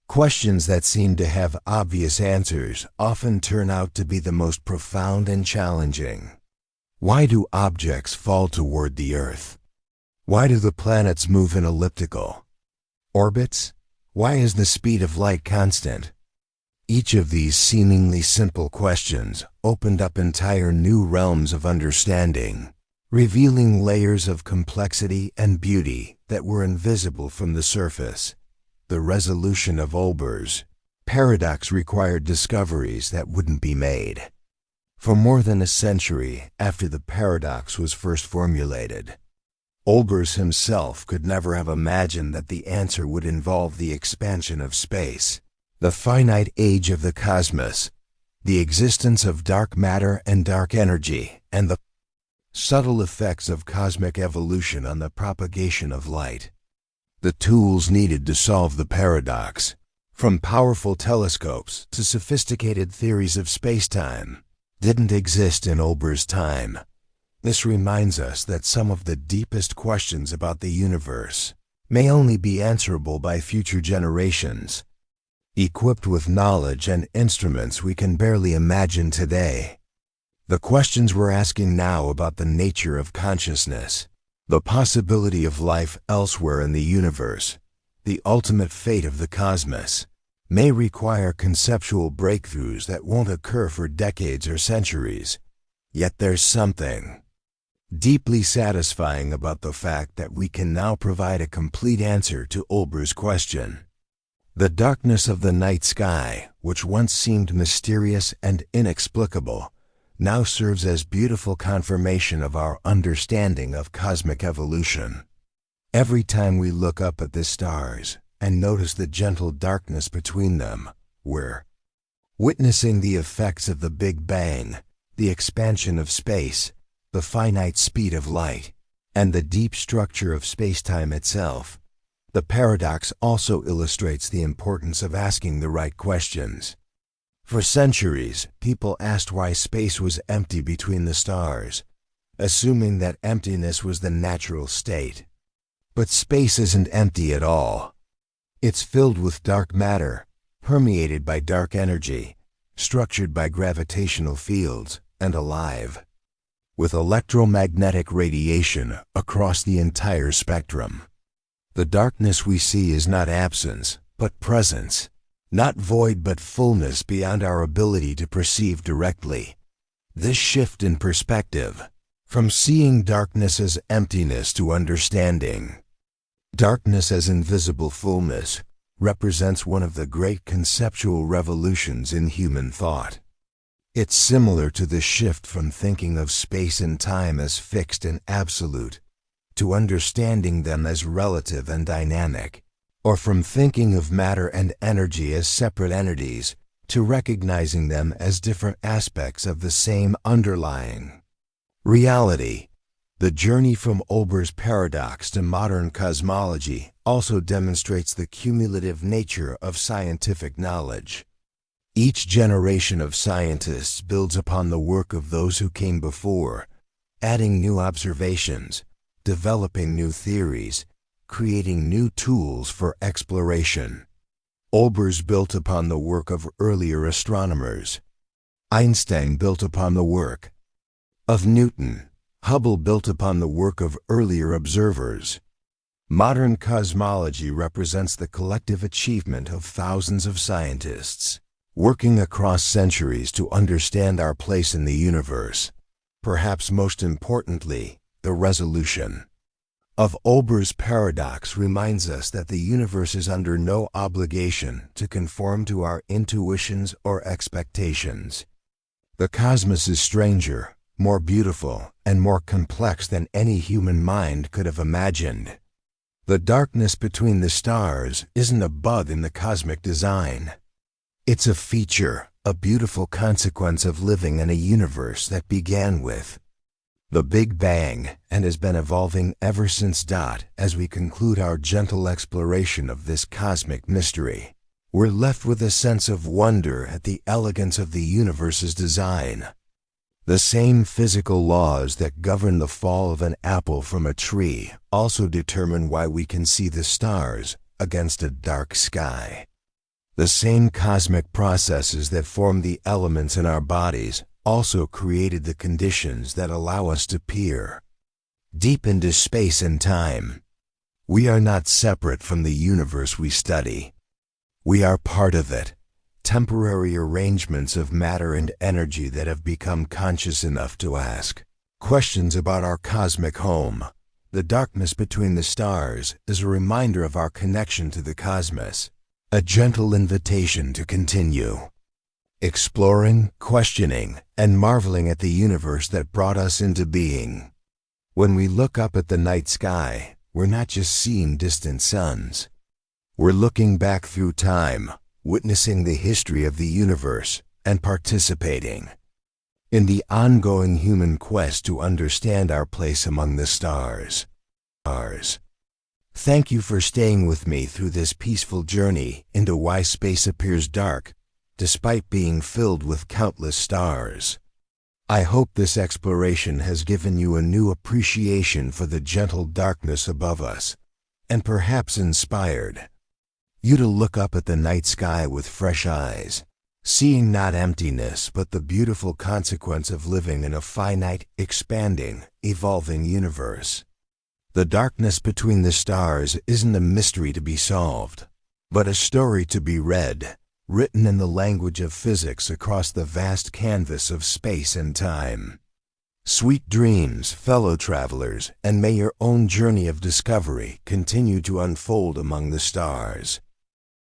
Questions that seem to have obvious answers often turn out to be the most profound and challenging. Why do objects fall toward the Earth? Why do the planets move in elliptical orbits? Why is the speed of light constant? Each of these seemingly simple questions opened up entire new realms of understanding, revealing layers of complexity and beauty that were invisible from the surface. The resolution of Olbers Paradox required discoveries that wouldn't be made. For more than a century after the paradox was first formulated, Olbers himself could never have imagined that the answer would involve the expansion of space, the finite age of the cosmos, the existence of dark matter and dark energy, and the subtle effects of cosmic evolution on the propagation of light. The tools needed to solve the paradox, from powerful telescopes to sophisticated theories of space-time, didn't exist in Olbers' time. This reminds us that some of the deepest questions about the universe may only be answerable by future generations, equipped with knowledge and instruments we can barely imagine today. The questions we're asking now about the nature of consciousness, the possibility of life elsewhere in the universe, the ultimate fate of the cosmos, may require conceptual breakthroughs that won't occur for decades or centuries. Yet there's something deeply satisfying about the fact that we can now provide a complete answer to Olbers' question. The darkness of the night sky, which once seemed mysterious and inexplicable, now serves as beautiful confirmation of our understanding of cosmic evolution. Every time we look up at the stars and notice the gentle darkness between them, we're witnessing the effects of the Big Bang, the expansion of space, the finite speed of light, and the deep structure of space-time itself. The paradox also illustrates the importance of asking the right questions. For centuries, people asked why space was empty between the stars, assuming that emptiness was the natural state. But space isn't empty at all. It's filled with dark matter, permeated by dark energy, structured by gravitational fields, and alive with electromagnetic radiation across the entire spectrum. The darkness we see is not absence, but presence. Not void but fullness beyond our ability to perceive directly. This shift in perspective, from seeing darkness as emptiness to understanding darkness as invisible fullness, represents one of the great conceptual revolutions in human thought. It's similar to the shift from thinking of space and time as fixed and absolute, to understanding them as relative and dynamic, or from thinking of matter and energy as separate entities to recognizing them as different aspects of the same underlying reality. The journey from Olbers' Paradox to modern cosmology also demonstrates the cumulative nature of scientific knowledge. Each generation of scientists builds upon the work of those who came before, adding new observations, developing new theories, creating new tools for exploration. Olbers built upon the work of earlier astronomers. Einstein built upon the work of Newton. Hubble built upon the work of earlier observers. Modern cosmology represents the collective achievement of thousands of scientists, working across centuries to understand our place in the universe. Perhaps most importantly, the resolution of Olbers' Paradox reminds us that the universe is under no obligation to conform to our intuitions or expectations. The cosmos is stranger, more beautiful, and more complex than any human mind could have imagined. The darkness between the stars isn't a bug in the cosmic design. It's a feature, a beautiful consequence of living in a universe that began with the Big Bang and has been evolving ever since. As we conclude our gentle exploration of this cosmic mystery, we're left with a sense of wonder at the elegance of the universe's design. The same physical laws that govern the fall of an apple from a tree also determine why we can see the stars against a dark sky. The same cosmic processes that form the elements in our bodies also created the conditions that allow us to peer deep into space and time. We are not separate from the universe we study. We are part of it, temporary arrangements of matter and energy that have become conscious enough to ask questions about our cosmic home. The darkness between the stars is a reminder of our connection to the cosmos, a gentle invitation to continue exploring, questioning, and marveling at the universe that brought us into being. When we look up at the night sky, we're not just seeing distant suns. We're looking back through time, witnessing the history of the universe, and participating in the ongoing human quest to understand our place among the stars. Thank you for staying with me through this peaceful journey into why space appears dark, despite being filled with countless stars. I hope this exploration has given you a new appreciation for the gentle darkness above us, and perhaps inspired you to look up at the night sky with fresh eyes, seeing not emptiness but the beautiful consequence of living in a finite, expanding, evolving universe. The darkness between the stars isn't a mystery to be solved, but a story to be read, written in the language of physics across the vast canvas of space and time. Sweet dreams, fellow travelers, and may your own journey of discovery continue to unfold among the stars.